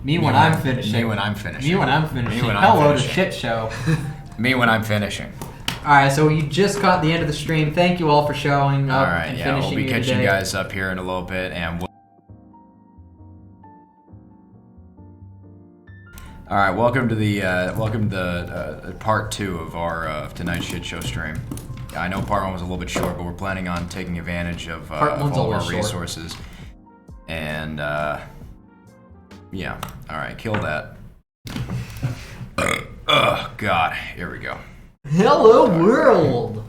Me when I'm finishing. Me when I'm finishing. Me when I'm finishing. Me when I'm Hello finishing. to Shit Show. Me when I'm finishing. Alright, so you just caught the end of the stream. Thank you all for showing up Alright, and yeah, finishing we'll be catching today. you guys up here in a little bit, and Alright, welcome to the part 2 of our of tonight's Shit Show stream. I know part 1 was a little bit short, but we're planning on taking advantage of all of our resources. And yeah, alright, kill that. Oh God, here we go. Hello world!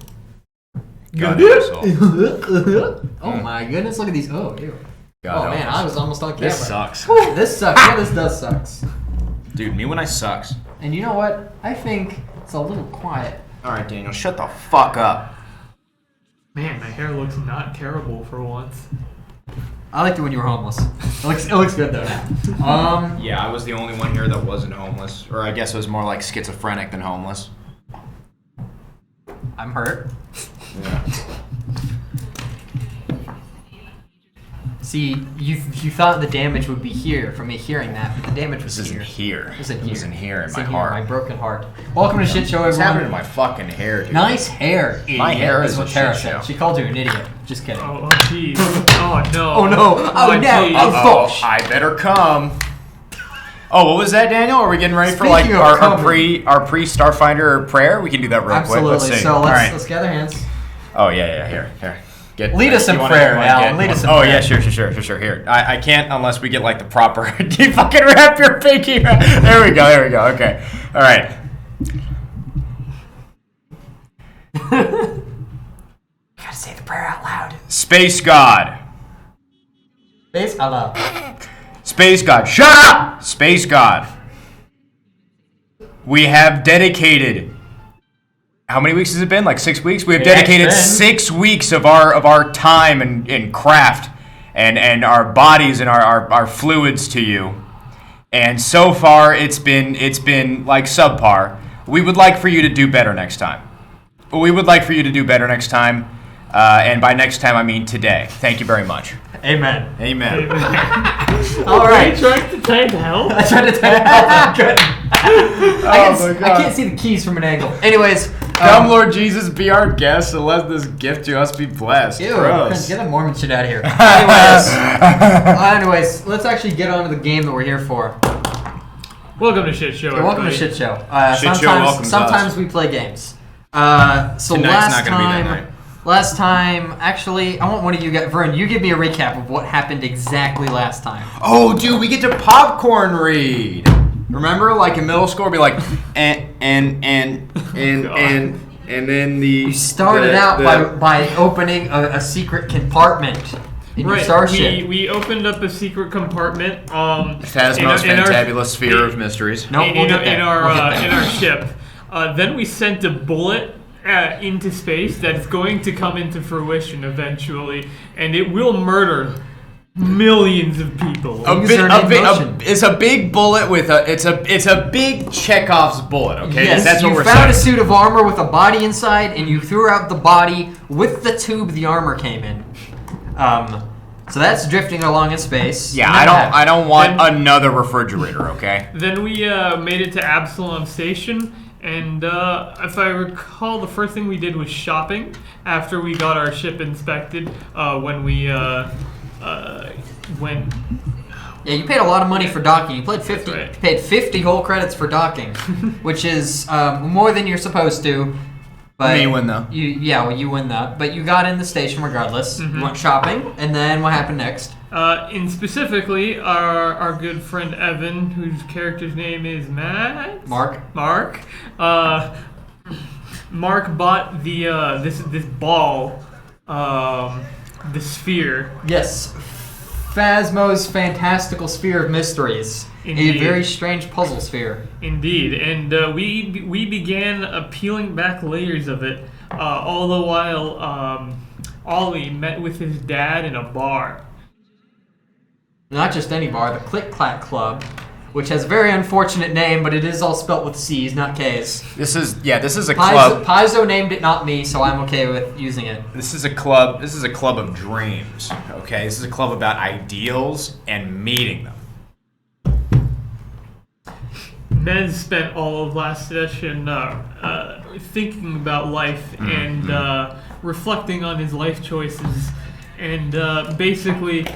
God, Oh my goodness, look at these. Oh, ew. God, oh man, I was almost on camera. This sucks. Woo, this sucks. Yeah, this does sucks. Dude, me when I sucks. And you know what? I think it's a little quiet. Alright, Daniel, shut the fuck up. Man, my hair looks not terrible for once. I liked it when you were homeless. It looks good though now. Yeah, I was the only one here that wasn't homeless. Or I guess it was more like schizophrenic than homeless. I'm hurt. Yeah. See, you thought the damage would be here from me hearing that, but the damage was This here. isn't here. It wasn't It was in here in It's my in heart. Here, my broken heart. Welcome to Shit Show, What's happening to everyone. my fucking hair, dude? Nice hair, idiot. My hair is what a Tara shit said. show. She called you an idiot. Just kidding. Oh, jeez. Oh, no. Oh, no. Oh, no. jeez. Oh, Oh, I better come. Oh, what was that, Daniel? Are we getting ready for like Speaking of our coming. pre Starfinder prayer? We can do that real quick. Absolutely. Let's see. So All right. let's gather hands. Oh yeah. Here. Lead us in you prayer, you Alan. get- Lead us in Oh prayer. yeah, sure. Here, I can't unless we get like the proper. Do you fucking wrap your pinky? There we go. Okay. All right. Gotta say the prayer out loud. Space God. Face Allah. Space God. Shut up! Space God. We have dedicated. How many weeks has it been? Like 6 weeks? We have dedicated 6 weeks of our time and craft and our bodies and our fluids to you. And so far it's been like subpar. We would like for you to do better next time. And by next time I mean today. Thank you very much. Amen. Amen. All right. Are you trying to type help? I tried to type I couldn't. Oh my God. I can't see the keys from an angle. Anyways. Come, Lord Jesus, be our guest, and let this gift to us be blessed. Ew, Gross. get that Mormon shit out of here. Anyways, let's actually get on to the game that we're here for. Welcome to Shit Show. Okay, welcome to everybody. Shit Show. welcomes Sometimes us. we play games. So Tonight's last not gonna be that time, night. last time, actually, I want one of you guys. Vern, you give me a recap of what happened exactly last time. Oh, dude, we get to popcorn read. Remember, like in middle school, be like, and then the You started out by opening a secret compartment in your Right, starship. we opened up a secret compartment. Phasma's in our- fantabulous sphere of mysteries. Nope, we'll get there. in our We'll get there. in our ship. Then we sent a bullet into space that's going to come into fruition eventually, and it will murder millions of people. It's a big bullet with it's a big Chekhov's bullet. Okay, Yes, that's what you we're found saying. a suit of armor with a body inside, and you threw out the body with the tube the armor came in. So that's drifting along in space. Yeah, Never I don't want Then- another refrigerator. Okay. Then we made it to Absalom Station, and if I recall, the first thing we did was shopping after we got our ship inspected. When we went. Yeah, you paid a lot of money for docking. You paid 50, right. paid 50 whole credits for docking, which is more than you're supposed to. But Me win, though. You win that. But you got in the station regardless. You went shopping, and then what happened next? And specifically, our good friend Evan, whose character's name is Mark. Mark bought the this ball, the sphere. Yes, Phasmo's fantastical sphere of mysteries. Indeed. A very strange puzzle sphere. Indeed, and we began peeling back layers of it, all the while Ollie met with his dad in a bar. Not just any bar, the Click Clack Club, which has a very unfortunate name, but it is all spelt with C's, not K's. This is a club. Paizo named it, not me, so I'm okay with using it. This is a club of dreams. Okay, this is a club about ideals and meeting them. Mez spent all of last session thinking about life and reflecting on his life choices and basically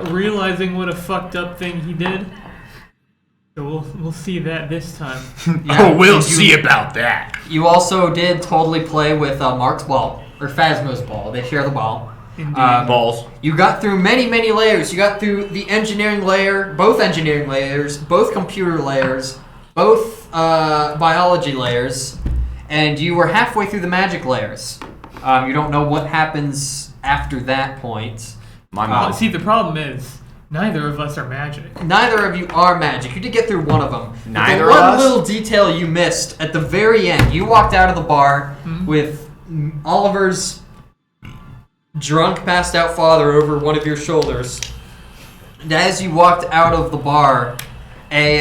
realizing what a fucked up thing he did. So we'll see that this time. Yeah, we'll see about that. You also did totally play with Mark's ball, or Phasmo's ball. They share the ball. Indeed. Balls. You got through many, many layers. You got through the engineering layer, both engineering layers, both computer layers, both biology layers, and you were halfway through the magic layers. You don't know what happens after that point. See, the problem is, neither of us are magic. Neither of you are magic. You did get through one of them. Neither but the of one us? little detail you missed at the very end. You walked out of the bar with Oliver's drunk, passed out father over one of your shoulders. And as you walked out of the bar, a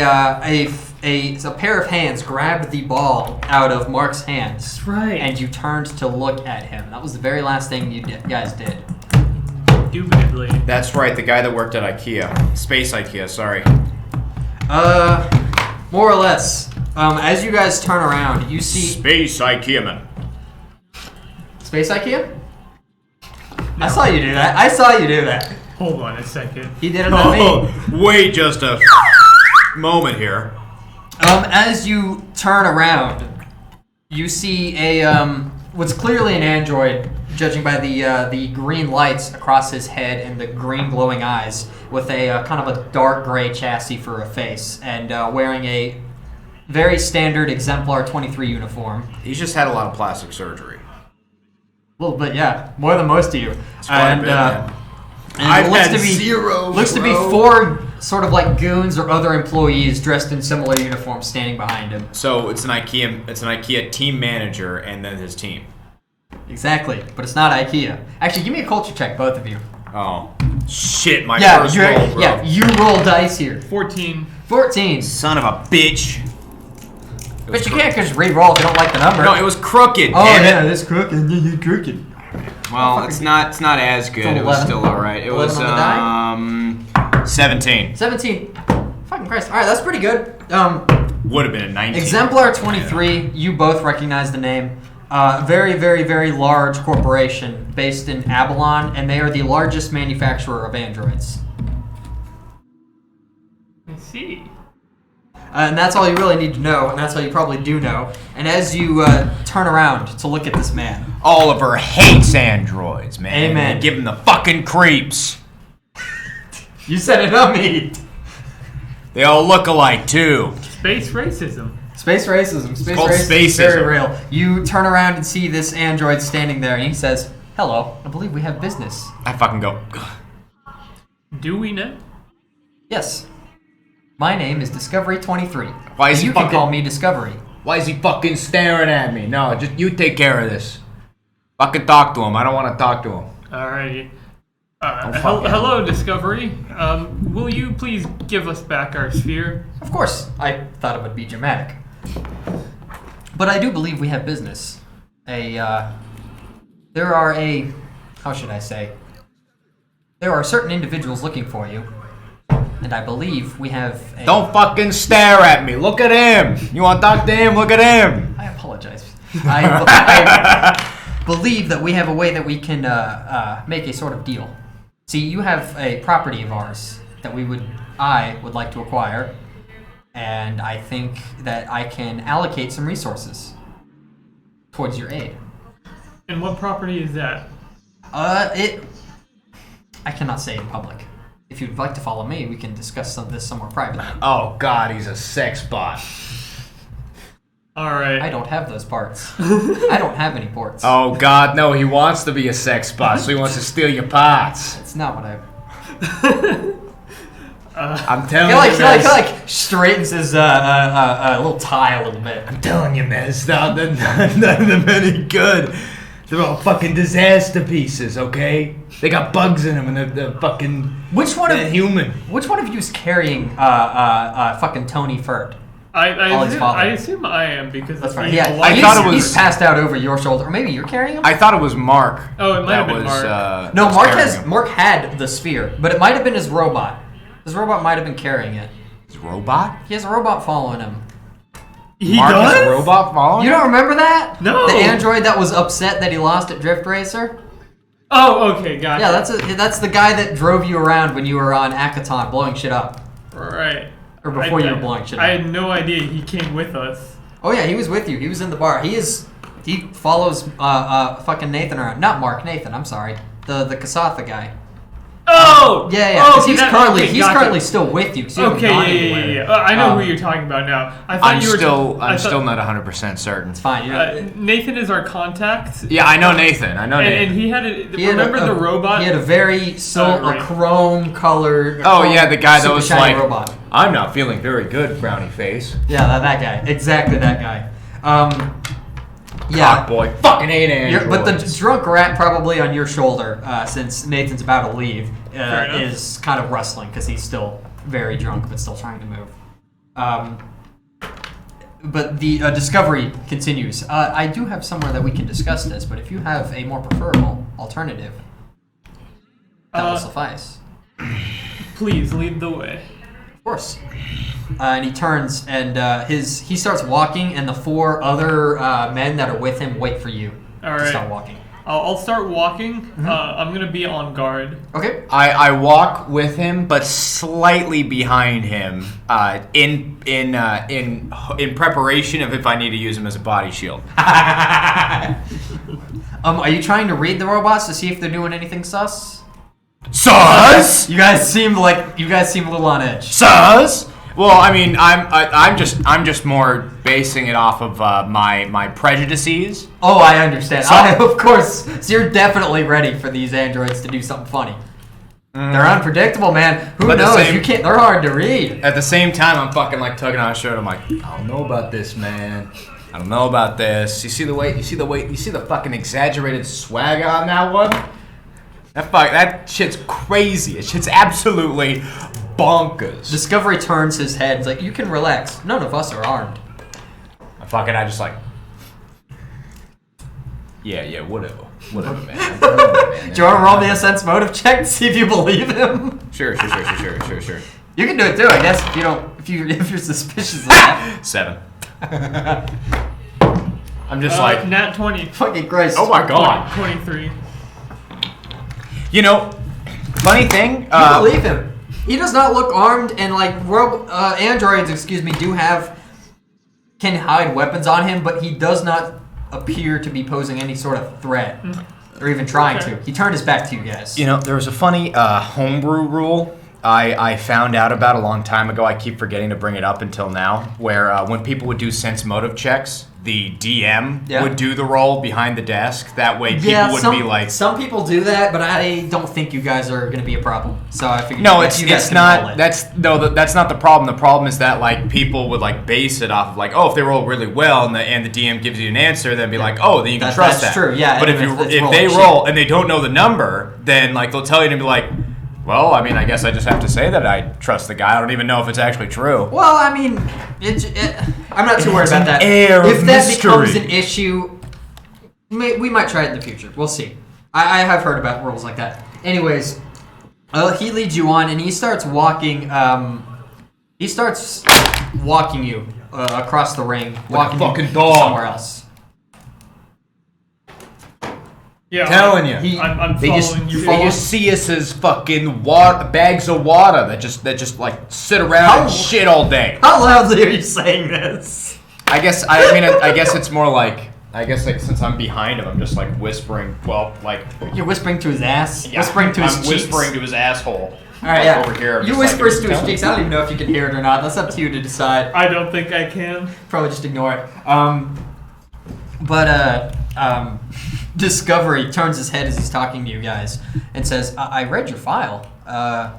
pair of hands grabbed the ball out of Mark's hands. That's right. And you turned to look at him. That was the very last thing you guys did. Indubitably. That's right, the guy that worked at IKEA. Space IKEA, sorry. More or less. As you guys turn around, you see... Space IKEA man. Space IKEA? I saw you do that. Hold on a second. He did it on me. Wait just a moment here. As you turn around, you see what's clearly an android, judging by the green lights across his head and the green glowing eyes, with a kind of a dark gray chassis for a face, and wearing a very standard Exemplar 23 uniform. He's just had a lot of plastic surgery. A little bit, yeah, more than most of you. And it looks to be four sort of like goons or other employees dressed in similar uniforms standing behind him. So it's an IKEA team manager and then his team. Exactly, but it's not IKEA. Actually, give me a culture check, both of you. Oh. Shit, my first roll, bro. Yeah, you roll dice here. 14. 14. Son of a bitch. But you can't just re-roll if you don't like the number. No, it was crooked. Oh, damn yeah, it. it's crooked. You're crooked. Well, it's not as good. It's It was 11. still alright. It 11 was on the 17. 17. Fucking Christ. All right, that's pretty good. Would have been a 19. Exemplar 23, you both recognize the name. Very, very, very large corporation based in Avalon, and they are the largest manufacturer of androids. I see. And that's all you really need to know, and that's all you probably do know. And as you turn around to look at this man... Oliver hates androids, man. Amen. They give him the fucking creeps. You said it on me! They all look alike, too. Space racism. Space racism. Space called racism is very spacism. real. You turn around and see this android standing there, and he says, "Hello, I believe we have business." I fucking go, Do we know? Yes. My name is Discovery 23. Why is And he you can fucking- call me Discovery. Why is he fucking staring at me? No, just you take care of this. Fucking talk to him. I don't want to talk to him. Alrighty. fuck it. Hello, Discovery. Will you please give us back our sphere? Of course, I thought it would be dramatic. But I do believe we have business. How should I say? There are certain individuals looking for you. And I believe we have a... Don't fucking stare at me. Look at him. You want to talk to him? Look at him. I apologize. I believe that we have a way that we can make a sort of deal. See, you have a property of ours that I would like to acquire, and I think that I can allocate some resources towards your aid. And what property is that? I cannot say in public. If you'd like to follow me, we can discuss this somewhere privately. Oh, God, he's a sex bot. Alright. I don't have those parts. I don't have any ports. Oh, God, no, he wants to be a sex bot, so he wants to steal your parts. It's not what I... I'm telling He you, Mez. like straightens his little tie a little bit. I'm telling you, Mez, none of them any good. They're all fucking disaster pieces, okay? They got bugs in them and they're fucking... Which one they're of human. Which one of you is carrying fucking Tony Furt? Ollie's father. I assume I am because That's it's right. being Yeah, polite. I thought it was- he's passed out over your shoulder, or maybe you're carrying him. I thought it was Mark. Oh, it might have been was, Mark. No, was Mark carrying him. Mark had the sphere, but it might have been his robot. His robot might have been carrying it. He's a robot? He has a robot following him. He Mark does? has a robot following You him? don't remember that? No. The android that was upset that he lost at Drift Racer? Oh, okay, gotcha. Yeah, that's the guy that drove you around when you were on Akaton blowing shit up. Right. Or before you were blowing shit up. I had no idea he came with us. Oh yeah, he was with you. He was in the bar. He follows fucking Nathan around. Not Mark, Nathan, I'm sorry. The Kasatha guy. Oh! Yeah, Oh, because he's currently still with you. So Okay, yeah. I know who you're talking about now. I thought I'm you were still not 100% certain. It's fine. Nathan is our contact. Yeah, I know Nathan. And he had the robot? He had a very a chrome colored. Oh yeah, the guy that super was shiny like, robot. I'm not feeling very good, brownie face. Yeah, that guy. Exactly that guy. Fuck boy, fucking hate androids. But the drunk rat probably on your shoulder, since Nathan's about to leave, is kind of rustling because he's still very drunk but still trying to move. But the discovery continues. I do have somewhere that we can discuss this, but if you have a more preferable alternative, that will suffice. Please lead the way. Of course. And he turns and he starts walking, and the 4 other men that are with him wait for you to start walking. I'll start walking. Mm-hmm. I'm gonna be on guard. Okay. I walk with him, but slightly behind him, in preparation of if I need to use him as a body shield. Are you trying to read the robots to see if they're doing anything sus? Sus? You guys seem a little on edge. Sus? Well, I mean, I'm just more basing it off of my prejudices. Oh, I understand. Of course. So you're definitely ready for these androids to do something funny. They're unpredictable, man. Who knows? They're hard to read. At the same time, I'm fucking like tugging on his shirt. I'm like, I don't know about this, man. I don't know about this. You see the fucking exaggerated swag on that one? That shit's crazy. That shit's absolutely bonkers. Discovery turns his head. He's like, you can relax. None of us are armed. I just like, yeah, whatever, man. Do you want to roll me a sense motive check to see if you believe him? Sure. You can do it too, I guess. If you're suspicious of that. 7. I'm just like, nat 20. Fucking Christ. oh my god. 23. You know, funny thing. You believe him. He does not look armed, and like androids, can hide weapons on him, but he does not appear to be posing any sort of threat, or even trying to. He turned his back to you guys. You know, there was a funny homebrew rule I found out about a long time ago. I keep forgetting to bring it up until now, where when people would do sense motive checks, the DM would do the roll behind the desk. That way people wouldn't be like... Some people do that, but I don't think you guys are going to be a problem. So I figured it's not... That's not the problem. The problem is that like people would like base it off of like, oh, if they roll really well and the DM gives you an answer, then be like, oh, then you can trust that. That's true, yeah. But if they roll and they don't know the number, then like they'll tell you to be like... Well, I mean, I guess I just have to say that I trust the guy. I don't even know if it's actually true. Well, I mean, I'm not too worried about that. If that becomes an issue, we might try it in the future. We'll see. I have heard about rules like that. Anyways, he leads you on, and he starts walking. He starts walking you across the ring, walking like a fucking you dog somewhere else. Yeah, telling you, I'm they following you. They just see us as fucking bags of water that just like sit around and shit all day. How loudly are you saying this? I guess it's more like since I'm behind him, I'm just like whispering. Well, like you're whispering to his ass. Yeah, whispering to his cheeks. Whispering to his asshole. All right, yeah. Over here, you whisper to his cheeks. I don't even know if you can hear it or not. That's up to you to decide. I don't think I can. Probably just ignore it. Discovery turns his head as he's talking to you guys and says, I read your file. Yeah,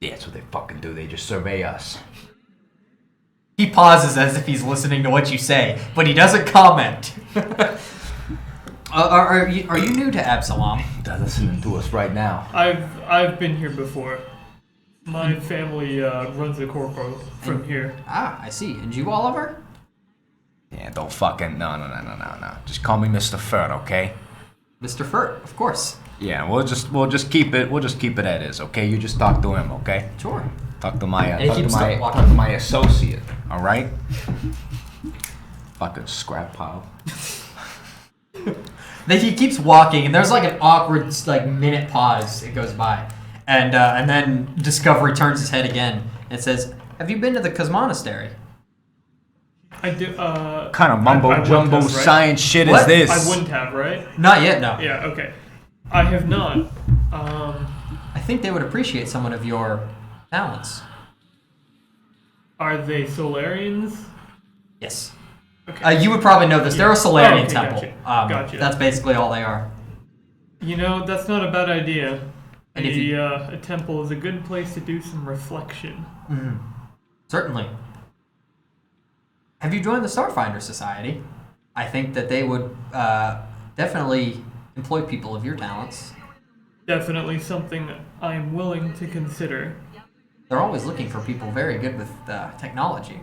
that's what they fucking do. They just survey us. He pauses as if he's listening to what you say, but he doesn't comment. Are you new to Absalom? They're listening to us right now. I've been here before. My family runs a corpo from here. Ah, I see. And you, Oliver? Yeah, don't fucking no. Just call me Mr. Furt, okay? Mr. Furt, of course. Yeah, we'll just keep it as is, okay? You just talk to him, okay? Sure. Talk to my, And he keeps walking. talk to my associate. All right. Fucking scrap pile. Then he keeps walking, and there's like an awkward like minute pause. It goes by, and then Discovery turns his head again and says, "Have you been to the Cosmonastery?" I do. Kind of mumbo jumbo right? science shit What? is this? I wouldn't have, right? Not yet, no. Yeah. Okay. I have not. I think they would appreciate someone of your talents. Are they Solarians? Yes. Okay. You would probably know this. They're a Solarian okay, temple. Gotcha. That's basically all they are. You know, that's not a bad idea. And if you- A temple is a good place to do some reflection. Mm-hmm. Certainly. Have you joined the Starfinder Society? I think that they would definitely employ people of your talents. Definitely something I am willing to consider. They're always looking for people very good with technology.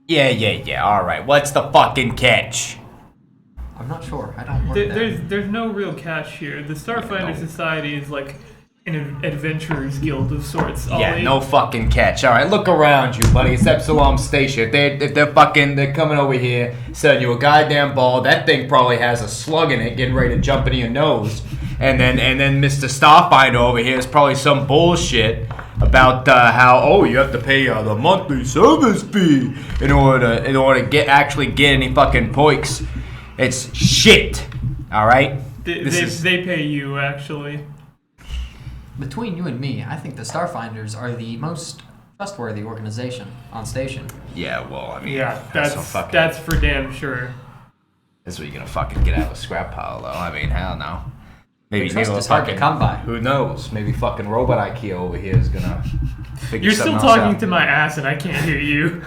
Yeah. All right. What's the fucking catch? I'm not sure. I don't work there. There's no real catch here. The Starfinder No. Society is like an adventurers guild of sorts. Yeah, Ollie. no fucking catch. All right, look around you, buddy. It's Epsilon Station. They're coming over here, selling you a goddamn ball. That thing probably has a slug in it, getting ready to jump into your nose. And then Mr. Starfinder over here is probably some bullshit about how you have to pay the monthly service fee in order to actually get any fucking points. It's shit. All right. They pay you actually. Between you and me, I think the Starfinders are the most trustworthy organization on station. Yeah, well, I mean, Yeah, that's that's for damn sure. That's what you're gonna fucking get out of a scrap pile, though. I mean, hell no. Maybe Trust maybe is hard to fucking- come by. Who knows? Maybe fucking Robot IKEA over here is gonna figure You're something still else talking out. to my ass and I can't hear you.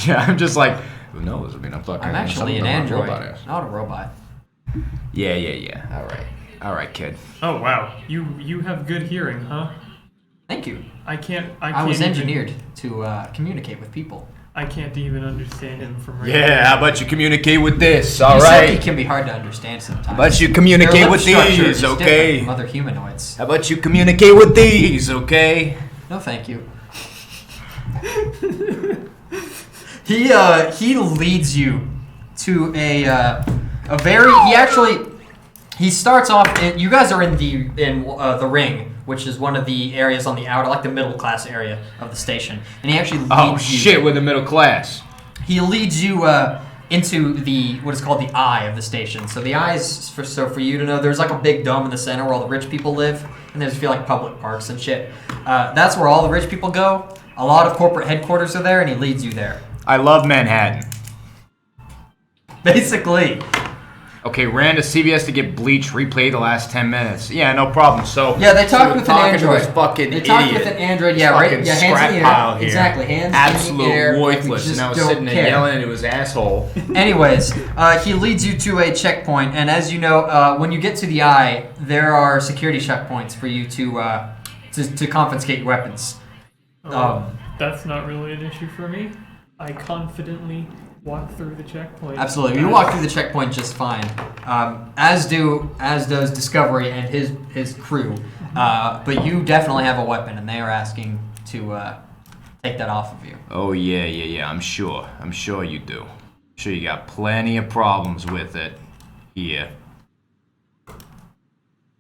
Yeah, I'm just like, who knows? I mean, I'm fucking. I'm actually an something about android, robot ass. not a robot. Yeah. All right, kid. Oh wow, you have good hearing, huh? Thank you. I can't I was even- engineered to communicate with people. I can't even understand him from right Yeah, how about you communicate with this? All Usagi right. can be hard to understand sometimes. How about you Their communicate lip with structure these, is different okay? from other humanoids. How about you communicate with these, okay? No, thank you. He leads you to a very. He starts off. You guys are in the ring, which is one of the areas on the outer, like the middle class area of the station. And he actually leads Oh you. shit, we're the middle class. He leads you into what is called the eye of the station. So the eye is for you to know. There's like a big dome in the center where all the rich people live, and there's like public parks and shit. That's where all the rich people go. A lot of corporate headquarters are there, and he leads you there. I love Manhattan. Basically. Okay, ran to CVS to get Bleach, replayed the last 10 minutes. Yeah, no problem. So Yeah, they talked so with an talking to android. this fucking They talked idiot. with an android. Yeah, right. Fucking Yeah, hands scrap in the air. pile here. Exactly, hands Absolute in the air. like we worthless. just And I was don't sitting there care. yelling into his asshole. Anyways, he leads you to a checkpoint, and as you know, when you get to the eye, there are security checkpoints for you to confiscate your weapons. That's not really an issue for me. I confidently walk through the checkpoint. Absolutely, you walk through the checkpoint just fine. As does Discovery and his crew. But you definitely have a weapon, and they are asking to take that off of you. Oh, yeah. I'm sure you do. I'm sure you got plenty of problems with it here.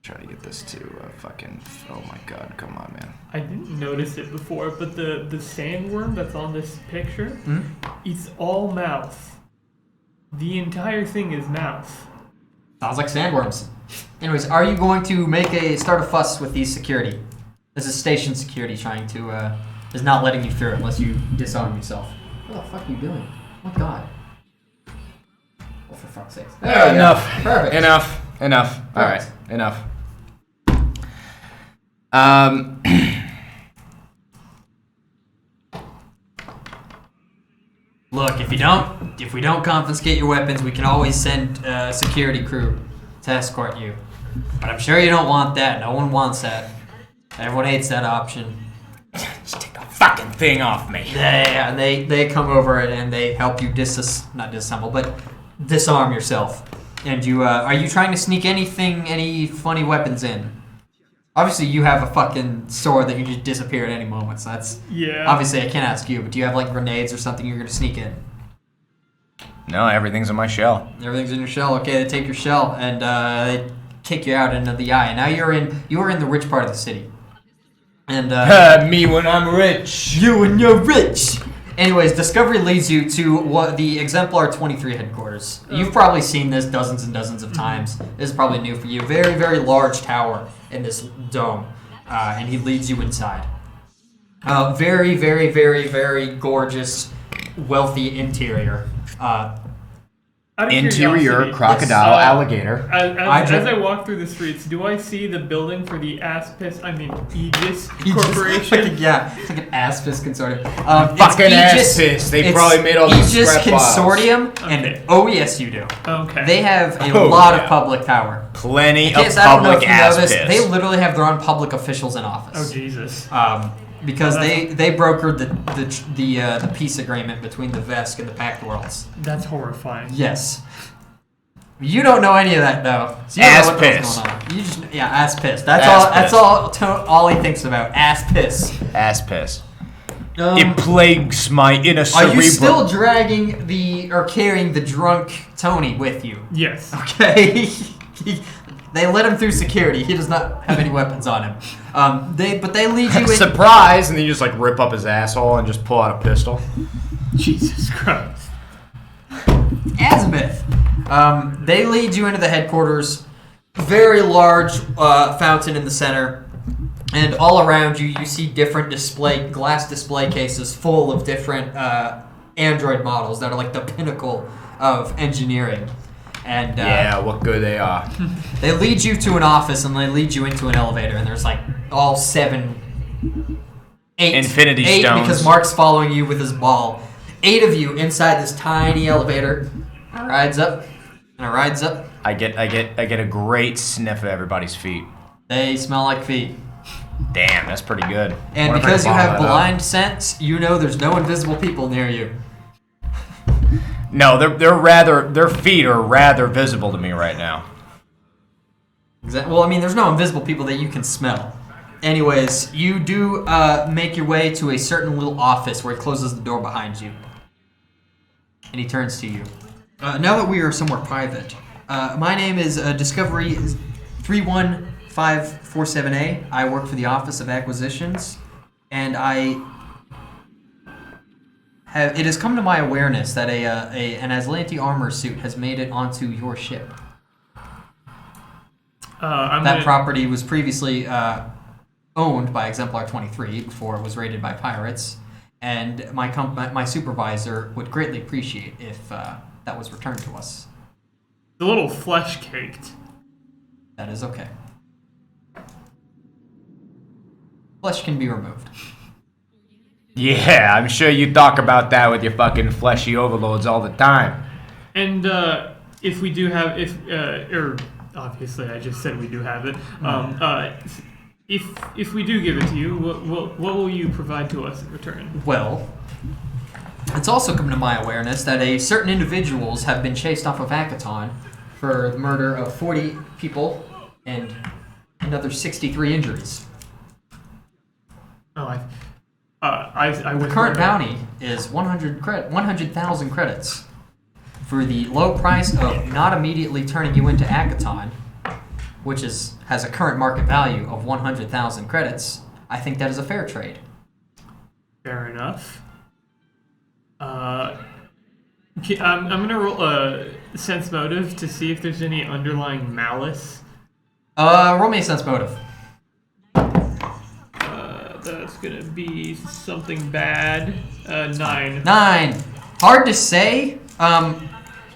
Try to get this to fucking... Oh, my God. Come on, man. I didn't notice it before, but the sandworm that's on this picture, it's all mouth. The entire thing is mouth. Sounds like sandworms. Anyways, are you going to start a fuss with these security? This is station security trying to is not letting you through unless you disarm yourself. What the fuck are you doing? Oh my god. Oh, for fuck's sake. There we go. Enough. Perfect. Enough. All right. Perfect. Enough. Look, if we don't confiscate your weapons, we can always send a security crew to escort you. But I'm sure you don't want that. No one wants that. Everyone hates that option. Just take the fucking thing off me. Yeah, and they come over and they help you disarm yourself. And you are you trying to sneak any funny weapons in? Obviously, you have a fucking sword that you just disappear at any moment, so that's... Yeah. Obviously, I can't ask you, but do you have, like, grenades or something you're going to sneak in? No, everything's in my shell. Everything's in your shell. Okay, they take your shell, and they kick you out into the eye. And now you are in the rich part of the city. And me when I'm rich. you when you're rich. Anyways, Discovery leads you to what the Exemplar 23 headquarters. You've probably seen this dozens and dozens of times. This is probably new for you. Very, very large tower in this dome, and he leads you inside. Very, very, very, very gorgeous, wealthy interior. Out of Interior curiosity, crocodile alligator. As I walk through the streets, do I see the building for the Aegis Corporation? Yeah, it's like an Aspis consortium. Fucking Aspis. They probably made all these Aegis scrap files. Consortium, Okay. and oh yes, you do. Okay. They have a lot of public power. Plenty In of case I don't know if public you know this, Aspis. they literally have their own public officials in office. Oh Jesus. Because they brokered the peace agreement between the Vesk and the Pact Worlds. That's horrifying. Yes. You don't know any of that though. So you don't know what the hell's going on. You just ass piss. That's all. That's all he thinks about. Ass piss. Ass piss. It plagues my inner cerebral. Are you still dragging or carrying the drunk Tony with you? Yes. Okay. They let him through security. He does not have any weapons on him. They lead you in. Surprise! And then you just like rip up his asshole and just pull out a pistol. Jesus Christ. Azimuth. They lead you into the headquarters. Very large fountain in the center. And all around you, you see different glass display cases full of different Android models that are like the pinnacle of engineering. And yeah, what good they are. They lead you to an office and they lead you into an elevator, and there's like all eight Infinity eight stones. because Mark's following you with his ball. 8 of you inside this tiny elevator. It rides up and it rides up. I get a great sniff of everybody's feet. They smell like feet. Damn, that's pretty good. And because you have blind sense, you know there's no invisible people near you. No, their feet are rather visible to me right now. Well, I mean, there's no invisible people that you can smell. Anyways, you do make your way to a certain little office where he closes the door behind you. And he turns to you. Now that we are somewhere private, my name is Discovery 31547A. I work for the Office of Acquisitions, and it has come to my awareness that an Aslanti armor suit has made it onto your ship. Property was previously owned by Exemplar 23 before it was raided by pirates, and my supervisor would greatly appreciate if that was returned to us. The little flesh caked. That is okay. Flesh can be removed. Yeah, I'm sure you talk about that with your fucking fleshy overloads all the time. And if we do have, obviously I just said we do have it. If we do give it to you, what will you provide to us in return? Well, it's also come to my awareness that certain individuals have been chased off of Akaton for the murder of 40 people and another 63 injuries. Oh, The current bounty is 100,000 credits. For the low price of not immediately turning you into Akaton, which has a current market value of 100,000 credits, I think that is a fair trade. Fair enough. I'm gonna roll a sense motive to see if there's any underlying malice. Roll me a sense motive. That's gonna be something bad. 9. 9. Hard to say.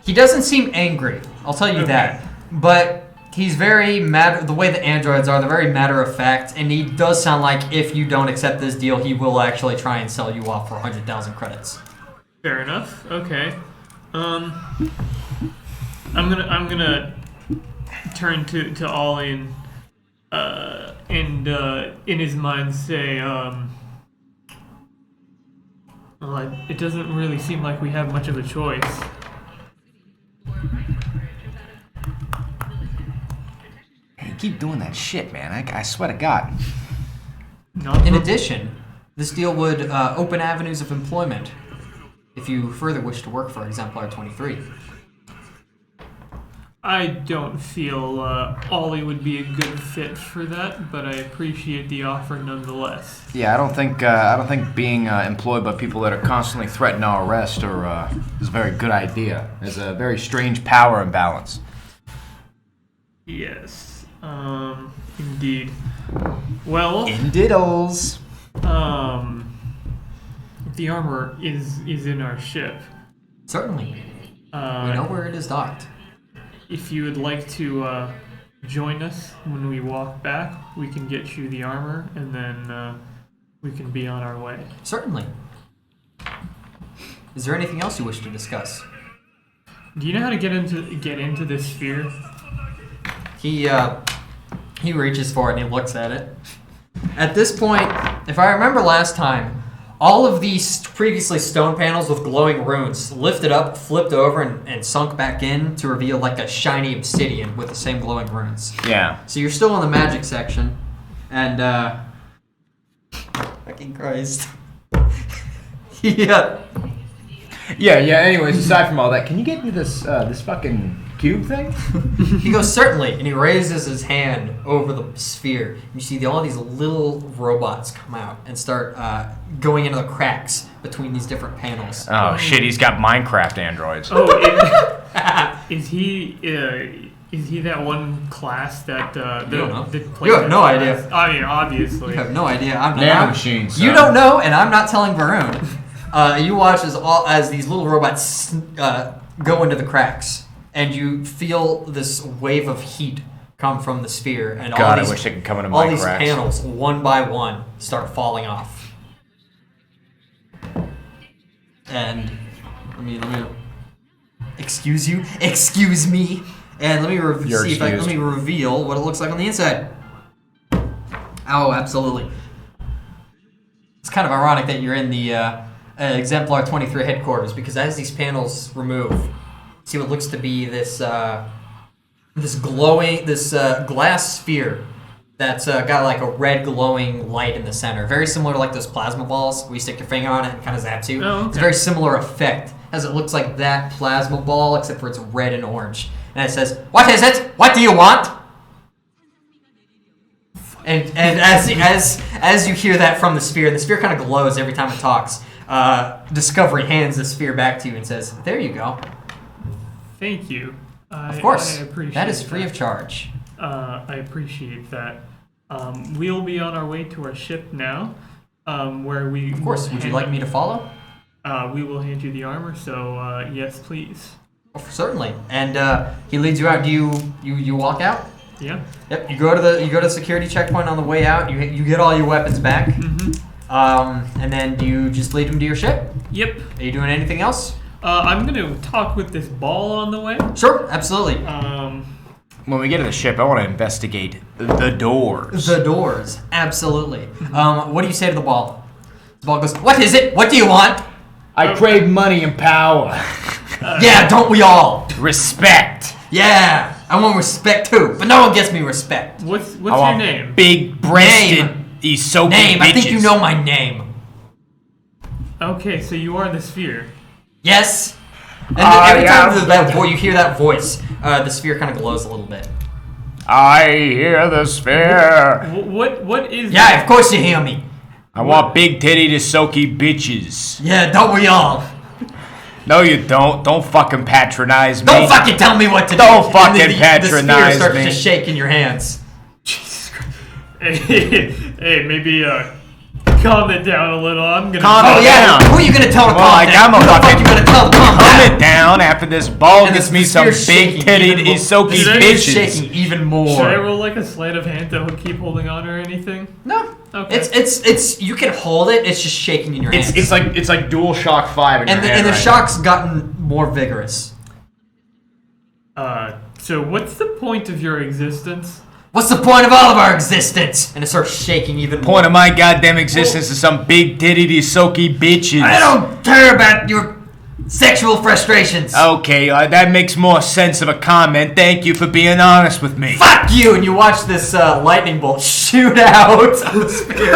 He doesn't seem angry. I'll tell you that. But he's very the way the androids are, they're very matter of fact, and he does sound like if you don't accept this deal, he will actually try and sell you off for 100,000 credits. Fair enough. Okay. I'm gonna turn to Ollie and in his mind say, well, it doesn't really seem like we have much of a choice. keep doing that shit, man. I swear to God. In addition, this deal would open avenues of employment if you further wish to work for Exemplar 23. I don't feel Ollie would be a good fit for that, but I appreciate the offer nonetheless. Yeah, I don't think being employed by people that are constantly threatening our arrest is a very good idea. There's a very strange power imbalance. Yes, indeed. Well, Indiddles. the armor is in our ship. Certainly. We know where it is docked. If you would like to join us when we walk back, we can get you the armor, and then we can be on our way. Certainly. Is there anything else you wish to discuss? Do you know how to get into this sphere? He reaches for it and he looks at it. At this point, if I remember last time, all of these previously stone panels with glowing runes lifted up, flipped over, and sunk back in to reveal like a shiny obsidian with the same glowing runes. Yeah. So you're still in the magic section, and fucking Christ. Yeah. Yeah. Anyways, aside from all that, can you get me this fucking cube thing? He goes, certainly, and he raises his hand over the sphere. You see all these little robots come out and start going into the cracks between these different panels. Oh shit, he's got Minecraft androids. Oh, is he that one class that don't know. that You have no class? idea. I mean, obviously. You have no idea. I'm Nanomachines. You don't know, and I'm not telling Varun. You watch as these little robots go into the cracks, and you feel this wave of heat come from the sphere, and God, I wish it could come into all my these cracks. panels, one by one, start falling off. And let me excuse me, and let me let me reveal what it looks like on the inside. Oh, absolutely. It's kind of ironic that you're in the Exemplar 23 headquarters, because as these panels remove, see what looks to be this glass sphere that's got like a red glowing light in the center, very similar to like those plasma balls where you stick your finger on it and it kind of zaps you. Oh, okay. It's a very similar effect, as it looks like that plasma ball, except for it's red and orange. And it says, "What is it? What do you want?" And as you hear that from the sphere kind of glows every time it talks. Discovery hands the sphere back to you and says, "There you go." Thank you. Of course. I appreciate that is free of charge. I appreciate that. We'll be on our way to our ship now, where we. Of course. Would you like me to follow? We will hand you the armor. So yes, please. Oh, certainly. And he leads you out. Do you walk out? Yeah. Yep. You go to the security checkpoint on the way out. You get all your weapons back. Mm-hmm. And then do you just lead him to your ship? Yep. Are you doing anything else? I'm gonna talk with this ball on the way. Sure. Absolutely. When we get to the ship, I want to investigate the doors. The doors. Absolutely. What do you say to the ball? The ball goes, "What is it? What do you want?" I crave money and power. Yeah, don't we all? Respect. Yeah, I want respect too, but no one gets me respect. What's your name? Big-breasted Isoki Name. bitches. I think you know my name. Okay, so you are the sphere. Yes. And every time you hear that voice, the sphere kind of glows a little bit. I hear the sphere. What is? Yeah, that? of course you hear me. I want big-titted Isoki bitches. Yeah, don't we all? No, you don't. Don't fucking patronize me. Don't fucking tell me what to do. Don't fucking And the patronize sphere starts me. to shake in your hands. Jesus Christ. Hey, maybe calm it down a little. I'm gonna. Calm it down. Who are you gonna tell to calm Like down? I'm a Who the fuck fucking you gonna tell to calm calm down? it down after this ball And gets the me some sphere's shaking big-titted even more. Isoki The sphere's bitches. shaking even more. Should I roll like a sleight of hand to keep holding on or anything? No. Okay. It's you can hold it. It's just shaking in your hands. It's like DualShock 5 in your hand and the right shock's gotten more vigorous. So what's the point of your existence? What's the point of all of our existence? And it starts shaking even more. Point of my goddamn existence is some big-titted Isoki bitches. I don't care about your Sexual frustrations. Okay, that makes more sense of a comment. Thank you for being honest with me. Fuck you! And you watch this lightning bolt shoot out of the sphere.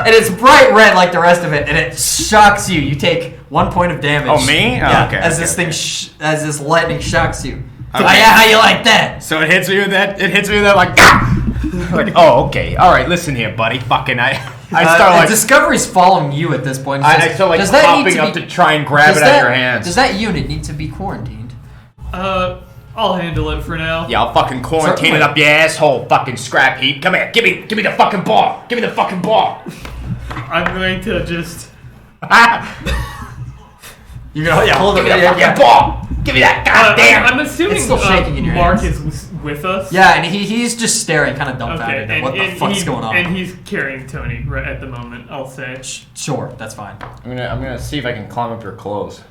And it's bright red like the rest of it, and it shocks you. You take 1 point of damage. Oh, me? Oh, Yeah, okay. as okay, this okay. thing, as this lightning shocks you. Okay. Oh, yeah, how you like that? So it hits me with that. It hits me with that like. Ah! Like, oh, okay. All right. Listen here, buddy. Fucking I start like. Discovery's following you at this point. I start like does that need popping up be- to try and grab it out of your hands. Does that unit need to be quarantined? I'll handle it for now. Yeah, I'll fucking quarantine Certainly. it up your asshole, fucking scrap heap. Come here, give me the fucking ball. Give me the fucking ball. I'm going to just. You're gonna hold Give me the fucking ball. Give me that goddamn. I'm assuming It's still shaking in your Mark hands. is with us. Yeah, and he's just staring, kind of Okay, dumbfounded at what the fuck's going on. And he's carrying Tony right at the moment, I'll say. Sure, that's fine. I'm gonna see if I can climb up your clothes.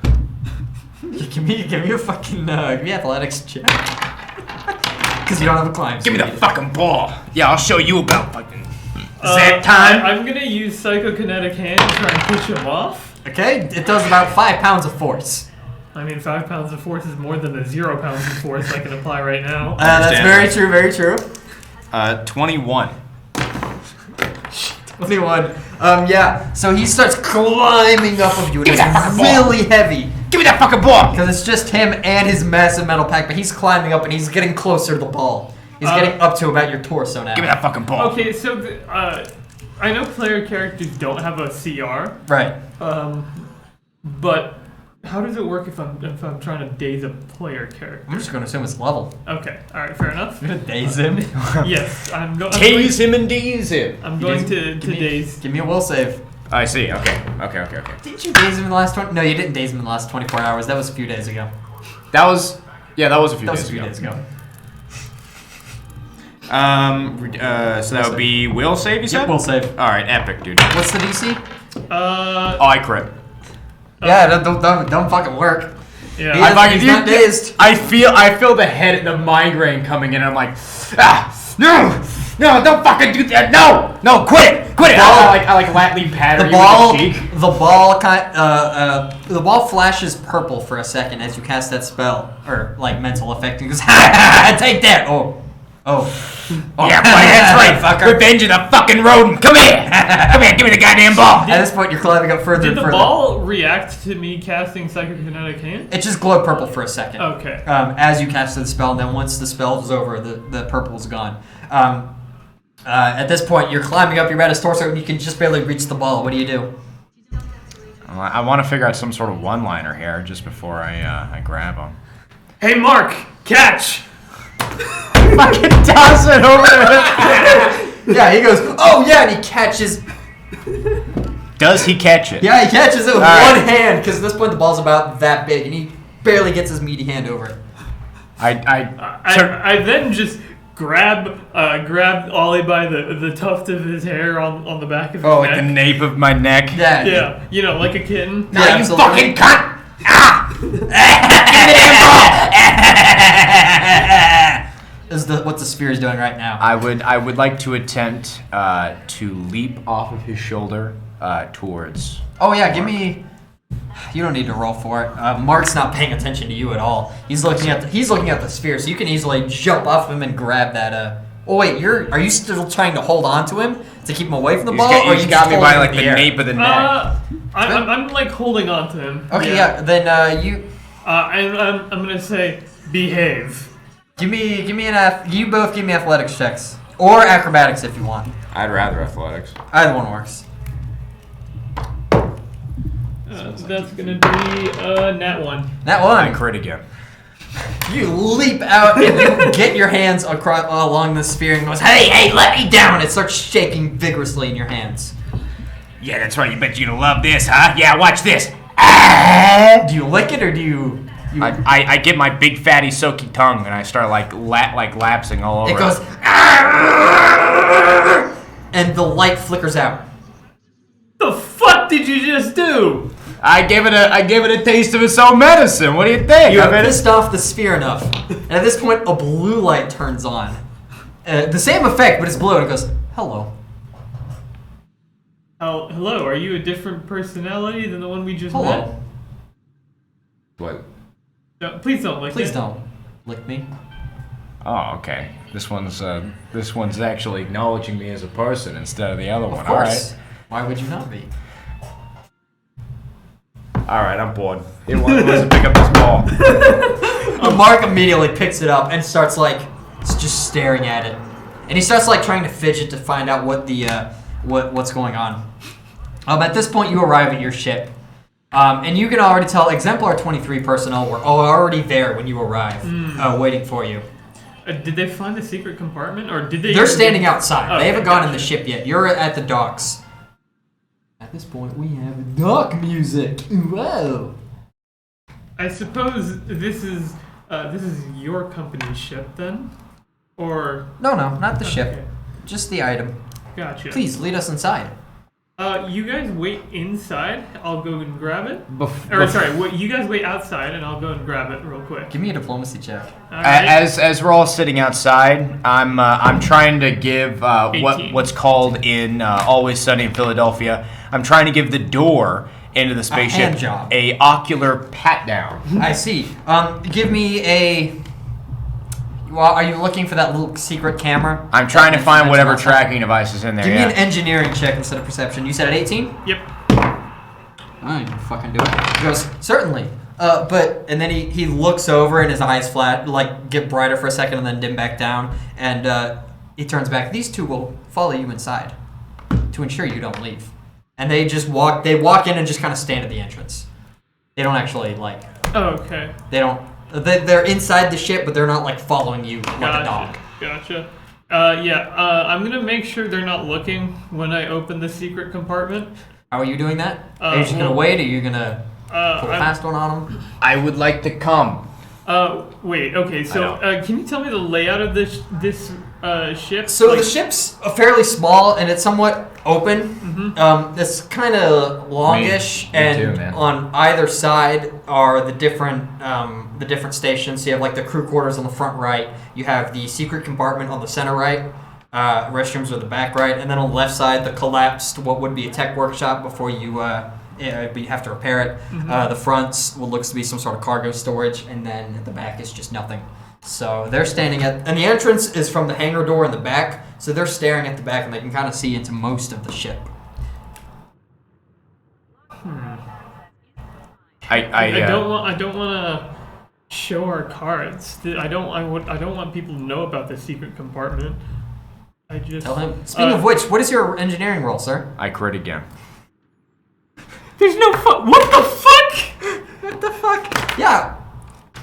Give me a fucking give me athletics check. Because you don't have a climb. Give me so the you need fucking ball. Yeah, I'll show you about fucking. Zap time. I'm gonna use Psychokinetic Hand to try and push him off. it. Okay, it does about 5 pounds of force. I mean, 5 pounds of force is more than the 0 pounds of force I can apply right now. That's very true, very true. 21. 21. Yeah, so he starts climbing up of you, and Give me that it's fucking ball. really heavy. Give me that fucking ball. Because it's just him and his massive metal pack, but he's climbing up and he's getting closer to the ball. He's getting up to about your torso now. Give me that fucking ball. Okay, so I know player characters don't have a CR, Right. but how does it work if I'm trying to daze a player character? I'm just going to assume it's level. Okay, all right, fair enough. You're going to daze him? Yes, I'm going. Tase him and daze him. I'm going to daze. Give me a will save. I see. Okay. Didn't you daze him in the last 20? No, you didn't daze him in the last 24 hours. That was a few days ago. That was a few That was days a few ago. days ago. So that would be will save, you said? Yep, will save. All right, epic, dude. What's the DC? Oh, I crit. Yeah, don't fucking work. Yeah. He's not dazed. I feel the migraine coming in. And I'm like, no, don't fucking do that. No, quit it. I like lightly patter The you ball, with the cheek. the ball flashes purple for a second as you cast that spell or like mental effect. And goes, take that. Oh. Yeah, boy, that's right, fucker. Revenge of the fucking rodent. Come here, give me the goddamn ball. At this point, you're climbing up further Did and the further. ball react to me casting Psychokinetic Hand? It just glowed purple for a second. Okay. As you casted the spell, and then once the spell was over, the purple was gone. At this point, you're climbing up your at his torso, and you can just barely reach the ball. What do you do? I want to figure out some sort of one-liner here just before I grab him. Hey, Mark, catch! Fucking toss it over there. Yeah, he goes, oh yeah, and he catches. Does he catch it? Yeah, he catches it with All right. one hand, because at this point the ball's about that big, and he barely gets his meaty hand over it. I then just grab Ollie by the tuft of his hair on the back of his Oh, like the neck. nape of my neck. Yeah. Yeah, you know, like a kitten. Yeah, You absolutely. fucking cunt! What's the spear is doing right now? I would like to attempt to leap off of his shoulder towards. Oh yeah, give me. You don't need to roll for it. Mark's not paying attention to you at all. He's looking at the sphere, so you can easily jump off him and grab that. Oh wait, are you still trying to hold on to him to keep him away from the ball, or He's you got just me holding by him like in the air? nape of the neck. I'm like holding on to him. Okay, yeah. Then you I'm gonna say behave. give me you both give me athletics checks or acrobatics if you want. I'd rather athletics. Either one works. That's gonna be nat 1. That I one. crit again. You leap out and you get your hands across along the spear and goes, hey, let me down! It starts shaking vigorously in your hands. Yeah, that's right. You bet you're gonna love this, huh? Yeah, watch this. Do you lick it or do you I get my big fatty soaky tongue and I start like lapsing all over. it goes, and the light flickers out. The fuck did you just do? I gave it a taste of its own medicine. What do you think? You I have mean, pissed off the sphere enough. And at this point, a blue light turns on. The same effect, but it's blue, and it goes, hello. Oh, hello. Are you a different personality than the one we just Hello. met? What? No, please don't lick Please it. don't lick me. Oh, okay. This one's actually acknowledging me as a person instead of the other one. Of course. Why would you not be? All right, I'm bored. It wasn't pick up this ball. Mark immediately picks it up and starts like just staring at it, and he starts like trying to fidget to find out what the what's going on. At this point, you arrive at your ship, and you can already tell Exemplar 23 personnel were already there when you arrive, waiting for you. Did they find the secret compartment, or did they? They're standing outside. Oh, they haven't gone in gotcha. the ship yet. You're at the docks. At this point, we have dock music. Whoa! I suppose this is your company's ship then, or No, not the ship. Okay. Just the item. Gotcha. Please lead us inside. You guys wait inside. I'll go and grab it. Bef- Wait, you guys wait outside, and I'll go and grab it real quick. Give me a diplomacy check. All right. As we're all sitting outside, I'm trying to give 18. what's called in Always Sunny in Philadelphia. I'm trying to give the door into the spaceship hand job. a ocular pat down. I see. Give me a. Well, are you looking for that little secret camera? I'm trying to find whatever Last time? tracking device is in there. Give me yeah. an engineering check instead of perception. You said at 18? Yep. I can fucking do it. He goes, certainly. And then he looks over and his eyes flat, like get brighter for a second and then dim back down. And he turns back. These two will follow you inside to ensure you don't leave. And they just walk in and just kind of stand at the entrance. They don't actually like, Oh, okay. they're inside the ship, but they're not like following you like a dog. Gotcha. I'm gonna make sure they're not looking when I open the secret compartment. How are you doing that? Are you just gonna wait? Or are you gonna pull a fast one on them? I would like to come. Wait. Okay. So, can you tell me the layout of this ship? So the ship's fairly small and it's somewhat open. It's kind of longish, Me and too, man. on either side are the different stations. So you have like the crew quarters on the front right. You have the secret compartment on the center right. Restrooms are the back right, and then on the left side, the collapsed what would be a tech workshop before you but you have to repair it. The front's what looks to be some sort of cargo storage, and then at the back is just nothing. So they're standing and the entrance is from the hangar door in the back, so they're staring at the back and they can kind of see into most of the ship. I don't want to show our cards. I don't want people to know about the secret compartment. I just Tell him. Speaking of which, what is your engineering role, sir? I crit again. There's no what the fuck? What the fuck? Yeah.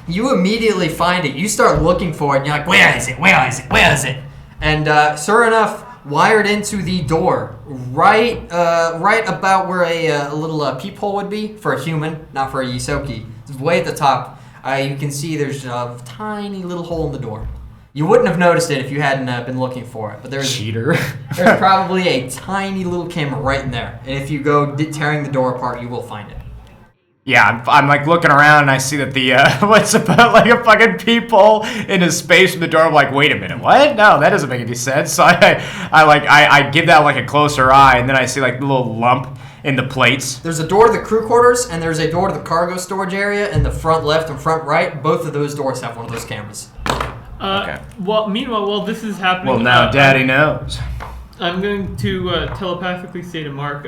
You immediately find it. You start looking for it, and you're like, where is it? Where is it? Where is it? And sure enough, wired into the door, right about where a little peephole would be for a human, not for a Yisoki. It's way at the top. You can see there's a tiny little hole in the door. You wouldn't have noticed it if you hadn't been looking for it, but there's probably a tiny little camera right in there. And if you go tearing the door apart, you will find it. Yeah, I'm like looking around and I see that the what's about like a fucking peephole in a space from the door. I'm like, wait a minute, what? No, that doesn't make any sense. So I give that like a closer eye, and then I see like the little lump in the plates. There's a door to the crew quarters, and there's a door to the cargo storage area in the front left and front right. Both of those doors have one of those cameras. Okay. Well, meanwhile, while this is happening, Well, now Daddy knows. I'm going to telepathically say to Mark,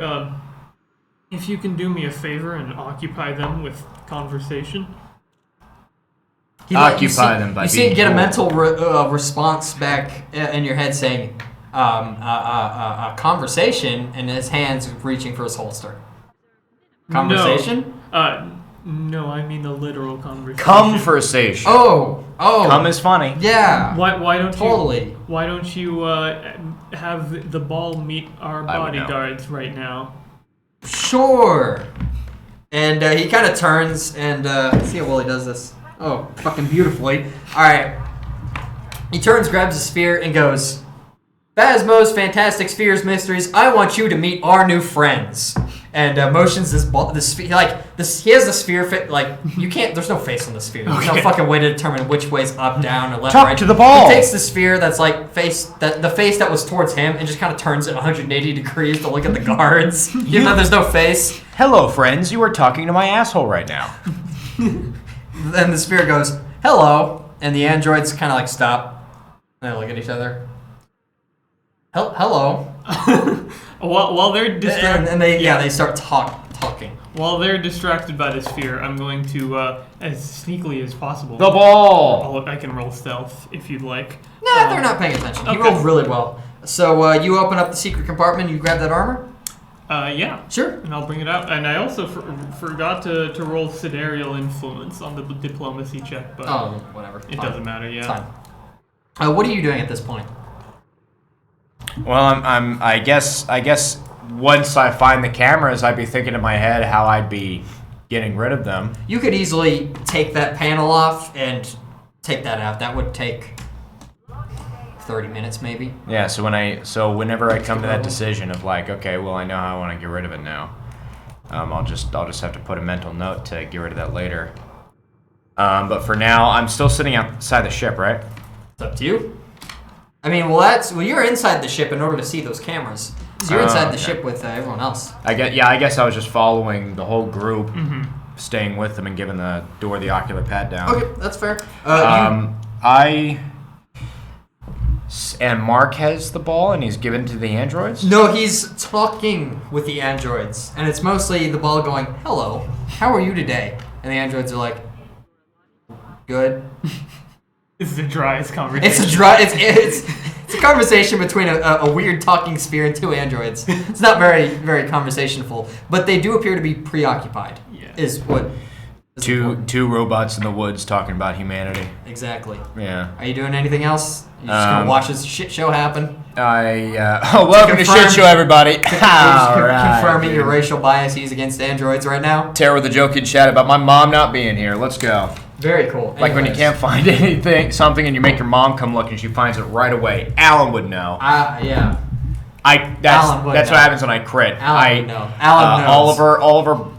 if you can do me a favor and occupy them with conversation. Occupy them by You see being it get a cool. mental response back in your head saying, a conversation, and his hands reaching for his holster. Conversation? No, I mean the literal conversation. Conversation. Oh. Come is funny. Yeah. Why don't Totally. Why don't you have the ball meet our I would know. bodyguards right now? Sure. And he kind of turns and see how well he does this. Oh, fucking beautifully. All right. He turns, grabs a sphere, and goes, Phasmo's Fantastic Spheres Mysteries, I want you to meet our new friends. And motions this sphere, like, this. He has the sphere fit, like, you can't, there's no face on the sphere. There's no Okay. fucking way to determine which way's up, down, or left, Talk right. to the ball. He takes the sphere that's, like, the face that was towards him, and just kind of turns it 180 degrees to look at the guards, even though there's no face. Hello, friends. You are talking to my asshole right now. Then the spirit goes, hello, and the androids kind of like stop. And they look at each other. Hello. While they're distracted, and they start talking. While they're distracted by the sphere, I'm going to, as sneakily as possible. The ball. I can roll stealth if you'd like. Nah, they're not paying attention. You rolled really well. So you open up the secret compartment. You grab that armor. Yeah. Sure. And I'll bring it out. And I also forgot to roll sidereal influence on the diplomacy check, but whatever. It doesn't matter. Yeah. It's fine. What are you doing at this point? Well, I guess once I find the cameras, I'd be thinking in my head how I'd be getting rid of them. You could easily take that panel off and take that out. That would take 30 minutes maybe. Yeah, so whenever I come to that decision of like, okay, well I know how I want to get rid of it now. I'll just have to put a mental note to get rid of that later. But for now, I'm still sitting outside the ship, right? It's up to you. I mean, you're inside the ship in order to see those cameras. So you're inside the ship with everyone else. I guess I was just following the whole group, staying with them and giving the door the ocular pad down. Okay, that's fair. And Mark has the ball and he's given to the androids? No, he's talking with the androids. And it's mostly the ball going, hello, how are you today? And the androids are like, good. This is the driest conversation. It's a conversation between a weird talking sphere and two androids. It's not very, very conversationful. But they do appear to be preoccupied. Yeah. Is what... Two robots in the woods talking about humanity. Exactly. Yeah. Are you doing anything else? You just gonna watch this shit show happen? Welcome to shit show, everybody. Confirming your racial biases against androids right now. Terror with a joke in chat about my mom not being here. Let's go. Very cool. Like when you can't find something, and you make your mom come look, and she finds it right away. Alan would know. Yeah. That's what happens when I crit. Alan would know. Alan knows. Oliver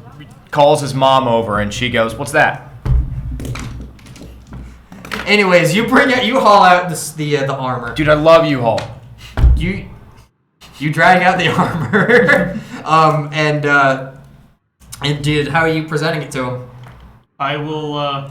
calls his mom over, and she goes, "What's that?" Anyways, you haul out the armor. Dude, I love you, Hall. You drag out the armor, and dude, how are you presenting it to him? I will.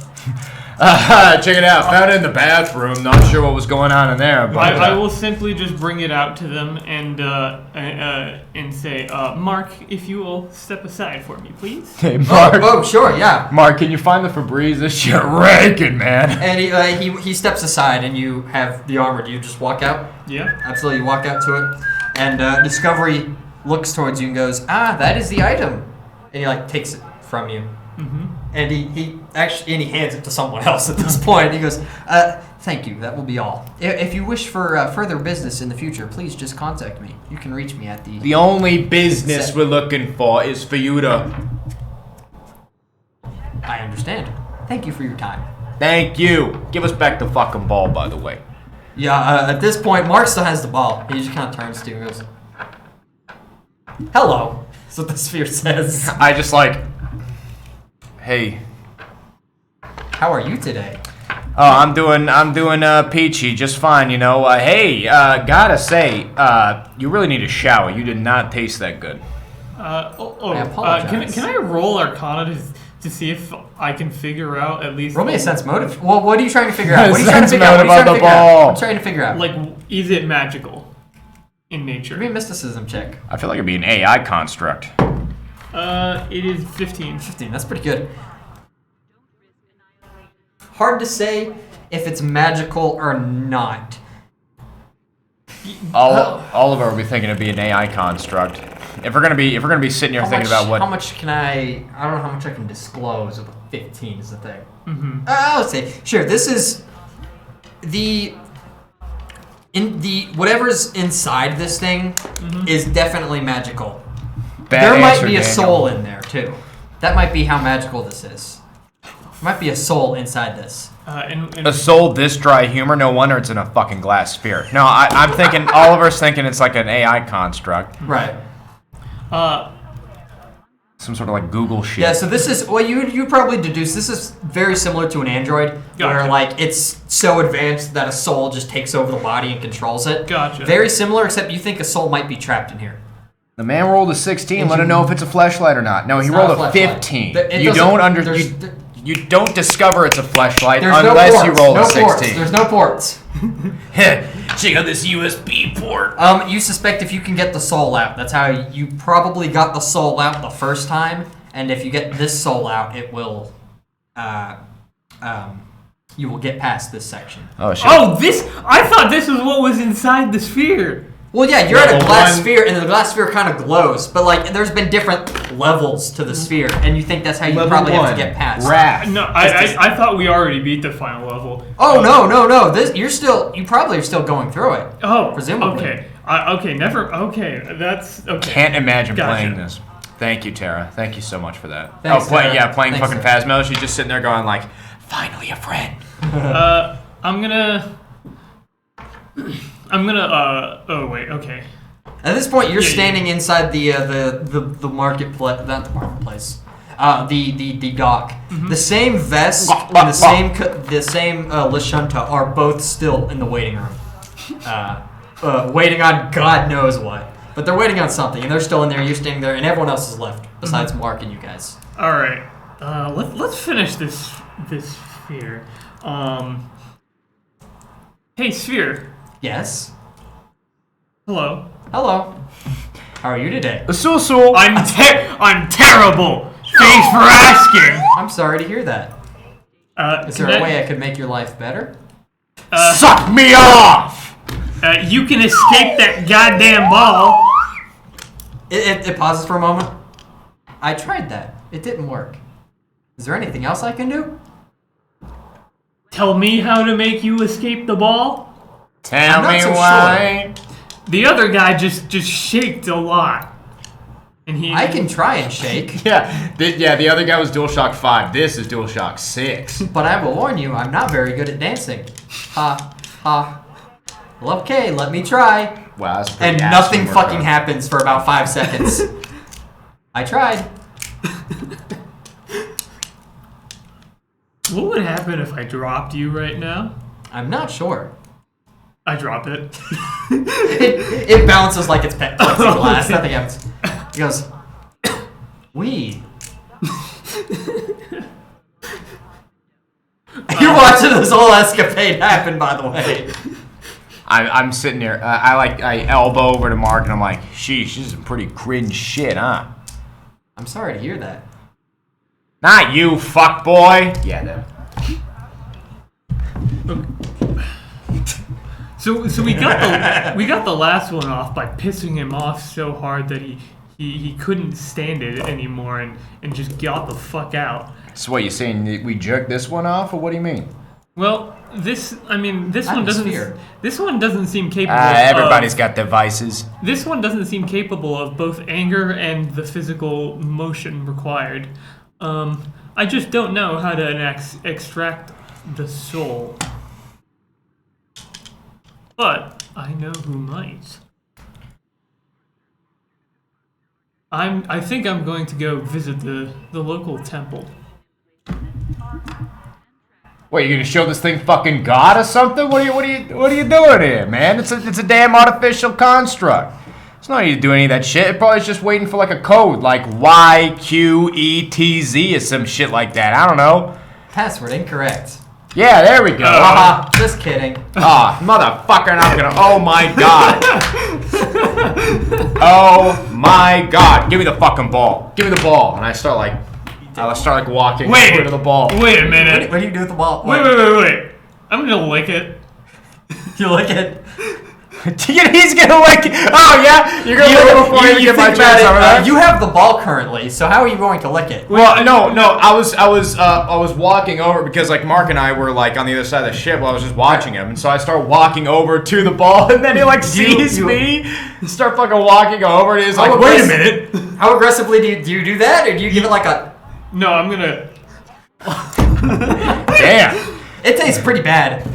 Check it out. Found it in the bathroom. Not sure what was going on in there, but I will simply just bring it out to them and say, Mark, if you will step aside for me, please. Hey, Mark. Oh, sure, yeah. Mark, can you find the Febreze? This shit raking, man. And he steps aside, and you have the armor. Do you just walk out? Yeah. Absolutely, you walk out to it, and Discovery looks towards you and goes, that is the item, and he takes it from you. Mm-hmm. And he hands it to someone else at this point. He goes, thank you, that will be all. If you wish for further business in the future, please just contact me. You can reach me at the... The only business we're looking for is for you to... I understand. Thank you for your time. Thank you. Give us back the fucking ball, by the way. Yeah, at this point, Mark still has the ball. He just kind of turns to you and goes, hello. That's what the sphere says. I just hey. How are you today? Oh, I'm doing peachy, just fine, you know. Hey, gotta say, you really need a shower. You did not taste that good. I apologize. Can I roll Arcana to see if I can figure out at least... Roll me a sense motive. Well, what are you trying to figure out? What are you trying to Sense figure out? motive on the ball. I'm trying to figure out. Is it magical in nature? Give me a mysticism check. I feel like it'd be an AI construct. It is 15. 15, that's pretty good. Hard to say if it's magical or not. Oliver will be thinking it'd be an AI construct. If we're gonna be sitting here thinking about what... How much can I don't know how much I can disclose with a 15 is the thing. Mm-hmm. Let's say, sure, this is whatever's inside this thing is definitely magical. There might be a soul in there too. That might be how magical this is. There might be a soul inside this. A soul this dry humor? No wonder it's in a fucking glass sphere. No, I'm thinking, Oliver's thinking it's like an AI construct. Right. Some sort of Google shit. Yeah, so this is, you probably deduce, this is very similar to an android, Gotcha. where it's so advanced that a soul just takes over the body and controls it. Gotcha. Very similar, except you think a soul might be trapped in here. The man rolled a 16. Let him know if it's a fleshlight or not. No, he rolled a 15. You don't discover it's a fleshlight There's unless no you ports. roll No a 16. ports. There's no ports. Check out this USB port. You suspect if you can get the soul out, that's how you probably got the soul out the first time, and if you get this soul out, it will, you will get past this section. Oh shit. Oh, I thought this was what was inside the sphere. Well, yeah, you're at a glass sphere, and the glass sphere kind of glows, but like, there's been different levels to the sphere, and you think that's how you probably have to get past. Wrath. No, I thought we already beat the final level. Oh no! You probably are still going through it. Oh, presumably. Okay. That's okay. Can't imagine Gotcha. playing this. Thank you, Tara. Thank you so much for that. Thanks, Tara. Playing Thanks, fucking Tara. Phasmo. She's just sitting there going like, finally a friend. I'm gonna. Oh wait. Okay. At this point, you're Yeah, standing inside the marketplace, not the marketplace, the dock. Mm-hmm. The same vest and the same Lashunta are both still in the waiting room, waiting on God knows what. But they're waiting on something, and they're still in there. You're standing there, and everyone else is left besides Mark and you guys. All right. Let's finish this sphere. Hey, sphere. Yes. Hello. Hello. How are you today? So. I'm terrible. Thanks for asking. I'm sorry to hear that. Is there a way I could make your life better? Suck me off! You can escape that goddamn ball. It pauses for a moment. I tried that. It didn't work. Is there anything else I can do? Tell me how to make you escape the ball. Tell I'm me not so why. The other guy just shaked a lot, and he. I can try and shake, Yeah, the other guy was DualShock 5. This is DualShock 6. but I will warn you, I'm not very good at dancing. Ha, ha. Well, okay, let me try. Wow, that's pretty And ass nothing homework, fucking though. happens for about 5 seconds. I tried. What would happen if I dropped you right now? I'm not sure. I drop it. It bounces like it's plexiglass. Nothing happens. He goes, weed. You're watching this whole escapade happen, by the way. I'm sitting there. I elbow over to Mark and I'm like, sheesh, this is some pretty cringe shit, huh? I'm sorry to hear that. Not you, fuckboy. Yeah, that. So we got the last one off by pissing him off so hard that he couldn't stand it anymore and just got the fuck out. So what, you saying that we jerked this one off, or what do you mean? Well, this one Atmosphere. doesn't seem capable. Everybody's got devices. This one doesn't seem capable of both anger and the physical motion required. I just don't know how to extract the soul. But I know who might. I think I'm going to go visit the local temple. What, you gonna show this thing fucking God or something? What are you doing here, man? It's a damn artificial construct. It's not need to do any of that shit. It probably is just waiting for like a code, like YQETZ or some shit like that. I don't know. Password incorrect. Yeah, there we go. Haha, just kidding. Ah, motherfucker, and I'm gonna. Oh my god. Oh my god. Give me the fucking ball. Give me the ball. And I start like walking over to the ball. Wait a minute. What do you do with the ball? Wait. I'm gonna lick it. You lick it. He's gonna lick it. Oh yeah? You're gonna lick it before you get my think about chance over there? you have the ball currently, so how are you going to lick it? Well, no. I was walking over because like Mark and I were like on the other side of the ship while I was just watching him, and so I start walking over to the ball, and then he like sees me, start fucking walking over, and he's like, "Wait a minute." How aggressively do you do that, or do you give it like a? No, I'm gonna. Damn. It tastes pretty bad.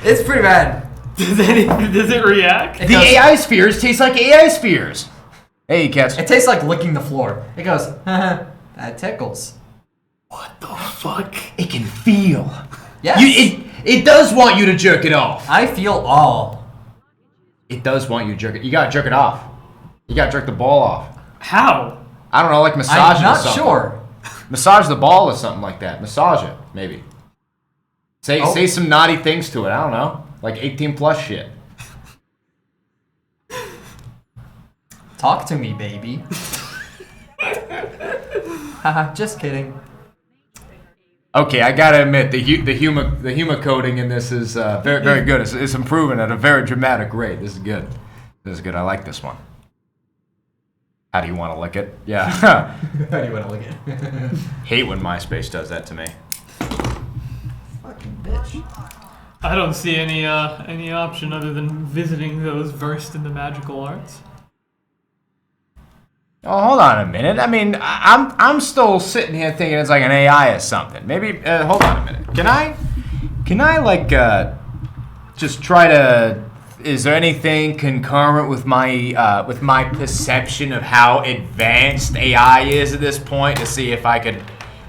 It's pretty bad. Does it react? It The goes- AI spheres taste like AI spheres. Hey, cats. It tastes like licking the floor. It goes, that tickles. What the fuck? It can feel. Yes. It does want you to jerk it off. I feel all. It does want you to jerk it. You gotta jerk it off. You gotta jerk the ball off. How? I don't know, like massage I'm it or not something. sure. massage the ball or something like that. Massage it, maybe. Say some naughty things to it. I don't know, like 18 plus shit. Talk to me, baby. Haha, just kidding. Okay, I gotta admit the humor coding in this is very very good. It's improving at a very dramatic rate. This is good. This is good. I like this one. How do you want to lick it? Yeah. How do you want to lick it? Hate when MySpace does that to me. Fucking bitch. I don't see any option other than visiting those versed in the magical arts. Oh, hold on a minute. I mean, I'm still sitting here thinking it's like an AI or something. Maybe hold on a minute. Can I like just try to? Is there anything concurrent with my perception of how advanced AI is at this point to see if I could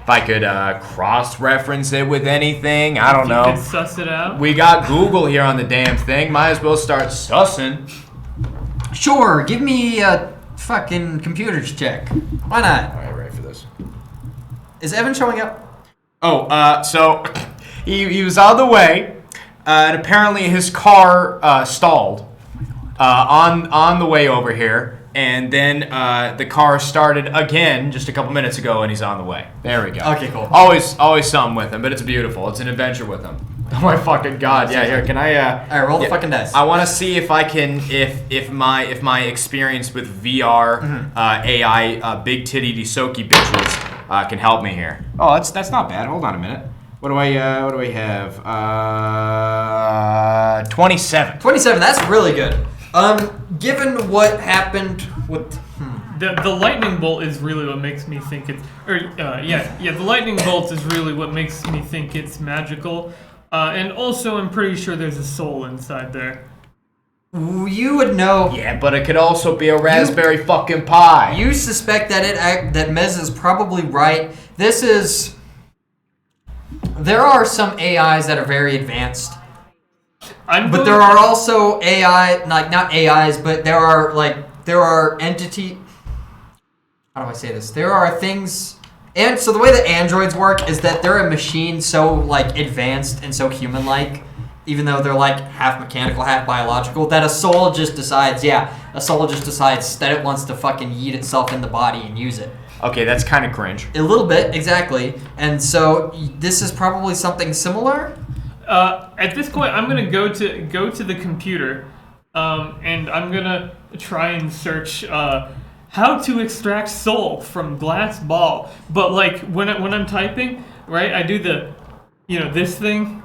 cross-reference it with anything? I don't know. You can suss it out. We got Google here on the damn thing. Might as well start sussing. Sure, give me a fucking computers check. Why not? All right, ready for this? Is Evan showing up? Oh, so he was on the way, and apparently his car stalled on the way over here, and then the car started again just a couple minutes ago, and he's on the way. There we go. Okay, cool. Always something with him, but it's beautiful. It's an adventure with him. Oh my fucking god! Yeah, here. Can I? All right, roll the fucking dice. I want to see if I can, if my experience with VR AI big titty Disoki bitches can help me here. Oh, that's not bad. Hold on a minute. What do I have? 27. 27. That's really good. Given what happened with. The lightning bolt is really what makes me think it's. The lightning bolt is really what makes me think it's magical. And also, I'm pretty sure there's a soul inside there. You would know. Yeah, but it could also be a Raspberry fucking Pi. You suspect that Mez is probably right. There are some AIs that are very advanced. But there are also AI, like not AIs, but there are entity. How do I say this? There are things. And so the way that androids work is that they're a machine so like advanced and so human-like, even though they're like half mechanical, half biological, that a soul just decides that it wants to fucking yeet itself in the body and use it. Okay, that's kind of cringe. A little bit, exactly. And so this is probably something similar. At this point, I'm gonna go to the computer, and I'm gonna try and search. How to extract soul from glass ball. But like when I'm typing, right, I do the, this thing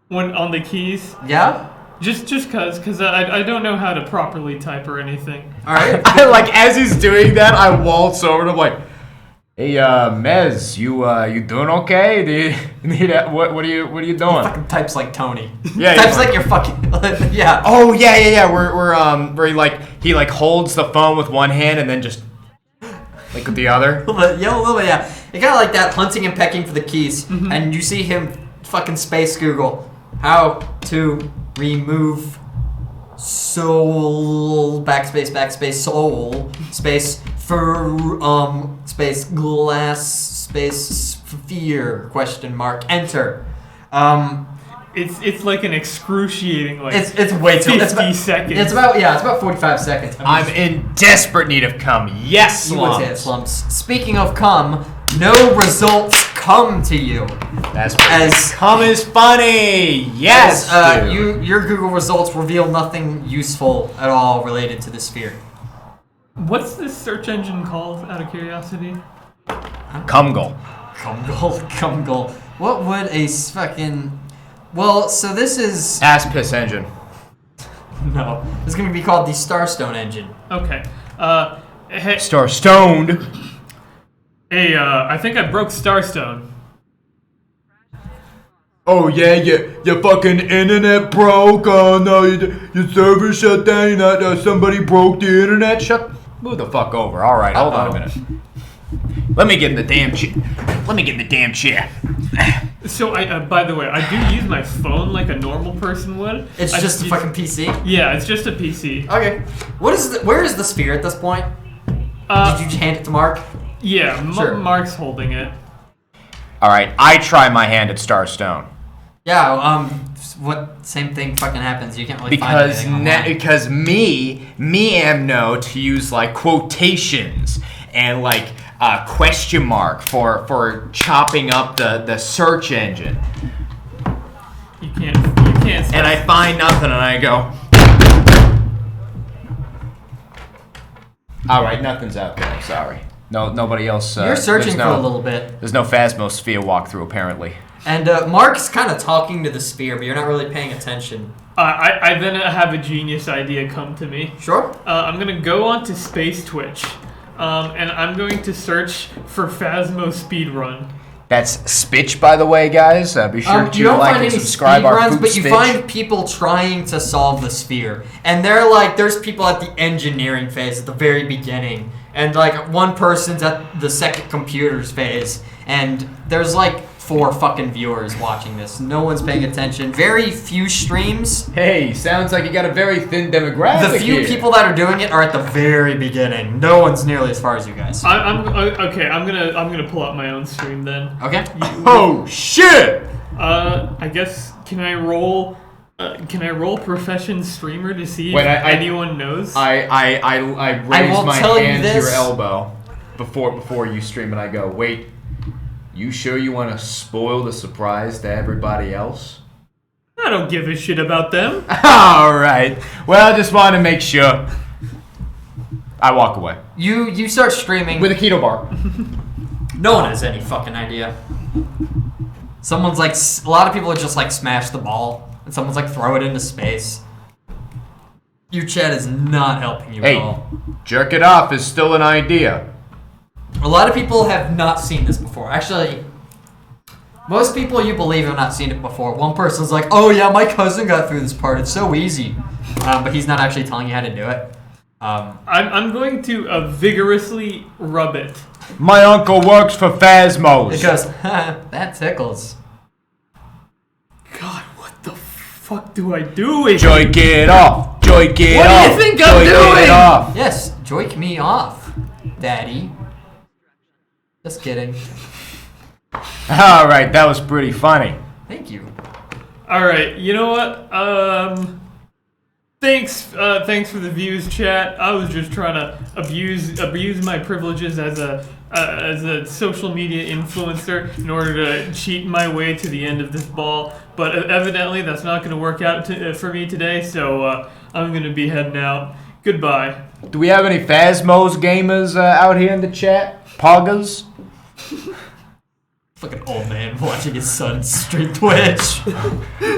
when on the keys. Yeah? Just cause I don't know how to properly type or anything. All right. Like as he's doing that, I waltz over to him like, hey, Mez, you doing okay? Do you need what are you doing? He fucking types like Tony. Yeah, types like you're fucking yeah. Oh yeah. We're where he holds the phone with one hand and then just like with the other. A little bit, yeah. You kind of like that, hunting and pecking for the keys, and you see him fucking space Google how to remove soul backspace soul space for space glass space sphere enter. It's like an excruciating it's way too 50 seconds. It's about 45 seconds. I'm in desperate need of cum. Yes, you would say it, Slumps. Speaking of cum, no results come to you. That's as cum is funny. Yes. Your Google results reveal nothing useful at all related to the sphere. What's this search engine called, out of curiosity? Cumgle. Cumgle. What would a fucking... Well, so this is... Ass piss engine. No. It's going to be called the Starstone engine. Okay. Hey, Starstoned. Hey, I think I broke Starstone. Oh yeah, your fucking internet broke. Oh no, your server shut down. Somebody broke the internet. Move the fuck over. All right, hold on a minute. Let me get in the damn chair. So by the way, I do use my phone like a normal person would. It's just a fucking PC. Yeah, it's just a PC. Okay. Where is the sphere at this point? Did you hand it to Mark? Yeah, Sure. Mark's holding it. All right, I try my hand at Starstone. Yeah, what same thing fucking happens? You can't really find anything online. Because me am known to use like quotations and like question mark for chopping up the search engine. You can't. And I find nothing, and I go. All right, nothing's out there. I'm sorry. No, nobody else. You're searching for a little bit. There's no Phasmosphere walkthrough apparently. And Mark's kind of talking to the sphere, but you're not really paying attention. I then have a genius idea come to me. Sure. I'm gonna go onto Space Twitch, and I'm going to search for Phasmo Speedrun. That's Spitch, by the way, guys. Be sure You to don't like find and any subscribe our speedruns, Foop but you Spitch. find people trying to solve the sphere. And they're like, there's people at the engineering phase at the very beginning. And like one person's at the second computers phase. And there's like 4 fucking viewers watching this. No one's paying attention. Very few streams. Hey, sounds like you got a very thin demographic The few people that are doing it are at the very beginning. No one's nearly as far as you guys. Okay. I'm gonna pull out my own stream then. Okay. Oh shit! I guess can I roll profession streamer to see Wait, if anyone knows? I raise won't my tell you hand to this. your elbow before you stream, and I go, wait. You sure you want to spoil the surprise to everybody else? I don't give a shit about them. All right. Well, I just want to make sure. I walk away You start streaming. with a keto bar. No one has any fucking idea. Someone's like, a lot of people are just like smash the ball, and someone's like throw it into space. Your chat is not helping you at all. Jerk it off is still an idea. A lot of people have not seen this before. Actually, most people you believe have not seen it before. One person's like, oh yeah, my cousin got through this part. It's so easy. But he's not actually telling you how to do it. I'm going to vigorously rub it. My uncle works for Phasmos. It goes, that tickles. God, what the fuck do I do with Joik it off. Joik it What off. do you think I'm Joik doing? it off. Yes, joik me off, daddy. Just kidding. All right, that was pretty funny. Thank you. All right, you know what? Thanks for the views, chat. I was just trying to abuse my privileges as a social media influencer in order to cheat my way to the end of this ball. But evidently, that's not going to work out for me today. So I'm going to be heading out. Goodbye. Do we have any Phasmos gamers out here in the chat? Poggers? Fucking old man watching his son stream Twitch.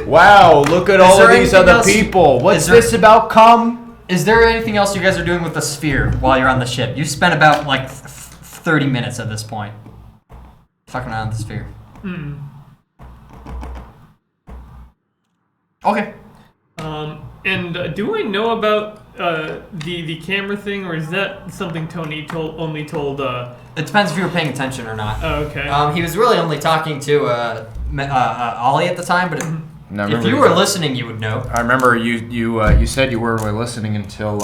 Wow, look at all there of these anything other else- people. What's is there- this about cum? Is there anything else you guys are doing with the sphere while you're on the ship? You spent about like 30 minutes at this point. Fucking around with the sphere. Okay. And do I know about the camera thing, or is that something Tony only told? It depends if you were paying attention or not. Oh, okay. He was really only talking to Ollie at the time, but if you were listening, you would know. I remember you said you weren't really listening until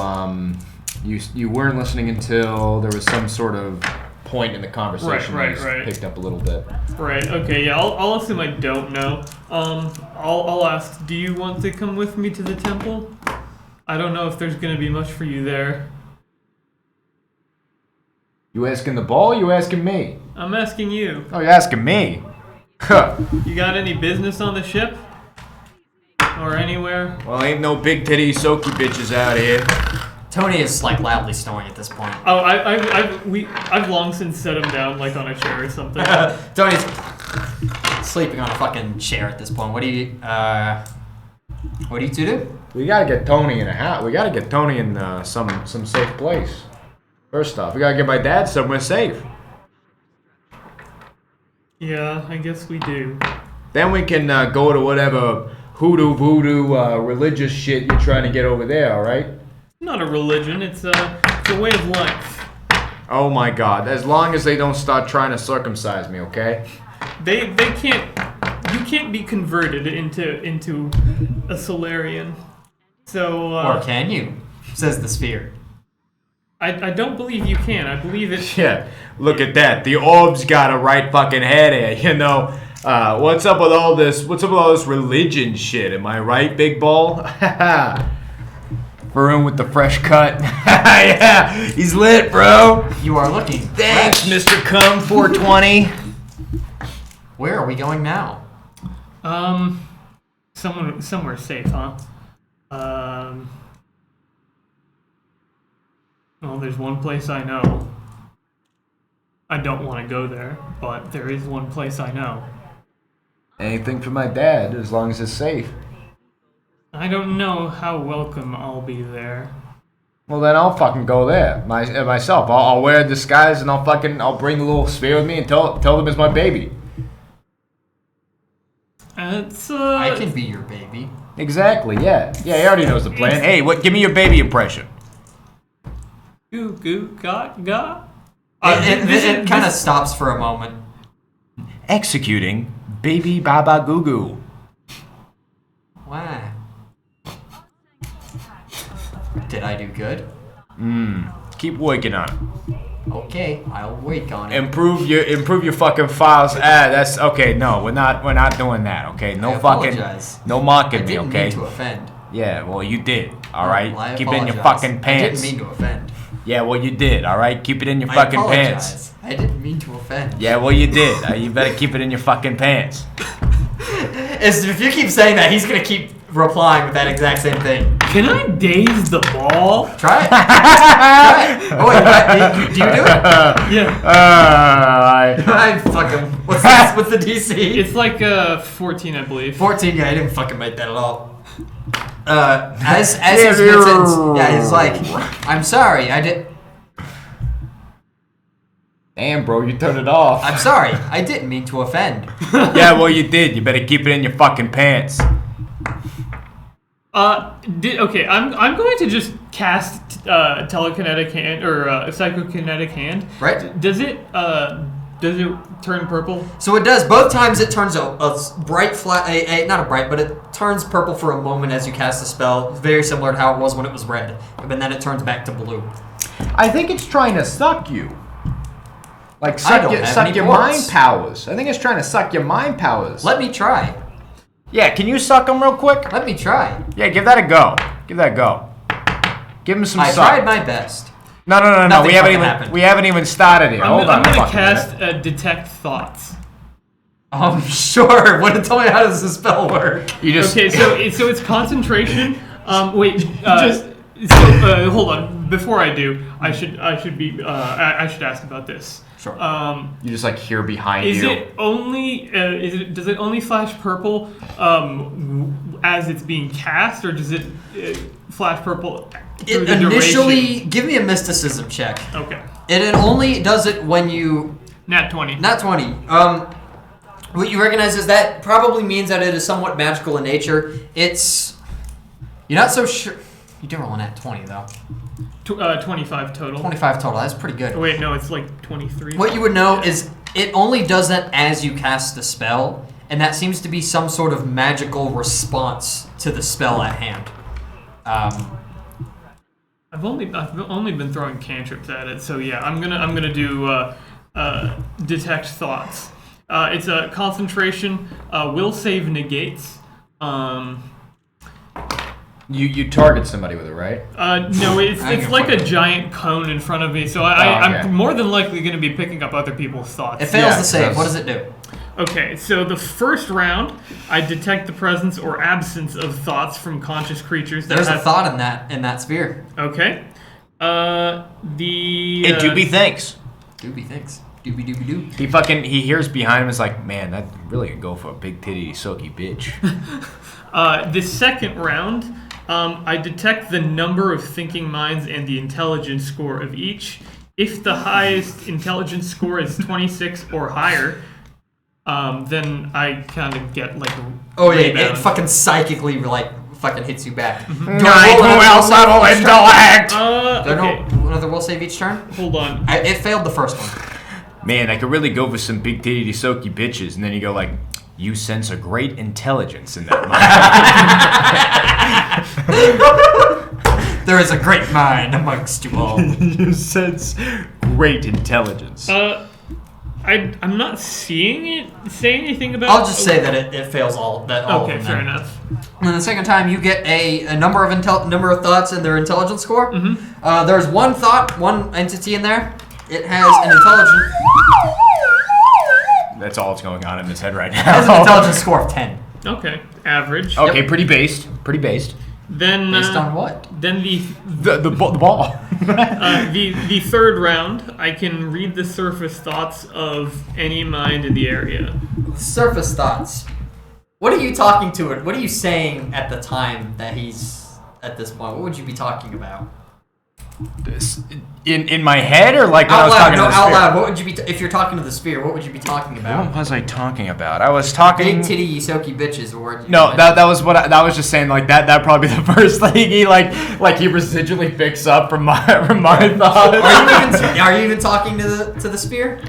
you weren't listening until there was some sort of point in the conversation Right. that you picked up a little bit. Right. Okay. Yeah. I'll assume I don't know. I'll ask. Do you want to come with me to the temple? I don't know if there's gonna be much for you there. You asking the ball? Or you asking me? I'm asking you. Oh, you're asking me. Huh. You got any business on the ship? Or anywhere? Well, ain't no big titty soaky bitches out here. Tony is like loudly snoring at this point. Oh, I've long since set him down like on a chair or something. Tony's sleeping on a fucking chair at this point. What do you two do? We gotta get Tony in a house. We gotta get Tony in some safe place. First off, we gotta get my dad somewhere safe. Yeah, I guess we do. Then we can go to whatever hoodoo voodoo religious shit you're trying to get over there. All right? Not a religion. It's a way of life. Oh my God! As long as they don't start trying to circumcise me, okay? They can't. You can't be converted into a Solarian. So. Or can you? Says the sphere. I don't believe you can. I believe it. Yeah. Look at that. The orb's got a right fucking head here, you know. What's up with all this? What's up with all this religion shit? Am I right, big ball? Varun with the fresh cut. Yeah, he's lit, bro. You are looking. Thanks, fresh. Mr. Cum 420. Where are we going now? Somewhere safe, huh? Well, there's one place I know. I don't want to go there, but there is one place I know. Anything for my dad, as long as it's safe. I don't know how welcome I'll be there. Well, then I'll fucking go there myself. I'll wear a disguise and I'll bring the little sphere with me and tell them it's my baby. I can be your baby. Exactly. Yeah. Yeah. He already knows the plan. Hey, give me your baby impression. Goo goo ga. It kind of stops for a moment. Executing Baby Baba Goo Goo. Wow. Did I do good? Keep working on it. Okay, I'll work on it. Improve your fucking files. That's okay. No, we're not doing that. Okay, no I fucking, apologize. no mocking I me. didn't Okay. mean to offend. Yeah, well you did. All right. Well, I Keep it in your apologize. fucking pants. I didn't mean to offend. Yeah, well you did. All right. Keep it in your I fucking apologize. pants. I didn't mean to offend. Yeah, well you did. You better keep it in your fucking pants. If you keep saying that, he's gonna keep replying with that exact same thing. Can I daze the ball? Try it. Try it. Oh wait, do you do it? Yeah. I fucking. What's the DC? It's like 14, I believe. 14. Yeah, I didn't fucking make that at all. As he's written, yeah, he's like, I'm sorry, I did. Damn, bro, you turned it off. I'm sorry, I didn't mean to offend. Yeah, well you did. You better keep it in your fucking pants. Okay, I'm going to just cast telekinetic hand or psychokinetic hand. Right. Does it turn purple? So it does. Both times it turns a bright not a bright, but it turns purple for a moment as you cast the spell. Very similar to how it was when it was red, and then it turns back to blue. I think it's trying to suck you. Like I don't have suck any your ports. mind powers. I think it's trying to suck your mind powers. Let me try. Yeah, can you suck them real quick? Let me try. Yeah, give that a go. Give that a go. Give him some I suck. tried my best. No. Nothing We fucking happened. haven't even started here. Hold on. I'm gonna fucking cast minute. detect thoughts. Sure. Tell me how does the spell work? You just Okay, so it's concentration. Wait. Hold on. Before I do, I should ask about this. Sure. you just like hear behind Is you. it only does it only flash purple as it's being cast, or does it flash purple through the Initially, duration? give me a mysticism check. Okay. It only does it when you Nat 20. Not 20. What you recognize is that probably means that it is somewhat magical in nature. You're not so sure. You did roll a nat 20 though. 25 total. 25 total. That's pretty good. Oh, wait, no, it's like 23. What you would know is it only does that as you cast the spell, and that seems to be some sort of magical response to the spell at hand. I've only been throwing cantrips at it, so yeah, I'm gonna do detect thoughts. It's a concentration. Will save negates. You target somebody with it, right? No, it's can like a fucking- giant cone in front of me, so okay. I'm more than likely going to be picking up other people's thoughts. It fails Yeah, the save. that's- What does it do? Okay, so the first round, I detect the presence or absence of thoughts from conscious creatures. That There's a have- thought in that sphere. Okay. Hey, Doobie, thanks. Doobie thinks. Doobie doobie doo. He hears behind him. Is like, man, that really could go for a big titty silky bitch. The second round, I detect the number of thinking minds and the intelligence score of each. If the highest intelligence score is 26 or higher, then I kind of get like a Oh yeah, rebound. it fucking psychically fucking hits you back. Ninth level intellect. Okay, Another will save each turn. hold on. It failed the first one. Man, I could really go for some big titty silky bitches, and then you go like, you sense a great intelligence in that mind. There is a great mind amongst you all. You sense great intelligence. I'm not seeing it say anything about. I'll just say that it fails all of Okay, them fair then. enough. And then the second time, you get a number of thoughts in their intelligence score. Mm-hmm. There's one entity in there. It has an intelligence. That's all that's going on in his head right now. It has an intelligence score of 10. Okay, average. Okay, pretty based. Pretty based. Then Based on what? Then The ball. the third round, I can read the surface thoughts of any mind in the area. Surface thoughts. What are you talking to it? What are you saying at the time that he's at this point? What would you be talking about? In my head, or like when I Out was loud, talking no, to the out sphere? loud. What would you be if you're talking to the sphere? What would you be talking about? What was I talking about? I was talking. Big titty Yisoki bitches, or No, that was what that was just saying. Like that probably be the first thing he like he residually picks up from my thoughts. Are you even talking to the sphere?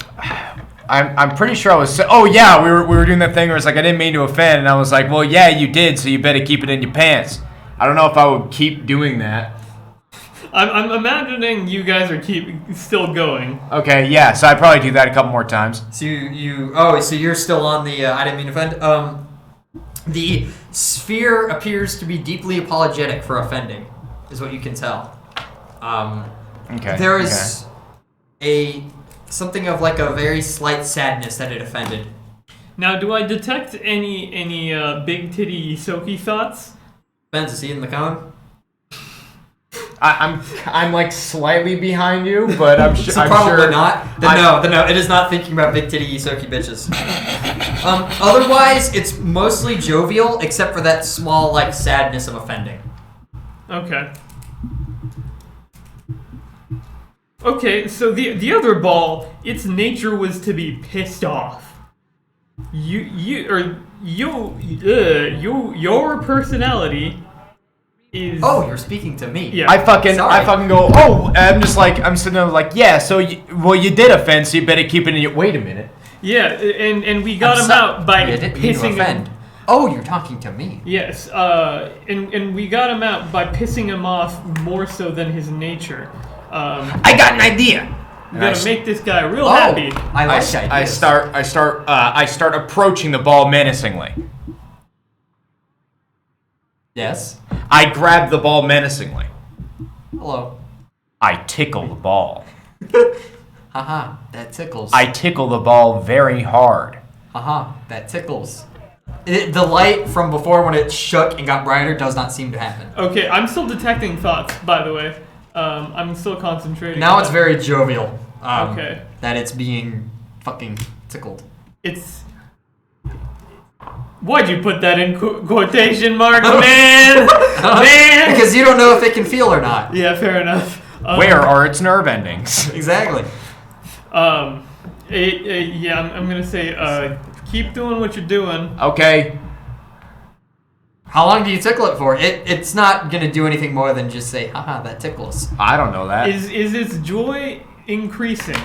I'm pretty sure I was. Oh yeah, we were doing that thing where it's like I didn't mean to offend, and I was like, well yeah, you did, so you better keep it in your pants. I don't know if I would keep doing that. I'm imagining you guys are still going. Okay, yeah, so I'd probably do that a couple more times. So so you're still on the I didn't mean to offend. The sphere appears to be deeply apologetic for offending, is what you can tell. Okay. There is something of like a very slight sadness that it offended. Now, do I detect any big titty Yisoki thoughts? Ben's, is he in the cone? I'm like slightly behind you, but I'm sure. So probably not. Then no, it is not thinking about big titty Yisoki bitches. Otherwise, it's mostly jovial, except for that small like sadness of offending. Okay. Okay, so the other ball, its nature was to be pissed off. Your personality is. Oh, you're speaking to me. Yeah. I fucking go. Oh, I'm sitting there like, yeah. So you did offend, so you better keep it in your. Wait a minute. Yeah, and we got him out by pissing him. Oh, you're talking to me. Yes, and we got him out by pissing him off more so than his nature. I got an idea. We gotta make this guy real happy. I like ideas. I start approaching the ball menacingly. Yes. I grab the ball menacingly. Hello. I tickle the ball. Haha, that tickles. I tickle the ball very hard. Haha, that tickles. The light from before when it shook and got brighter does not seem to happen. Okay, I'm still detecting thoughts, by the way. I'm still concentrating. Now it's very jovial. Okay. That it's being fucking tickled. It's. Why'd you put that in quotation marks, man? Man! Because you don't know if it can feel or not. Yeah, fair enough. Where are its nerve endings? Exactly. I'm gonna say, keep doing what you're doing. Okay. How long do you tickle it for? It's not gonna do anything more than just say, haha, that tickles. I don't know that. Is its joy increasing?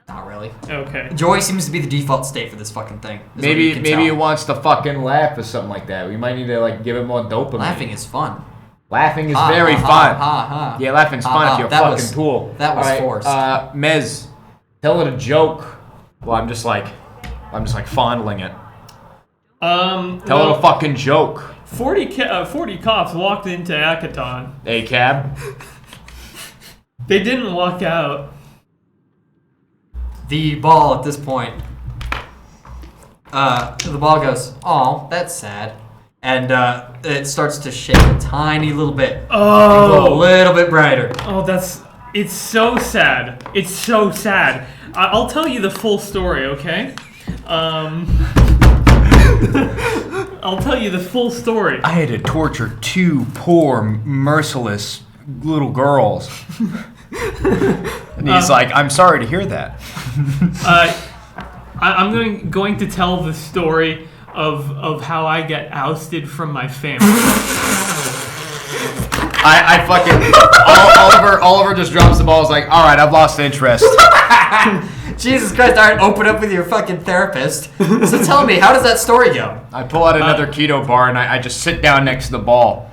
Not really. Okay. Joy seems to be the default state for this fucking thing. Maybe it wants to fucking laugh or something like that. We might need to like give it more dopamine. Laughing is fun. Laughing is very fun. Ha. Yeah, laughing's fun if you're fucking cool. That was forced. Mez, tell it a joke. Well, I'm just like fondling it. Tell it a fucking joke. 40 cops walked into Akaton. A cab. They didn't walk out. The ball at this point, the ball goes, "Oh, that's sad," and it starts to shake a tiny little bit. Oh, a little bit brighter. Oh, it's so sad. It's so sad. I'll tell you the full story, okay? I'll tell you the full story. I had to torture 2 poor, merciless little girls. And he's like, I'm sorry to hear that. I'm going to tell the story of how I get ousted from my family. I fucking Oliver just drops the ball. Is like, all right, I've lost interest. Jesus Christ! All right, open up with your fucking therapist. So tell me, how does that story go? I pull out another keto bar and I just sit down next to the ball.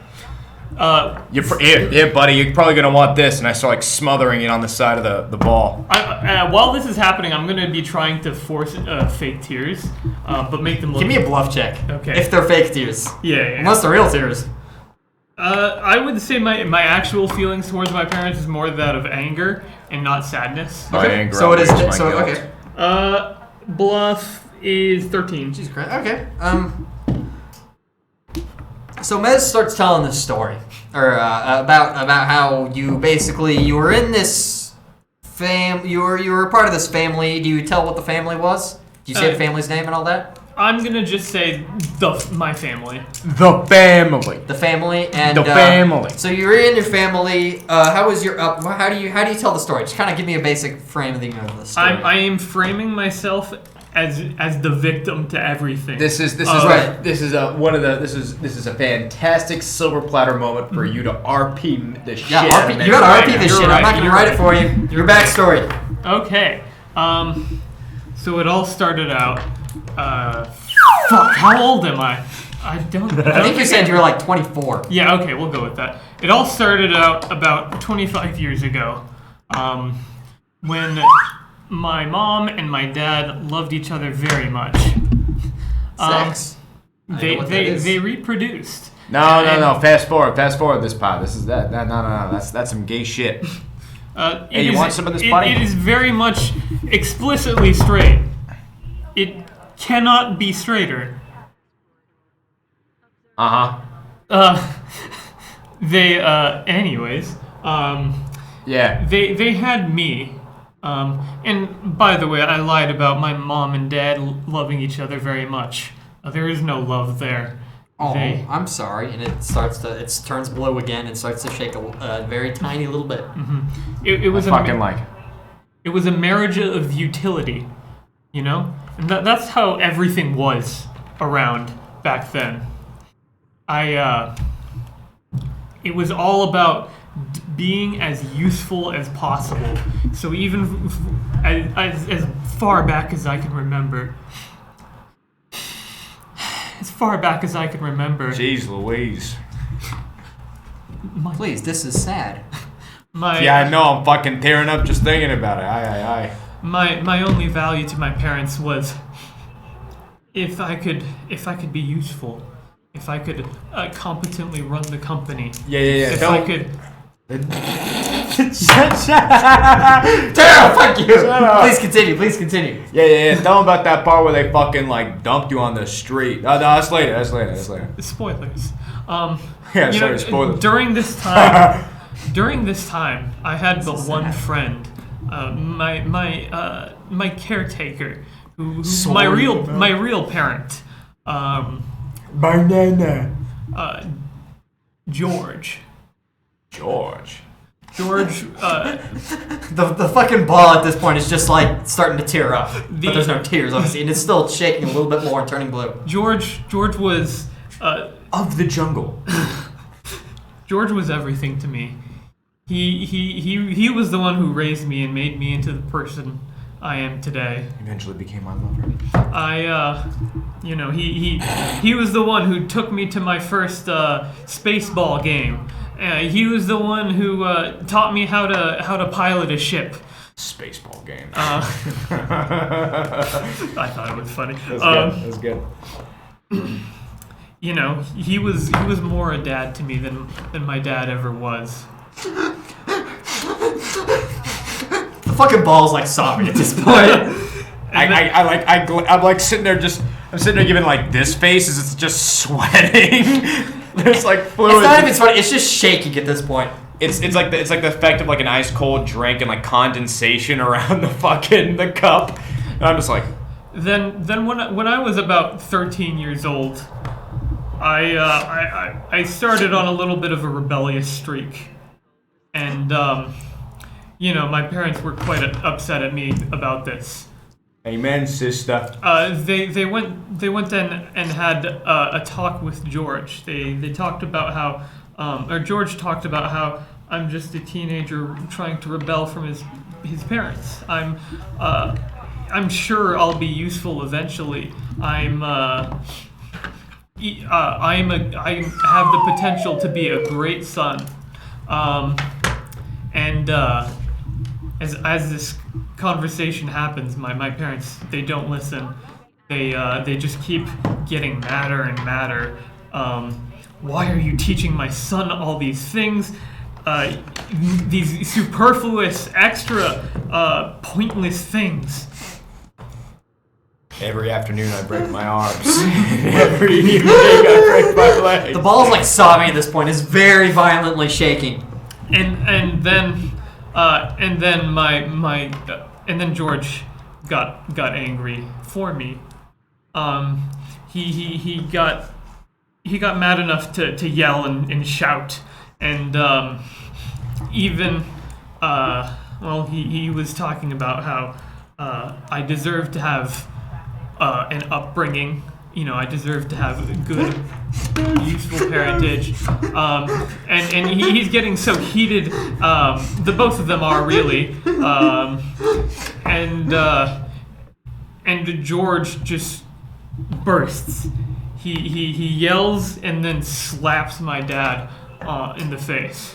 Yeah, buddy, you're probably gonna want this, and I start like smothering it on the side of the ball. While this is happening, I'm gonna be trying to force fake tears, but make them look. Give me a bluff check. Okay. If they're fake tears. Yeah. Unless they're real tears. I would say my actual feelings towards my parents is more that of anger and not sadness. My anger So it is. outweighs my guilt. Okay. Bluff is 13. Jesus Christ. Okay. So Mez starts telling this story, or about how you were in this you were part of this family. Do you tell what the family was? Do you say the family's name and all that? I'm gonna just say my family. The family. The family and The family. So you were in your family. How was your up? How do you tell the story? Just kind of give me a basic framing of the story. I am framing myself as the victim to everything. This is right. this is a fantastic silver platter moment for you to RP the shit. Yeah, out of RP, you gotta RP this You're shit. right, I'm not gonna you're write right. it for you. Your backstory. Okay. So it all started out. Fuck. How old am I? I think you said you were like 24. Yeah. Okay. We'll go with that. It all started out about 25 years ago, when my mom and my dad loved each other very much. Sex. They reproduced. No. Fast forward this part. This is that. No. That's some gay shit. Hey, you want some of this, buddy? It is very much explicitly straight. It cannot be straighter. Anyways. Yeah. They had me. And by the way, I lied about my mom and dad loving each other very much. There is no love there. Oh, I'm sorry. And it turns blue again and starts to shake a very tiny little bit. It was It was a marriage of utility, you know? And that's how everything was around back then. It was all about being as useful as possible. So even as far back as I can remember. Jeez Louise. Please, this is sad. Yeah, I know. I'm fucking tearing up just thinking about it. Aye. My only value to my parents was if I could be useful, if I could competently run the company. Yeah. If I could. Tara, fuck you. Please continue. Yeah. Tell them about that part where they fucking like dumped you on the street. No, that's later. Spoilers. Yeah, sorry, spoilers. During this time, I had but one friend, my caretaker, who's my real parent. My nana. George. The fucking ball at this point is just like starting to tear up. But there's no tears, obviously, and it's still shaking a little bit more and turning blue. George was Of the jungle. George was everything to me. He was the one who raised me and made me into the person I am today. Eventually became my lover. He was the one who took me to my first spaceball game. He was the one who taught me how to pilot a ship. Spaceball game. I thought it was funny. That's good. You know, he was more a dad to me than my dad ever was. The fucking ball's like sobbing at this point. I'm like sitting there giving like this face as it's just sweating. There's like fluid. It's not even sweating. It's just shaking at this point. It's like the effect of like an ice cold drink and like condensation around the cup. And I'm just like. Then when I was about 13 years old, I started on a little bit of a rebellious streak, and my parents were quite upset at me about this. Amen, sister. They went and had a talk with George. They talked about how, George talked about how I'm just a teenager trying to rebel from his parents. I'm sure I'll be useful eventually. I have the potential to be a great son. As this conversation happens, my parents, they don't listen. They just keep getting madder and madder. Why are you teaching my son all these things? These superfluous, extra, pointless things. Every afternoon I break my arms. Every evening I break my legs. The ball's like sobbing at this point. It's very violently shaking. And then George got angry for me. He got mad enough to yell and shout, and he was talking about how I deserve to have an upbringing. I deserve to have a good, useful parentage. And he's getting so heated. The both of them are really. And George just bursts. He yells and then slaps my dad in the face.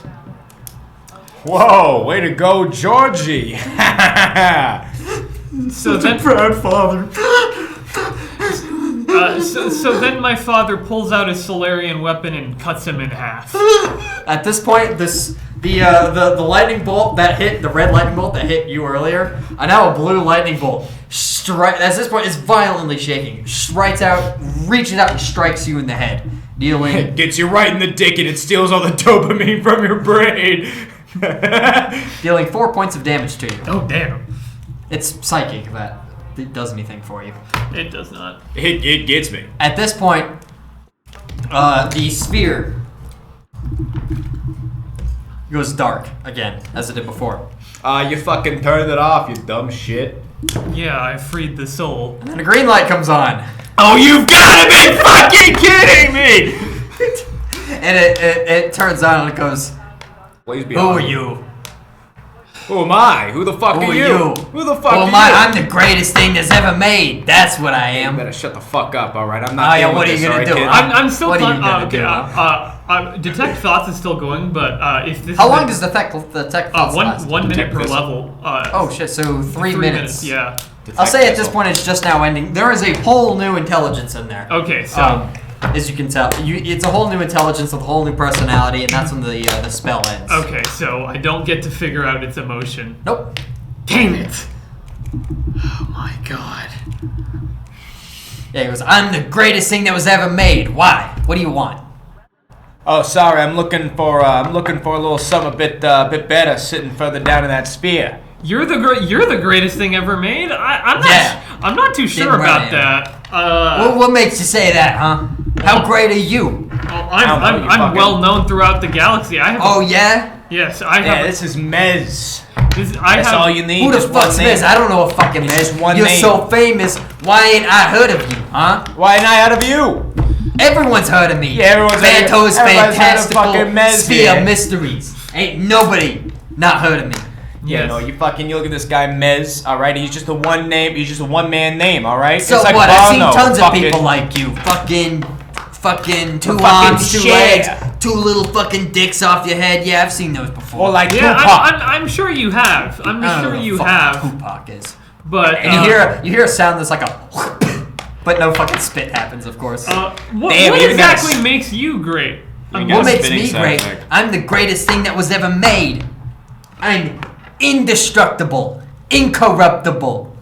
Whoa, way to go, Georgie. So then, Proud father. so then my father pulls out his Solarian weapon and cuts him in half. At this point, the lightning bolt that hit, the red lightning bolt that hit you earlier, and now a blue lightning bolt, at this point, is violently shaking. Reaches out and strikes you in the head, dealing... It gets you right in the dick and it steals all the dopamine from your brain. dealing 4 points of damage to you. Oh, damn. It's psychic, if that does anything for you. It does not. It gets me. At this point, the sphere goes dark again, as it did before. You fucking turned it off, you dumb shit. Yeah, I freed the soul. And a green light comes on. Oh, you've gotta be fucking kidding me! And it turns on and it goes, Please be who honest. are you? Who am I? Who the fuck Who are are you? you? Who the fuck Who are am I? you? I'm the greatest thing that's ever made. That's what I You am. better shut the fuck up, alright? I'm Oh, not yeah, dealing what with are you this, gonna alright, do? kid? I'm still What are you fun. gonna do? Detect Thoughts is still going, but if this How is long does the tech last? 1 minute per Detect level. Oh shit, so 3 minutes. Yeah. I'll say at this point it's just now ending. There is a whole new intelligence in there. Okay, so as you can tell, it's a whole new intelligence with a whole new personality, and that's when the spell ends. okay, so I don't get to figure out its emotion. Nope. Dang it! Oh my god. Yeah, he goes, I'm the greatest thing that was ever made. Why? What do you want? Oh, sorry, I'm looking for a little something a bit better sitting further down in that spear. You're the greatest thing ever made. I'm not too sure Didn't about run that. What makes you say that, huh? How great are you? I'm well known throughout the galaxy. Oh yeah? Yes, I Yeah, have. this is Mez. That's all you need. Who the just one fuck's name. this? I don't know a fucking It's this. just one You're name. so famous. Why ain't I heard of you, huh? Why ain't I out of you? Everyone's heard of me. Yeah, everyone's heard of- Phantos everybody's heard of Fantastical fucking Mez, Sphere yeah. Mysteries. Ain't nobody not heard of me. Yeah, Yes. no, you look at this guy Mez, alright? He's just a one name, he's just a one-man name, alright? So it's like what? I've seen Bono, tons of fucking- people like you. Fucking two fucking arms, two Cher. legs, two little fucking dicks off your head. Yeah, I've seen those before. Or like Yeah, Tupac. I'm sure you have. I'm I don't know sure what you the fuck have. Tupac is. But And you hear a sound that's like a, but no fucking spit happens, of course. what Damn, you even got exactly a- makes you great? You got What a makes spitting me sound great? effect. I'm the greatest thing that was ever made. I'm indestructible, incorruptible.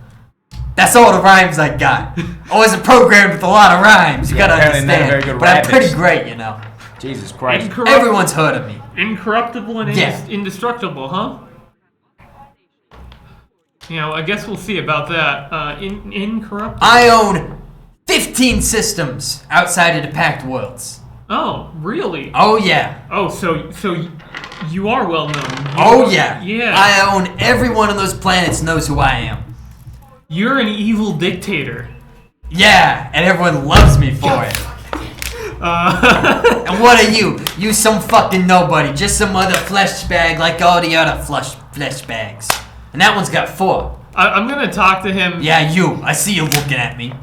That's all the rhymes I got. I wasn't programmed with a lot of rhymes. You Yeah, gotta apparently not understand. very good But I'm rappers. pretty great, you know. Jesus Christ. Everyone's heard of me. Incorruptible and Yeah. indestructible, huh? I guess we'll see about that. Incorruptible. I own 15 systems outside of the Pact Worlds. Oh, really? Oh yeah. Oh, so you are well known. Oh yeah. Yeah. I own every one of those planets knows who I am. You're an evil dictator. Yeah, and everyone loves me for it. And what are you? You some fucking nobody. Just some other flesh bag like all the other flesh bags. And that one's got 4. I'm gonna talk to him. Yeah, you. I see you looking at me.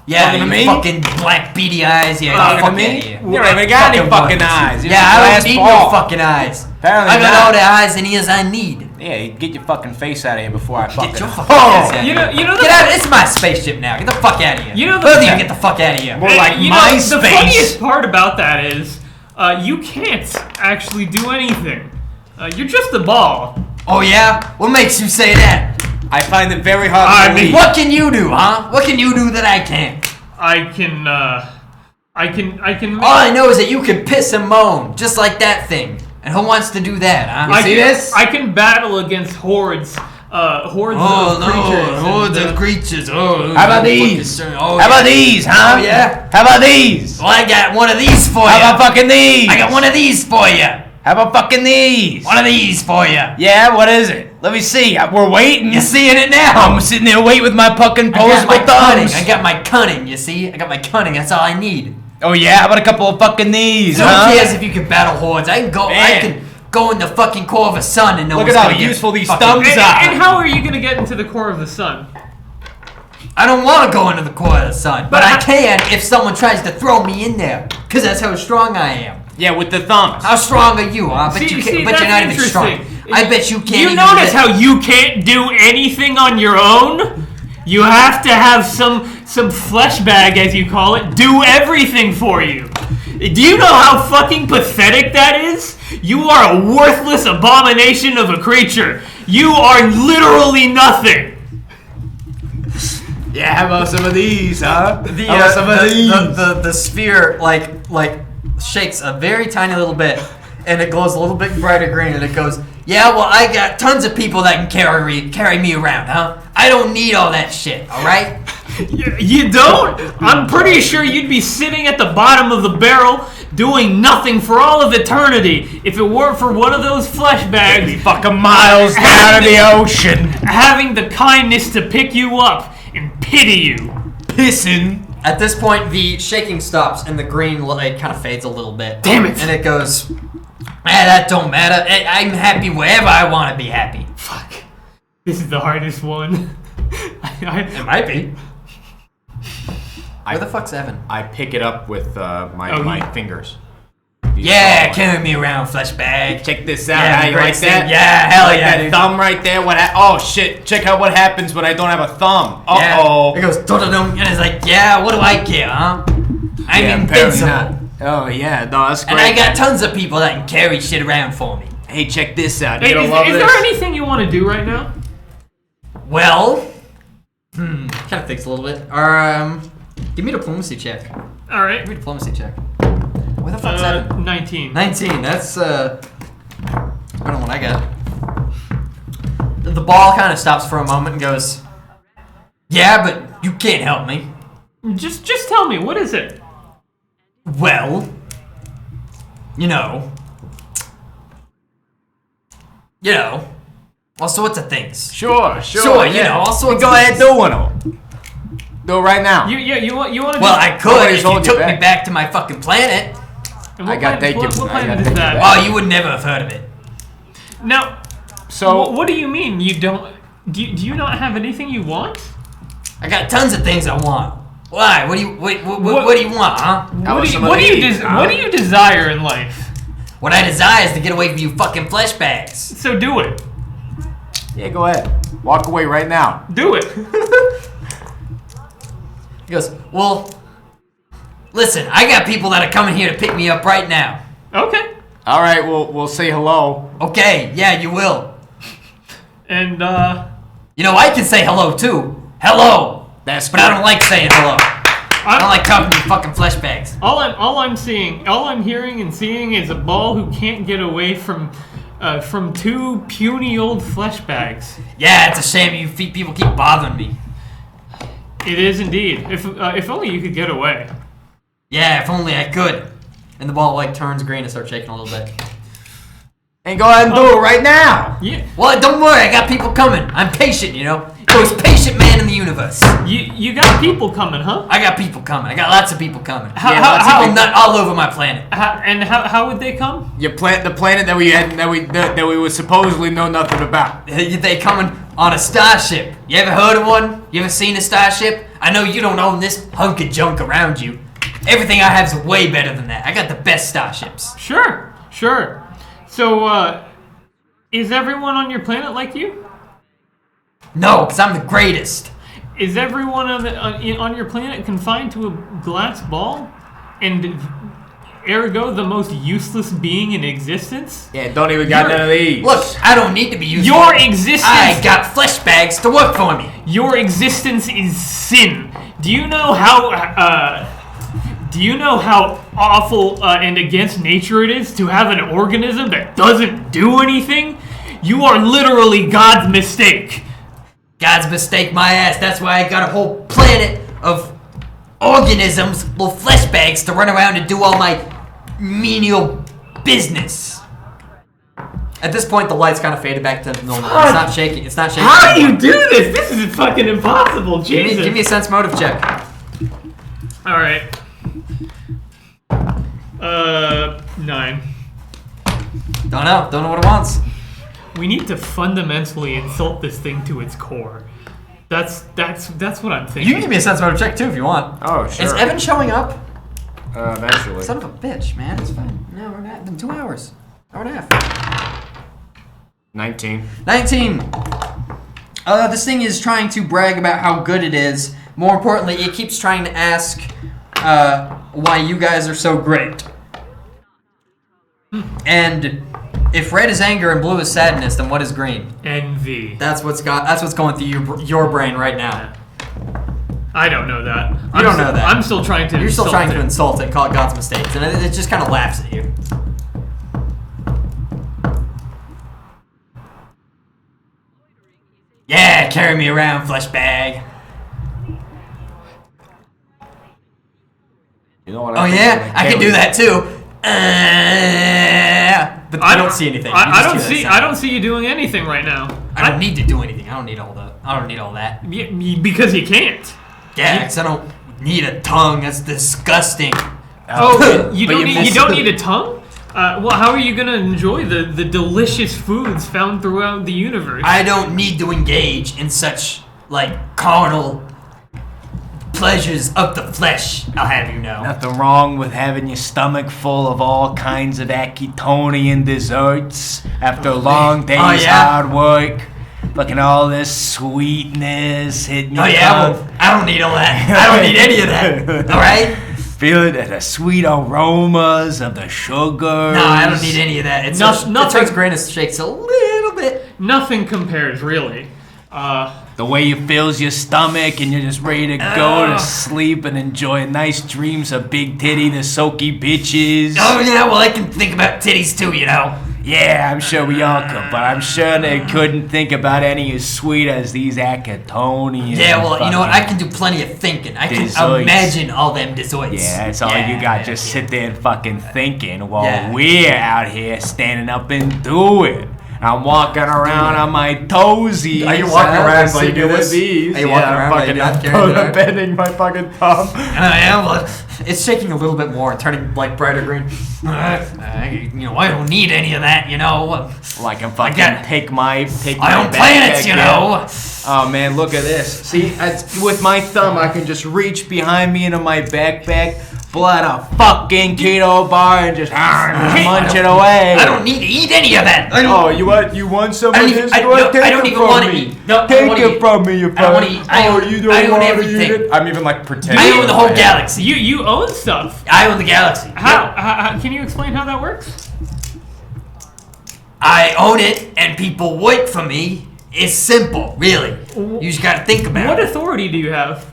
Yeah, Talking to you me? fucking black beady eyes. Yeah, Talking fuck to me? outta You here. don't even got any fucking ones. eyes. You're Yeah, just I glass don't need ball. no fucking eyes. Apparently I got not. all the eyes and ears I need. Yeah, you get your fucking face out of here before I fucking. Get your fucking Oh! ass out of You here. know Get out! It's my spaceship now. Get the fuck out of here. You know the- Both of you get the fuck out of here. More like you know, MySpace. the funniest part about that is, you can't actually do anything. You're just a ball. Oh yeah? What makes you say that? I find it very hard to believe. What can you do, huh? What can you do that I can't? I can. All I know is that you can piss and moan, just like that thing. And who wants to do that, huh? I see can, this? I can battle against hordes of creatures. hordes and, of creatures. Oh, How about fucking these? Oh, How yeah. about these, huh? Oh, yeah? How about these? Well, I got one of these for How you. about fucking these? I got one of these for you. How about fucking these? One of these for you. Yeah, what is it? Let me see. We're waiting. You're seeing it now. I'm sitting there waiting with my fucking I got my posable cunning. thumbs. I got my cunning. You see? I got my cunning. That's all I need. Oh yeah, how about a couple of fucking these, Who huh? cares if you can battle hordes? I can go. I Man. can go in the fucking core of a sun and no Look one's at how gonna get useful these fucking- thumbs are. and how are you gonna get into the core of the sun? I don't want to go into the core of the sun, but But I I- can if someone tries to throw me in there, because that's how strong I am. Yeah, with the thumbs. How strong are you? I bet See- you see, can't, but you're that's not even strong. interesting. I bet you can't. You even notice do how that. you can't do anything on your own? You have to have some flesh bag, as you call it, do everything for you. Do you know how fucking pathetic that is? You are a worthless abomination of a creature. You are literally nothing. Yeah, how about some of these, huh? The, How about some of these? the sphere like shakes a very tiny little bit, and it glows a little bit brighter green, and it goes, yeah, well, I got tons of people that can carry me around, huh? I don't need all that shit, all right? You don't? I'm pretty sure you'd be sitting at the bottom of the barrel doing nothing for all of eternity if it weren't for one of those flesh bags Fucking miles down in the ocean. having the kindness to pick you up and pity you. Pissing. At this point, the shaking stops, and the green light kind of fades a little bit. Damn it. And it goes, that don't matter. I'm happy wherever I want to be happy. Fuck. This is the hardest one. It might be. Where the fuck's Evan? I pick it up with my Oh, my he- fingers. Yeah, carry me around, flesh bag. Check this out. Yeah, How you great like that? thing. Yeah, hell like yeah, that dude. thumb right there. Oh shit! Check out what happens when I don't have a thumb. Yeah. Uh-oh. It goes, dum, and it's like, yeah, what do I care, huh? I'm Yeah, apparently invincible. not. Oh yeah, no, that's great. And I got tons of people that can carry shit around for me. Hey, check this out. Hey, You is gonna love is this? there anything you want to do right now? Well, kind of thinks a little bit. Give me a diplomacy check. Give All right. me a diplomacy check. Where the fuck's Evan? 19. 19. That's I don't know what I got. The ball kind of stops for a moment and goes, yeah, but you can't help me. Just tell me, what is it? Well, you know, all sorts of things. Sure, Sure, you know, all sorts Go of ahead, things. do one of them. Do it right now. You want to? Well, I could Nobody's if you holding you took me back. back to my fucking planet. I gotta take you- What I planet gotta is take you that? back. Oh, you would never have heard of it. Now, So what do you mean you don't? Do you not have anything you want? I got tons of things I want. Why? What do you what do you want, huh? How about some of What do you these, huh? what do you desire in life? What I desire is to get away from you fucking flesh bags. So do it. yeah, go ahead. Walk away right now. Do it. He goes, well, listen, I got people that are coming here to pick me up right now. Okay. All right, we'll say hello. Okay, yeah, you will. And You know, I can say hello too. Hello. That's But I don't like saying hello. I don't I'm, like talking to you fucking flesh bags. all I'm hearing and seeing is a ball who can't get away from two puny old flesh bags. Yeah, it's a shame you people keep bothering me. It is indeed. If only you could get away. Yeah, if only I could. And the ball like turns green and starts shaking a little bit. And go ahead and do it right now. Yeah. Well, don't worry, I got people coming. I'm patient, you know. Most patient man in the universe. You got people coming, huh? I got people coming. I got lots of people coming. How- Yeah, how- lots of how- people nut all over my planet. How would they come? The planet that we would supposedly know nothing about. They coming on a starship. You ever heard of one? You ever seen a starship? I know you don't own this hunk of junk around you. Everything I have is way better than that. I got the best starships. Sure. So, is everyone on your planet like you? No, because I'm the greatest. Is everyone on your planet confined to a glass ball? And ergo the most useless being in existence? Yeah, don't even got none of these. Look, I don't need to be used. Your existence. I got flesh bags to work for me. Your existence is sin. Do you know how awful and against nature it is to have an organism that doesn't do anything? You are literally God's mistake. God's mistake my ass. That's why I got a whole planet of organisms, little flesh bags to run around and do all my menial business. At this point, the lights kind of faded back to normal. It's not shaking. How do you do this? This is fucking impossible. Jesus. Give me a sense motive check. All right. 9. Don't know what it wants. We need to fundamentally insult this thing to its core. That's what I'm thinking. You can give me a sense motive check too if you want. Oh, sure. Is Evan showing up? Eventually. Son of a bitch, man. It's fine. No, we're not. In 2 hours. Hour and a half. 19. 19. This thing is trying to brag about how good it is. More importantly, it keeps trying to ask why you guys are so great. And if red is anger and blue is sadness, then what is green? Envy. That's what's going through your brain right now. I don't know that. You don't know that. I'm still trying to. You're still trying to insult it and call it God's mistakes, and it just kind of laughs at you. Yeah, carry me around, flesh bag. You know what? Oh yeah, I can do that too. But I don't see anything. I don't see you doing anything right now. I don't need to do anything. I don't need all that. Because you can't. Yeah, because I don't need a tongue. That's disgusting. You don't need a tongue? Well, how are you gonna enjoy the delicious foods found throughout the universe? I don't need to engage in such carnal pleasures of the flesh, I'll have you know. Nothing wrong with having your stomach full of all kinds of Akitonian desserts after a long day's hard work. Looking at all this sweetness hitting your tongue. Well, I don't need all that. I don't need any of that. All right? Feeling the sweet aromas of the sugars. No, I don't need any of that. It turns green and shakes a little bit. Nothing compares, really. The way it fills your stomach and you're just ready to go to sleep and enjoy nice dreams of big titty, the soaky bitches. Oh yeah, well I can think about titties too, you know. Yeah, I'm sure we all could, but I'm sure they couldn't think about any as sweet as these Akitonians. Yeah, well, you know what? I can do plenty of thinking. I can imagine all them desserts. Yeah, that's all you got. Just sit there and fucking thinking while we're out here standing up and doing. I'm walking around on my toesies. Are you walking around while you do this? Are you walking around while you're not carrying it out? Bending my fucking thumb. I am. Well, it's shaking a little bit more and turning brighter green. I don't need any of that, you know. Well, I can fucking take my own planets, you know. Oh man, look at this. See, with my thumb, I can just reach behind me into my backpack, pull out a fucking keto bar, and just munch it away. I don't need to eat any of that. You want some of this? I don't even want to eat. No, take it from me, you fucking. I don't want to eat. You don't I own want everything. to eat it? I'm even pretending. I own the whole galaxy. You own stuff. I own the galaxy. How can you explain how that works? I own it, and people work for me. It's simple, really. You just gotta think about it. What authority do you have?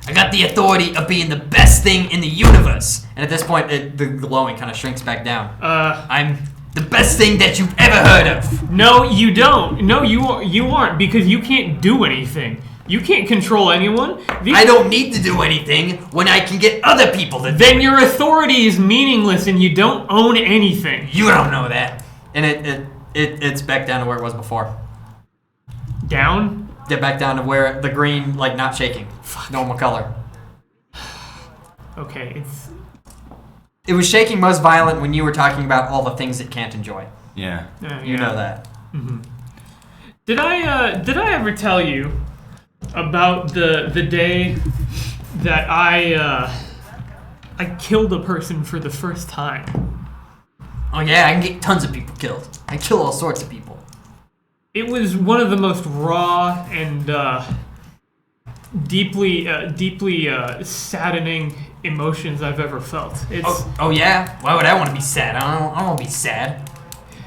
I got the authority of being the best thing in the universe. And at this point, the glowing kind of shrinks back down. I'm the best thing that you've ever heard of. No, you don't. No, you aren't, because you can't do anything. You can't control anyone. I don't need to do anything when I can get other people to do Then your authority is meaningless and you don't own anything. You don't know that. And it's back down to where it was before. Down? Get back down to where the green, not shaking. Normal color. Okay, It was shaking most violent when you were talking about all the things it can't enjoy. Yeah. You know that. Mm-hmm. Did I ever tell you about the day that I killed a person for the first time. Oh yeah, I can get tons of people killed. I kill all sorts of people. It was one of the most raw and deeply saddening emotions I've ever felt. It's Oh yeah? Why would I want to be sad? I don't want to be sad.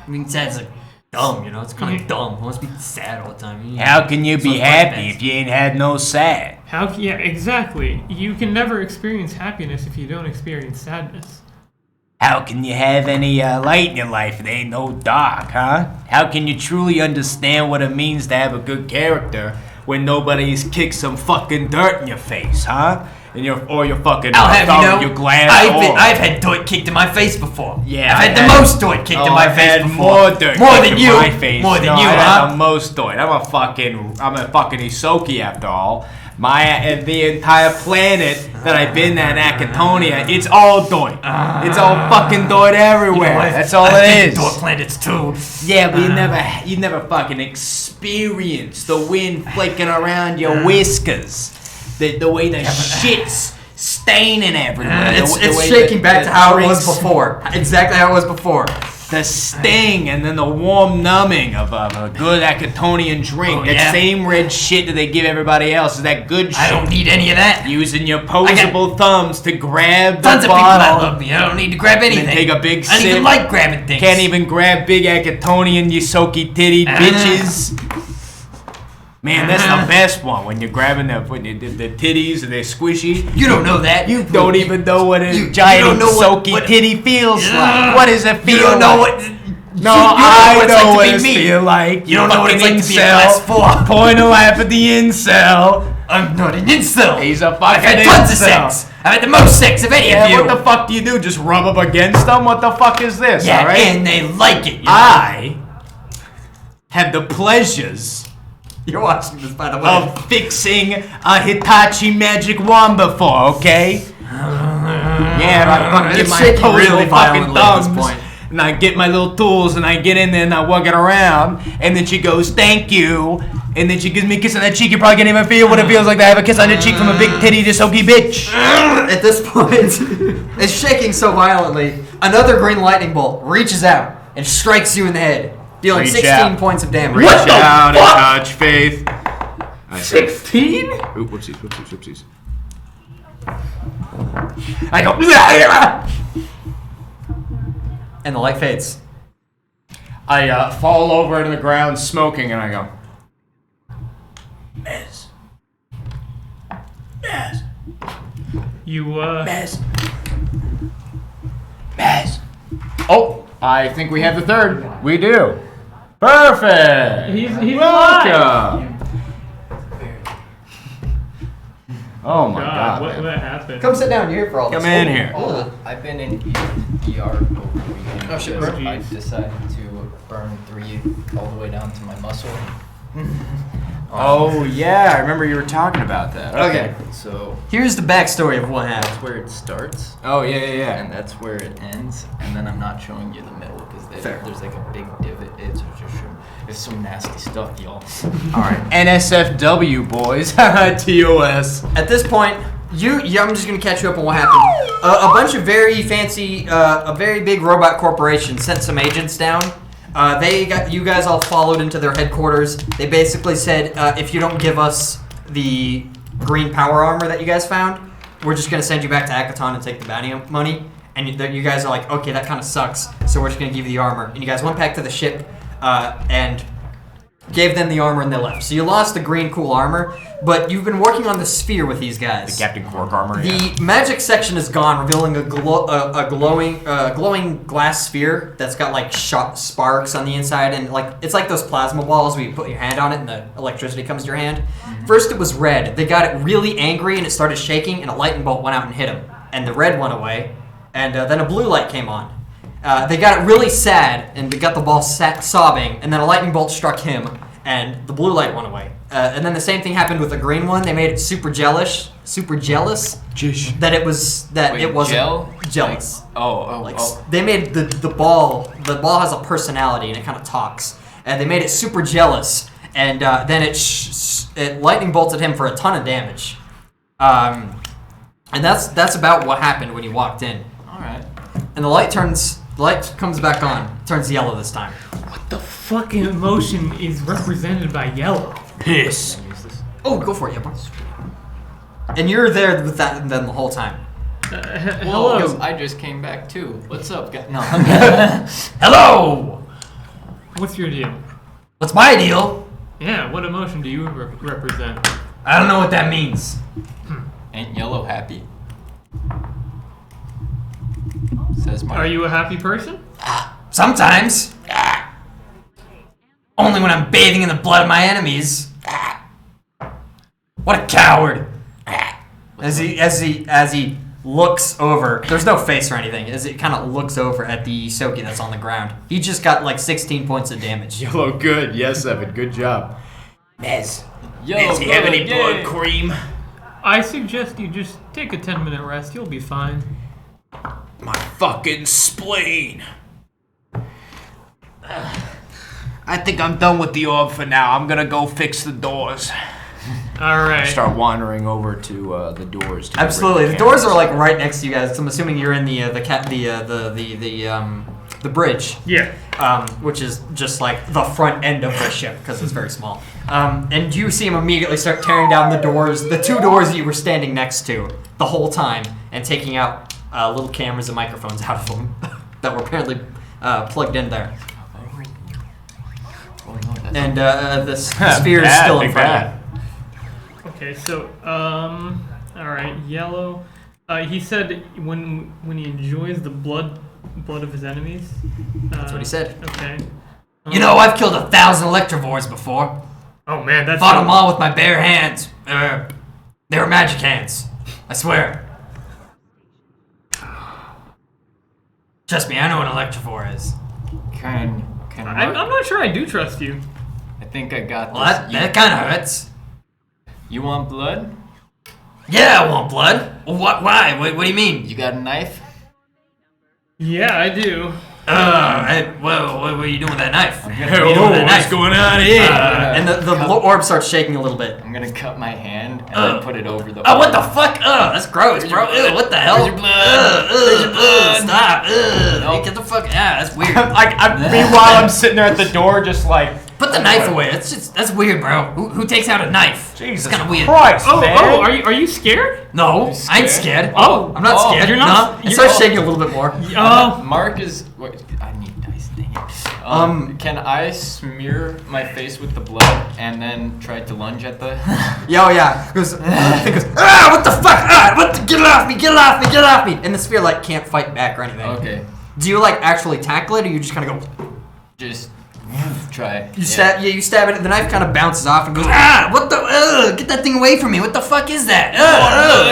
I mean, sad's like dumb, you know? It's kind of dumb. I want to be sad all the time. How can you be happy if you ain't had no sad? Yeah, exactly. You can never experience happiness if you don't experience sadness. How can you have any light in your life if there ain't no dark, huh? How can you truly understand what it means to have a good character when nobody's kicked some fucking dirt in your face, huh? And your fucking I'll have you know, your gland. I've had dirt kicked in my face before. Yeah, I've had the most dirt kicked in my face before. More dirt more kicked than in you. my face. More than no, you, I've huh? had the most dirt. I'm a fucking Isoki after all. The entire planet that I've been at, Akatonia, it's all dirt. It's all fucking dirt everywhere. You know, That's all I've it been is. to dirt planets too. Yeah, but you never fucking experienced the wind flaking around your whiskers. The way the shit's staining everywhere. It's shaking back to how it was before. Exactly how it was before. The sting and then the warm numbing of a good Akatonian drink. Oh, that yeah? same red shit that they give everybody else is that good shit. I don't need any of that. Using your posable thumbs to grab the Tons of people bottle. that love me. I don't need to grab anything. And take a big I don't sip. even like grabbing things. Can't even grab big Akatonian Isoki titty bitches. Man, that's the best one when you're grabbing the titties and they're squishy. You don't know that. You don't even know what a you giant don't know Isoki what- titty feels like. What does it feel You don't know like? what. No, I know what it it me. feel like. You don't know what it's like to be a incel. class 4. Point a laugh at the incel. I'm not an incel. He's a fucking I've had tons of incel. sex. I've had the most sex of any of you. What the fuck do you do? Just rub up against them? What the fuck is this? Yeah, all right? and they like it. You know? I had the pleasures You're watching this, by the way. of fixing a Hitachi magic wand before, okay? Yeah, I fucking get It's my shaking posable really fucking violently at this thumbs, point. and I get my little tools, and I get in there, and I walk it around, and then she goes, thank you, and then she gives me a kiss on that cheek. You probably can't even feel what it feels like to have a kiss on the cheek from a big titty Isoki bitch. At this point, it's shaking so violently, another green lightning bolt reaches out and strikes you in the head, dealing Reach 16 out. points of damage. Reach out and touch faith. 16? Oop, whoopsies. I go, and the light fades. I fall over into the ground smoking, and I go, Mez. You Mez. Oh, I think we have the third. We do. Perfect. he's alive. Welcome. Oh my God. What man. happened? Come sit down. You're here for all this. Come in here. I've been in ER over the weekend Oh, shit, because bro. I decided to burn 3 all the way down to my muscle. Oh yeah, I remember you were talking about that. Okay. So Here's the backstory of what that's happened. where it starts, Oh yeah. and that's where it ends, and then I'm not showing you the middle because Fair. there's like a big divot. It's some nasty stuff, y'all. All right. NSFW boys. TOS. At this point, I'm just gonna catch you up on what happened. A bunch of very fancy, a very big robot corporation sent some agents down. They got you guys all followed into their headquarters. They basically said, if you don't give us the green power armor that you guys found, we're just gonna send you back to Akaton and take the bounty money. And you guys are like, okay, that kind of sucks. So we're just gonna give you the armor. And you guys went back to the ship and gave them the armor and they left. So you lost the green cool armor, but you've been working on the sphere with these guys. The Captain Quark armor. The magic section is gone, revealing a glowing glass sphere that's got like shot sparks on the inside, and like it's like those plasma balls where you put your hand on it and the electricity comes to your hand. First it was red. They got it really angry and it started shaking, and a lightning bolt went out and hit them, and the red went away, and then a blue light came on. They got it really sad, and they got the ball sobbing, and then a lightning bolt struck him, and the blue light went away. And then the same thing happened with the green one. They made it super jealous that it wasn't jealous. They made the ball has a personality and it kind of talks. And they made it super jealous, and then it lightning bolted him for a ton of damage. And that's about what happened when you walked in. All right. And the light comes back on, turns yellow this time. What the fucking emotion is represented by yellow? Piss. Oh, go for it, yeah. And you're there with that then the whole time. Hello. Well, I just came back too. What's up, guys? No. Hello! What's your deal? What's my deal? Yeah, what emotion do you represent? I don't know what that means. Ain't yellow happy? Says Mark. Are you a happy person? Sometimes. Only when I'm bathing in the blood of my enemies. What a coward. As he looks over, there's no face or anything, as it kind of looks over at the Soki that's on the ground. He just got like 16 points of damage. Yellow, good. Yes, Evan, good job. Nez. Yo, Does he have any yay. blood cream? I suggest you just take a 10-minute rest. You'll be fine. My fucking spleen. I think I'm done with the orb for now. I'm gonna go fix the doors. All right. Start wandering over to the doors. To Absolutely, bring the doors cameras. are like right next to you guys. So I'm assuming you're in the bridge. Yeah. Which is just like the front end of the ship because it's very small. And you see him immediately start tearing down the doors, the two doors that you were standing next to the whole time, and taking out little cameras and microphones out of them that were apparently plugged in there. Oh, no, that's And the sphere is still in front of you. Okay, so, all right, yellow. He said when he enjoys the blood of his enemies. That's what he said. Okay. You know, I've killed 1,000 Electrovores before. Oh man, that's Fought them all with my bare hands. They were magic hands. I swear. Trust me, I know what an Electrovore is. Can I'm not sure I do trust you. I think I got Well, this. that kind of hurts. You want blood? Yeah, I want blood. Well, what? Why? What do you mean? You got a knife? Yeah, I do. What are you doing with that knife? I'm What gonna, are you doing with that what's knife? going on here? And the orb starts shaking a little bit. I'm gonna cut my hand and then put it over the. Oh, what the fuck? That's gross, bro. Ew, what the hell? Where's your blood? Where's your blood? Stop. Nope. Get the fuck. That's weird. Meanwhile, I'm sitting there at the door just like, Put the knife away. That's weird, bro. Who takes out a knife? Jesus It's kind of weird. Christ, Oh, man. are you scared? No, I ain't scared. Oh, I'm not oh, scared. you're not- No. It you're- starts oh. shaking a little bit more. Oh, Mark is. Wait, I need dice. Dang it. Can I smear my face with the blood and then try to lunge at the? Yeah. Goes, what the fuck? Get it off me! Get it off me! Get it off me! And the sphere like can't fight back or anything. Okay. Do you like actually tackle it, or you just kind of go? Just try. You stab. Yeah, you stab it. The knife kind of bounces off and goes. What the? Get that thing away from me! What the fuck is that?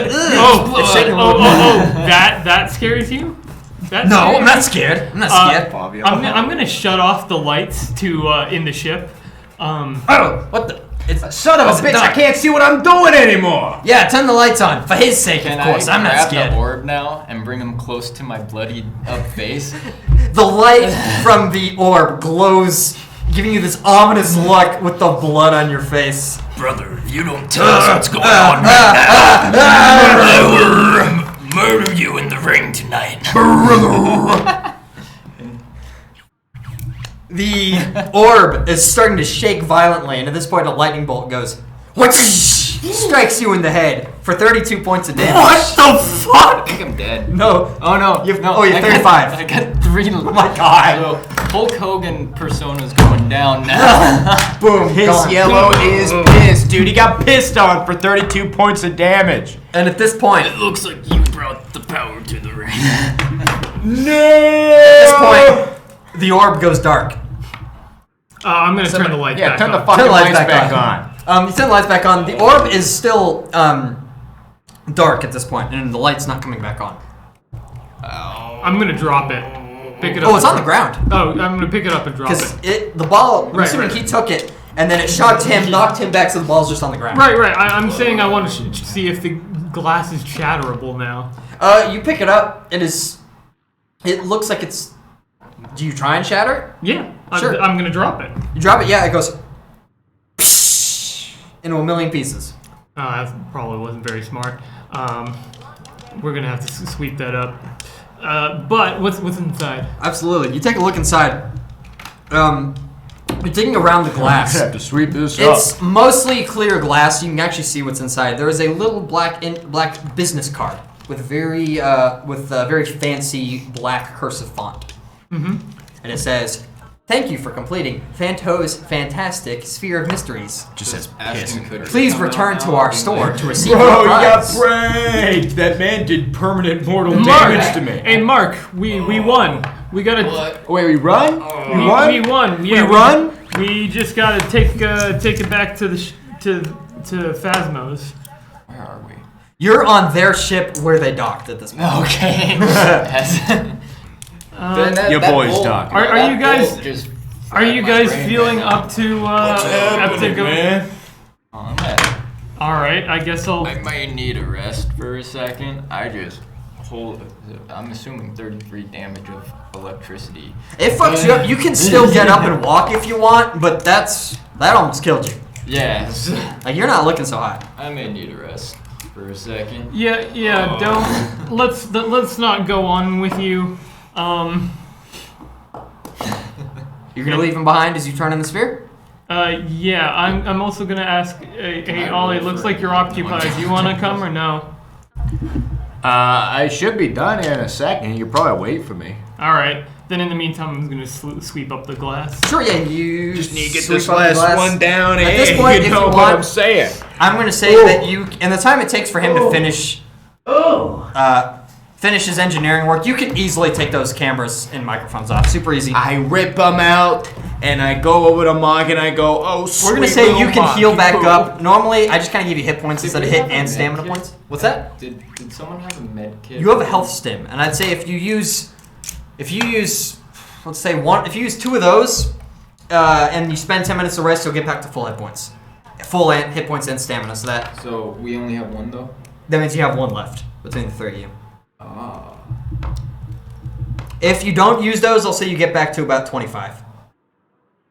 It's shaking a little bit. that scares you? That No, scares I'm not scared. I'm not scared. I'm gonna shut off the lights to in the ship. Oh, what the? It's Son of a bitch, I can't see what I'm doing anymore. Yeah, turn the lights on for his sake, Can of course. I I'm not grab scared. the orb now and bring him close to my bloodied up face? The light from the orb glows, giving you this ominous look with the blood on your face. Brother, if you don't tell us what's going on right now, I will murder you in the ring tonight. The orb is starting to shake violently, and at this point, a lightning bolt goes, strikes you in the head for 32 points of damage. What the I fuck? think I'm dead. No. Oh no! You have- no, oh, you're I got- 35. I got 3. Oh my God. So Hulk Hogan persona's going down now. Boom. His gone. yellow is pissed, dude. He got pissed on for 32 points of damage. And at this point, Looks like you brought the power to the ring. No! at this point, the orb goes dark. I'm gonna turn the lights Yeah, back turn the on. fucking Turn the lights back on. You turn the lights back on. The orb is still dark at this point, and the light's not coming back on. I'm gonna drop it. Pick it up. Oh, it's on the ground. Oh, I'm gonna pick it up and drop Because it. the ball, I'm Right, assuming right. he took it, and then it shocked him, knocked him back, so the ball's just on the ground. Right. I'm saying I want to see if the glass is shatterable now. You pick it up, it looks like it's, do you try and shatter it? Yeah. Sure. I'm gonna drop it. You drop it, yeah, it goes, into a million pieces. That probably wasn't very smart. We're gonna have to sweep that up. But what's inside? Absolutely. You take a look inside. You're digging around the glass. I have to sweep this up. It's mostly clear glass. You can actually see what's inside. There is a little black business card with very fancy black cursive font. Mm-hmm. And it says, "Thank you for completing Fanto's fantastic Sphere of Mysteries. Just says piss. Ashton Kutcher. Please Come return out to now. our store to receive Bro, your you got prize." pranked! That man did permanent mortal Mark, damage to me. Hey, Mark, we won. We gotta. What? Oh, wait, we run? We won? We won. Yeah, We run? We just gotta take it back to the to Phasmos. Where are we? You're on their ship where they docked at this point. Okay. Your boys doc. Are you guys- Just Are you guys feeling up to What's up to go? man? All right, I guess I'll. I might need a rest for a second. I'm assuming 33 damage of electricity. It fucks you up. You can still get up and walk if you want, but that almost killed you. Yes. Like, you're not looking so hot. I may need a rest for a second. Yeah. Don't let's not go on with you. You're gonna leave him behind as you turn in the sphere? Yeah. I'm also gonna ask. Hey, Ollie. Looks like you're occupied. Do you want to come or no? I should be done in a second. You'll probably wait for me. All right. Then in the meantime, I'm gonna sweep up the glass. Sure, yeah, you Just need to get sweep this up the last glass. one down, At and this point, you if know you what want- I'm saying. I'm gonna say that you, and the time it takes for him to finish his engineering work, you can easily take those cameras and microphones off. Super easy. I rip them out, and I go over to Monk, and I go, oh, sweet We're gonna say you little can Monk, heal back cool. up. Normally, I just kind of give you hit points instead of hit we have and a stamina med kit? points. What's that? Did someone have a med kit? You have a health stim, and I'd say if you use, let's say if you use 2 of those, and you spend 10 minutes to rest, you'll get back to full hit points, hit points and stamina. So So we only have one though. that means you have 1 left between the 3 of you. Ah. If you don't use those, I'll say you get back to about 25.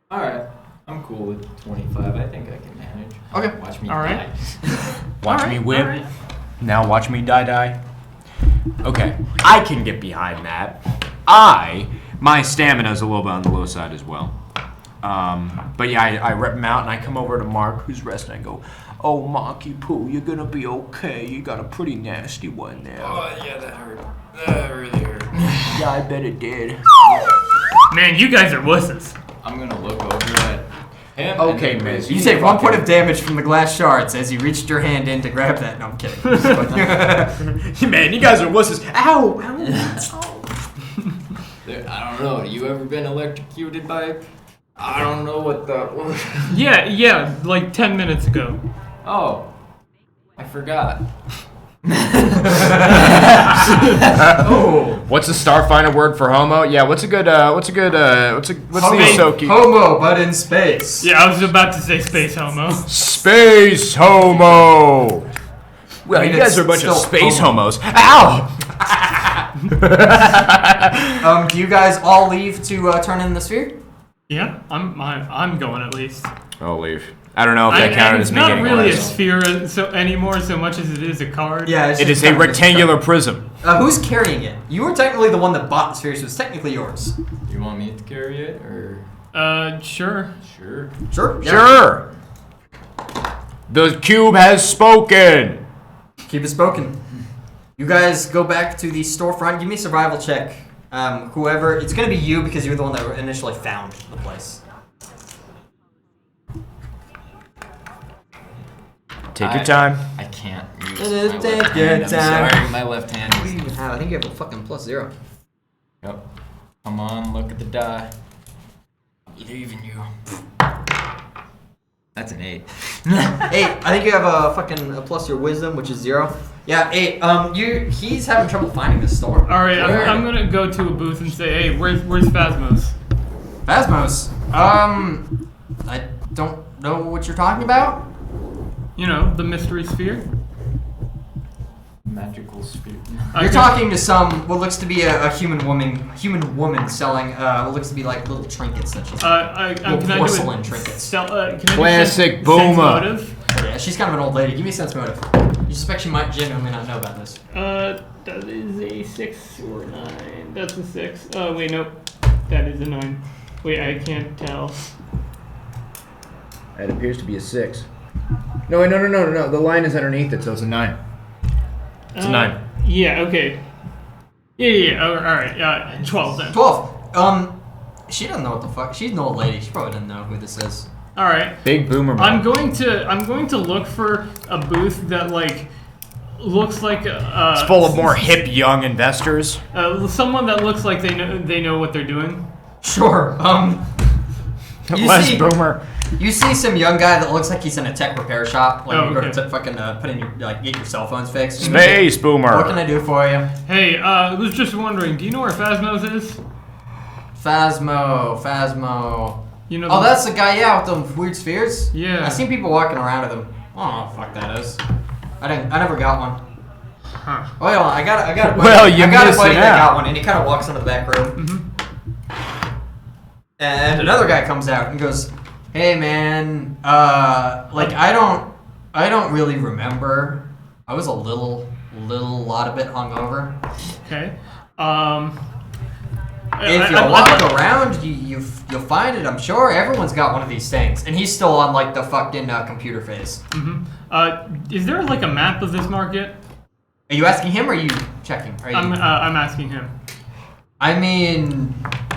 All right. I'm cool with 25. I think I can manage. Okay. Watch me All right. die. Watch All me right, whip. all right. Now watch me die. Okay. I can get behind that. My stamina's a little bit on the low side as well. But yeah, I rip him out and I come over to Mark, who's resting. I go, "Oh, Marky Poo, you're gonna be okay. You got a pretty nasty one there." Oh yeah, that hurt. That really hurt. Yeah, I bet it did. Man, you guys are wusses. I'm gonna look over at him. Okay, and then miss. You take 1 point of damage from the glass shards as you reached your hand in to grab that. No, I'm kidding. Man, you guys are wusses. Ow! I don't know. You ever been electrocuted by? I don't know what the. Yeah, like 10 minutes ago. Oh, I forgot. Oh. What's the Starfinder word for homo? Yeah, what's the Isoki? Homo, but in space. Yeah, I was about to say space homo. Space homo. Well, I mean, you guys it's are a bunch of still space homo. homos. Ow! Do you guys all leave to turn in the sphere? Yeah, I'm going at least. I'll leave. I don't know if that counted as me not getting really a arrested. sphere anymore, so much as it is a card. Yeah, it's It just is a kind of rectangular prism. who's carrying it? You were technically the one that bought the sphere, so it's technically yours. You want me to carry it or? Sure. Sure. Sure. Yeah. Sure. The cube has spoken. Keep it spoken. You guys go back to the storefront. Give me a survival check. Whoever, it's gonna be you because you're the one that initially found the place. Take your time. I can't use It is my take left your hand. I'm time. sorry, my left hand What do you is. have? I think you have a fucking +0. Yep. Come on, look at the die. Either even you. That's an 8. 8. I think you have a fucking plus your wisdom, which is 0. Yeah, 8. He's having trouble finding this store. All right, I'm gonna go to a booth and say, hey, where's Phasmos? Phasmos. I don't know what you're talking about. You know, the mystery sphere. Magical sphere. You're talking to what looks to be a human woman selling what looks to be like little trinkets that she's Can I do porcelain it? trinkets. Can I do Classic sense boomer. motive? right. She's kind of an old lady. Give me a sense motive. You suspect she might genuinely not know about this. That is a 6 or a 9. That's a 6. Oh, wait, nope. That is a 9. Wait, I can't tell. It appears to be a 6. No, wait, no. The line is underneath it, so it's a 9. It's a 9. Yeah, okay. Yeah. Oh, alright, 12 then. 12. She doesn't know what the fuck. She's an old lady. She probably doesn't know who this is. Alright. Big boomer man. I'm going to look for a booth that, like, looks like It's full of more hip young investors. someone that looks like they know what they're doing. Sure. Less boomer. You see some young guy that looks like he's in a tech repair shop. Like, Oh, you go okay. to fucking put in your, like, get your cell phones fixed. Space boomer. What can I do for you? Hey, I was just wondering, do you know where Phasmos is? Phasmo. You know Oh, that's the guy, yeah, with the weird spheres? Yeah. I've seen people walking around with them. I don't know what the fuck that is. I never got one. Huh. Oh, wait, hold on. I got a buddy. Well, you I got a missed buddy it that out. got one, and he kind of walks into the back room. And another guy comes out and goes, "Hey, man, like I don't really remember. I was a lot of bit hungover. Okay. If you walk around, you'll find it. I'm sure everyone's got one of these things." And he's still on like the fucking computer phase. Is there like a map of this market? Are you asking him or are you checking? I'm asking him. I mean,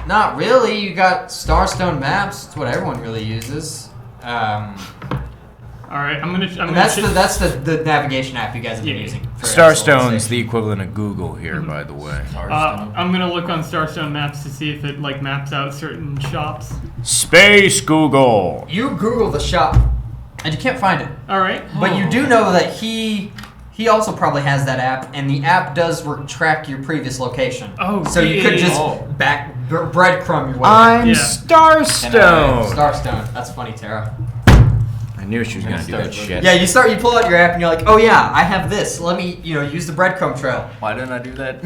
not really. You got Starstone maps. It's what everyone really uses. All right, I'm gonna. That's the navigation app you guys have been Yeah. using. For Starstone's civilization. the equivalent of Google here, by the way. I'm gonna look on Starstone maps to see if it like maps out certain shops. Space Google. You Google the shop, and you can't find it. All right. But you do know that he also probably has that app, and the app does track your previous location. Oh, so you could just Oh. breadcrumb your way. I'm Yeah. Starstone. Starstone. That's funny, Tara. I knew she was gonna do that shit. Yeah, you pull out your app, and you're like, oh yeah, I have this. Let me, use the breadcrumb trail. Why didn't I do that?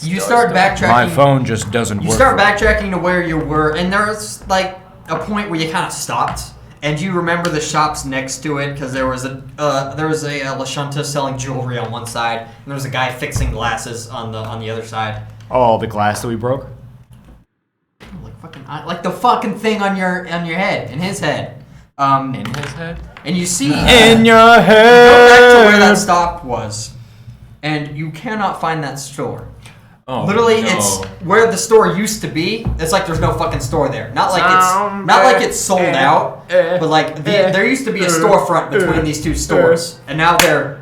You start backtracking. My phone just doesn't work. You start backtracking to where you were, and there's like a point where you kind of stopped, and you remember the shops next to it because there was a Lashunta selling jewelry on one side, and there was a guy fixing glasses on the other side. Oh, the glass that we broke. Like the fucking thing on your head, in his head. In his head? And you see In your go head. back to where that stop was, and you cannot find that store. Oh, Literally, no. it's where the store used to be. It's like there's no fucking store there. Not like it's sold out, but like there used to be a storefront between these two stores, and now they're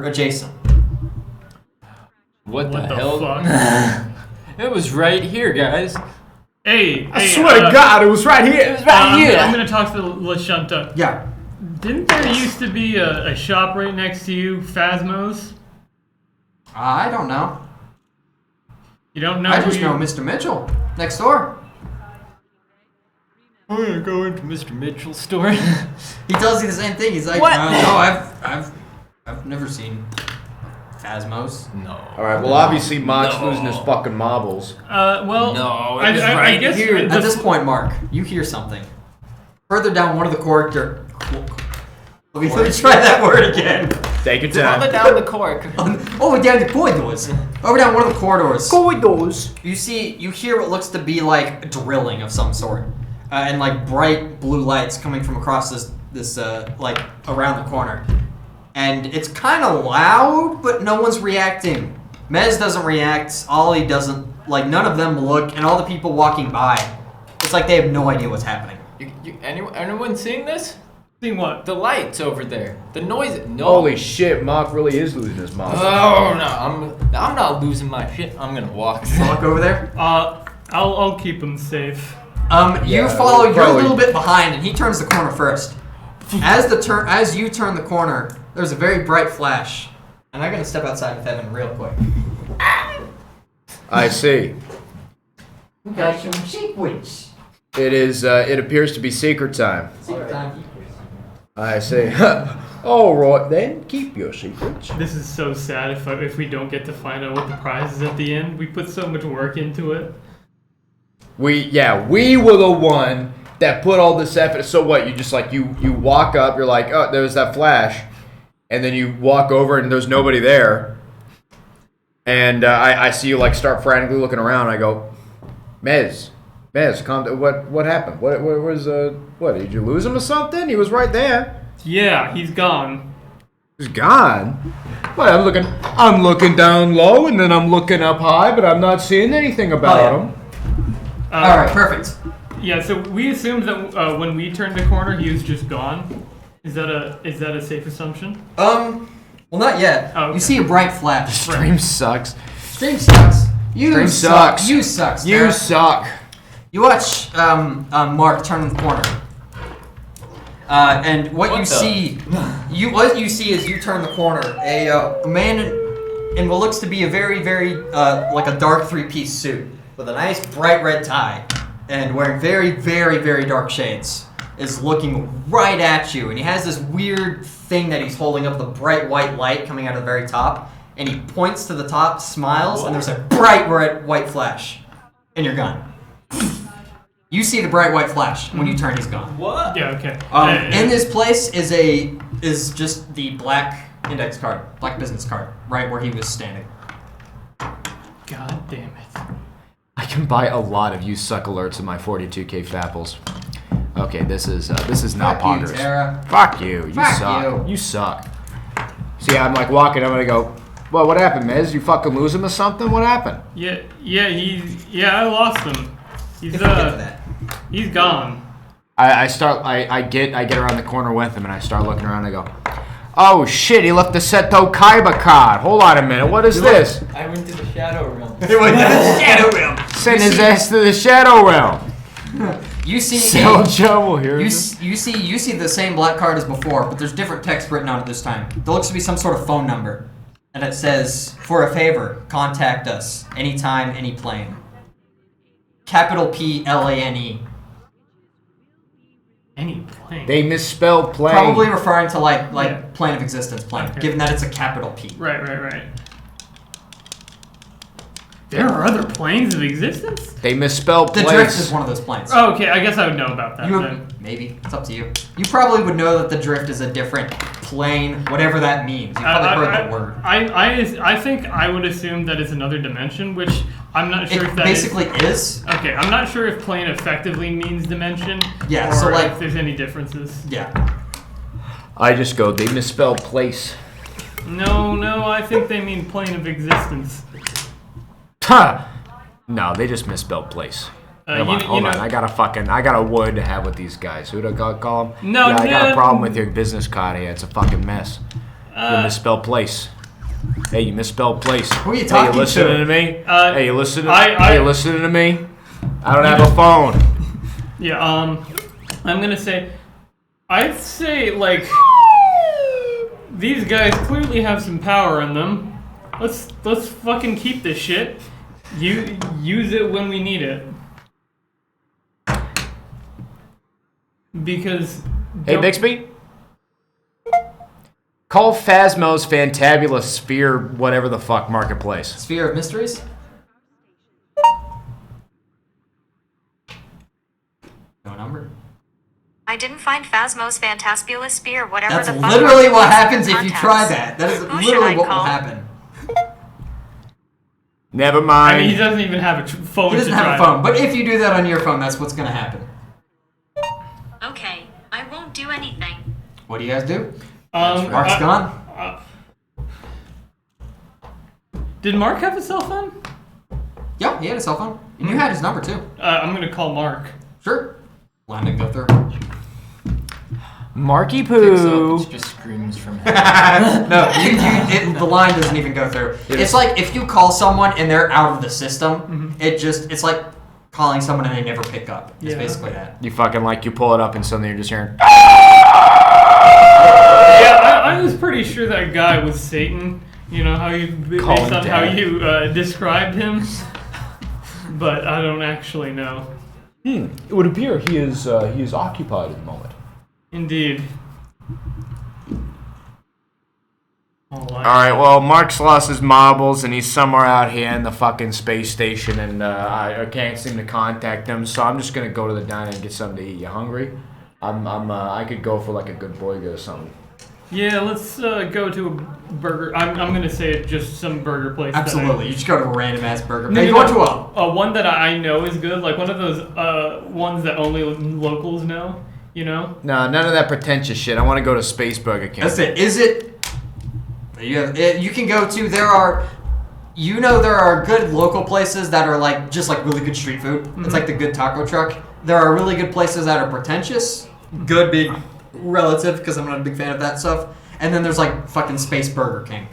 adjacent. What What the the hell? fuck? It was right here, guys. Hey, I swear to God, it was right here. I'm gonna talk to Lashunta. Yeah. Didn't there used to be a shop right next to you, Phasmos? I don't know. You don't know? I who just you- know Mr. Mitchell next door. I'm gonna go into Mr. Mitchell's store. He tells you the same thing. He's like, What? no, I've never seen Phasmos. No. All right. Well, obviously, Mock's No. losing his fucking marbles. Well, No, it I, was I, I right guess here. the- At this point, Mark, you hear something. Further down one of the corridors. Let me try that word again. Take your Further time. down the cork. Over down the corridors. Over down one of the corridors. Corridors. You hear what looks to be like drilling of some sort, and like bright blue lights coming from across this like around the corner, and it's kind of loud, but no one's reacting. Mez doesn't react. Ollie doesn't. Like none of them look, and all the people walking by, it's like they have no idea what's happening. Anyone seeing this? Seeing what? The lights over there. The noise. No. Holy shit, Mock really is losing his marbles. Oh no! I'm not losing my shit. I'm gonna walk. Walk over there. I'll keep him safe. You Yeah, follow. You're a probably- little bit behind, and he turns the corner first. As you turn the corner, there's a very bright flash, and I'm gonna step outside with Evan real quick. I see. We got some secrets. It is. It appears to be secret time. Secret time. I say. All right then, keep your secrets. This is so sad if we don't get to find out what the prize is at the end. We put so much work into it. We were the one that put all this effort. So what? You just like you walk up. You're like, oh, there's that flash, and then you walk over and there's nobody there. And I see you like start frantically looking around. I go, Mez, what happened? What was what? Did you lose him or something? He was right there. Yeah, he's gone. He's gone. Well, I'm looking down low, and then I'm looking up high, but I'm not seeing anything about him. All right, perfect. Yeah, so we assumed that when we turned the corner, he was just gone. Is that a safe assumption? Well, not yet. Oh, okay. You see a bright flash. Stream sucks. Stream sucks. Stream sucks. You suck. You suck. You watch Mark turn the corner, and what you see as you turn the corner, a man in what looks to be a very, very like a dark three-piece suit with a nice bright red tie and wearing very, very, very dark shades is looking right at you, and he has this weird thing that he's holding up, the bright white light coming out of the very top, and he points to the top, smiles, and there's a bright red white flash, and you're gone. You see the bright white flash. When you turn, he's gone. What? Yeah, okay. In this place is just the black index card, black business card, right where he was standing. God damn it. I can buy a lot of you suck alerts in my 42k fapples. Okay, this is not Fuck you, poggers. Tara. Fuck you. You Fuck suck. you. You suck. See, I'm like walking. I'm gonna go. Well, what happened, Miz? You fucking lose him or something? What happened? I lost him. He's If we get to that. He's gone. I get around the corner with him and I start looking around and I go, oh shit, he left the Seto Kaiba card. Hold on a minute, what is this? I went to the Shadow Realm. He went to the Shadow Realm. Send his ass to the Shadow Realm. You see, Sell Joe here. you see the same black card as before, but there's different text written on it this time. There looks to be some sort of phone number, and it says, "For a favor, contact us anytime, any plane." Capital PLANE. Any plane. They misspelled plane. Probably referring to like Yeah. plane of existence plane, Okay. given that it's a capital P. Right. There are other planes of existence? They misspelled The place. drift is one of those planes. Oh, okay, I guess I would know about that then. Maybe it's up to you. You probably would know that the drift is a different plane, whatever that means. You probably heard the word. I think I would assume that it's another dimension, which I'm not sure if It that basically is. Okay, I'm not sure if plane effectively means dimension. Yeah, or so, like- if there's any differences. Yeah. I just go, they misspelled place. No, I think they mean plane of existence. Huh. No, they just misspelled place. Come on, hold on. I got a word to have with these guys. Who do I call them? No, I got a no. problem with your business card here. It's a fucking mess. You misspelled place. Hey, you misspelled place. Who are you Hey, talking you listening to to? me? Hey, you listening? I- you listening to me? I don't have a phone. Yeah, I'm gonna say, I'd say, like, these guys clearly have some power in them. Let's fucking keep this shit. You use it when we need it. Because... Hey, Bixby? Call Phasmo's Fantabulous Sphere whatever the fuck marketplace. Sphere of Mysteries? No number. I didn't find Phasmo's Fantabulous Spear, whatever That's the fuck. literally what marketplace happens if you contacts. try that. That is Who should literally I what will call? happen. Never I mean, he mind. doesn't even have a phone He doesn't to have a try. phone, but if you do that on your phone, that's what's gonna happen. Okay, I won't do anything. What do you guys do? Um, Mark's uh, gone. Did Mark have a cell phone? Yeah, he had a cell phone. And you had his number too. I'm gonna call Mark. Sure. Line didn't go through. Marky Picks up, Poo. it just screams from heaven. No, the line doesn't even go through. It's like if you call someone and they're out of the system, it's like calling someone and they never pick up. It's Yeah. basically that. You fucking like, you pull it up and suddenly you're just hearing. Yeah, I was pretty sure that guy was Satan. You know how you based Call him on how Dad. you described him, but I don't actually know. It would appear he is occupied at the moment. Indeed. Alright, well, Mark's lost his marbles and he's somewhere out here in the fucking space station and I can't seem to contact him, so I'm just gonna go to the diner and get something to eat. You hungry? I could go for like a good burger or something. Yeah, let's go to a burger. I'm gonna say just some burger place. Absolutely. You just go to a random ass burger place. No, You no, go to a... one that I know is good, like one of those ones that only locals know. You know? No, none of that pretentious shit. I want to go to Space Burger King. That's it. Is it... You can go to... There are good local places that are like just like really good street food. Mm-hmm. It's like the good taco truck. There are really good places that are pretentious. Good being relative, because I'm not a big fan of that stuff. And then there's like fucking Space Burger King.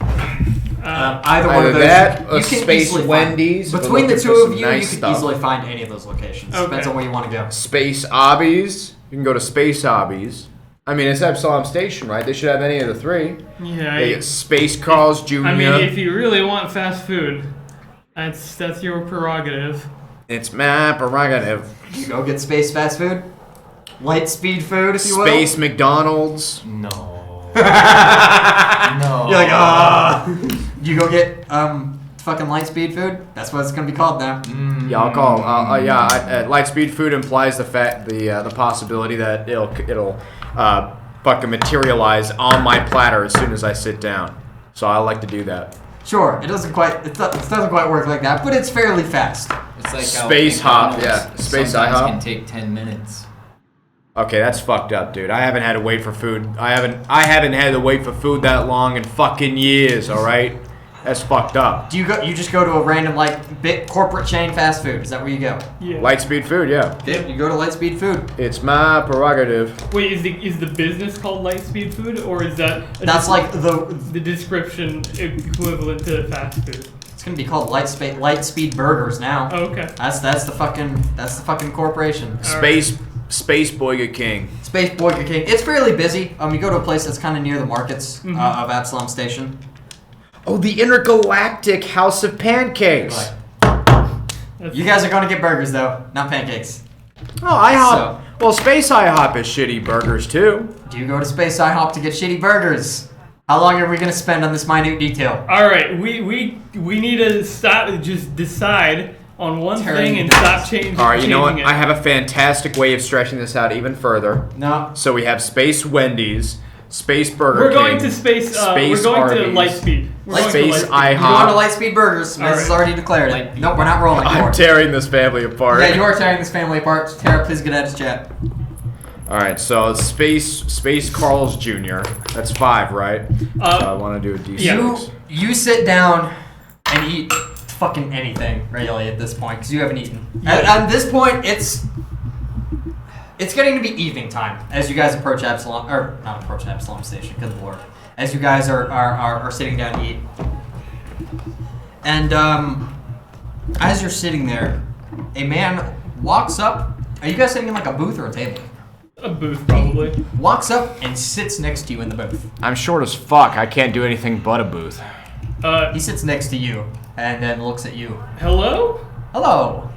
Either one of those. That you or can Space easily Wendy's. Find. Between the two of you, you could easily find any of those locations. Okay. Depends on where you want to go. Space Arby's. You can go to Space Arby's. I mean, it's Epsilon Station, right? They should have any of the three. Yeah. They get Space Carl's Jr. I mean, if you really want fast food, that's your prerogative. It's my prerogative. You go get space fast food, light speed food, if you will. Space McDonald's. No. No. You're like, You go get fucking light speed food. That's what it's gonna be called now. Yeah, I'll call. Light speed food implies the possibility that it'll fucking materialize on my platter as soon as I sit down. So I like to do that. Sure, it doesn't quite work like that, but it's fairly fast. It's like Space how hop, yeah. Space sometimes IHOP. can take 10 minutes. Okay, that's fucked up, dude. I haven't had to wait for food. I haven't had to wait for food that long in fucking years. All right, that's fucked up. You just go to a random like big corporate chain fast food? Is that where you go? Yeah. Lightspeed food, yeah. Yep, you go to Lightspeed Food. It's my prerogative. Wait, is the business called Lightspeed Food, or is that That's like the description equivalent to fast food? It's gonna be called Lightspeed Burgers now. Oh, okay. That's the fucking corporation. Space Burger King. Space Burger King. It's fairly busy. You go to a place that's kind of near the markets of Absalom Station. Oh, the Intergalactic House of Pancakes. You guys are gonna get burgers though, not pancakes. Oh, IHOP. Well, Space IHOP is shitty burgers too. Do you go to Space IHOP to get shitty burgers? How long are we gonna spend on this minute detail? All right, we need to stop. Just decide on one thing and stop changing. All right, you know what? it. I have a fantastic way of stretching this out even further. No. So we have Space Wendy's, Space Burger We're King. going to space. We're going Arby's, to Lightspeed. Space IHOP. You go to Lightspeed Burgers. All This is already declared. Nope, we're not rolling. I'm tearing this family apart. Yeah, you are tearing this family apart. Tara, please get out of chat. All right, so Space Carl's Jr. That's 5, right? So I want to do a D6. You sit down and eat fucking anything really at this point because you haven't eaten. At this point, it's getting to be evening time as you guys approach Absalom, or not approach Absalom Station. Good lord, as you guys are sitting down to eat, and as you're sitting there, a man walks up. Are you guys sitting in like a booth or a table? A booth, probably. Walks up and sits next to you in the booth. I'm short as fuck. I can't do anything but a booth. He sits next to you and then looks at you. Hello? Hello.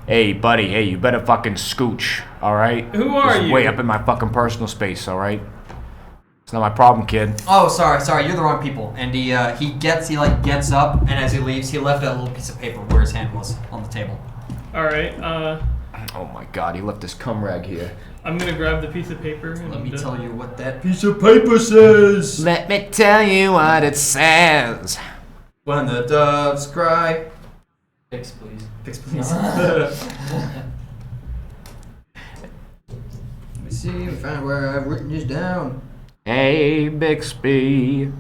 Hey, buddy. Hey, you better fucken scooch. All right. Who are This is you? way up in my fucking personal space. All right. It's not my problem, kid. Oh, sorry, you're the wrong people. And he gets up, and as he leaves, he left a little piece of paper where his hand was on the table. All right. Oh my God, he left his cum rag here. I'm gonna grab the piece of paper. And, Let me tell you what that Piece of paper says. Let me tell you what it says. When the doves cry. Fix, please. Fix, please. Let me see, find where I've written this down. Hey, Bixby.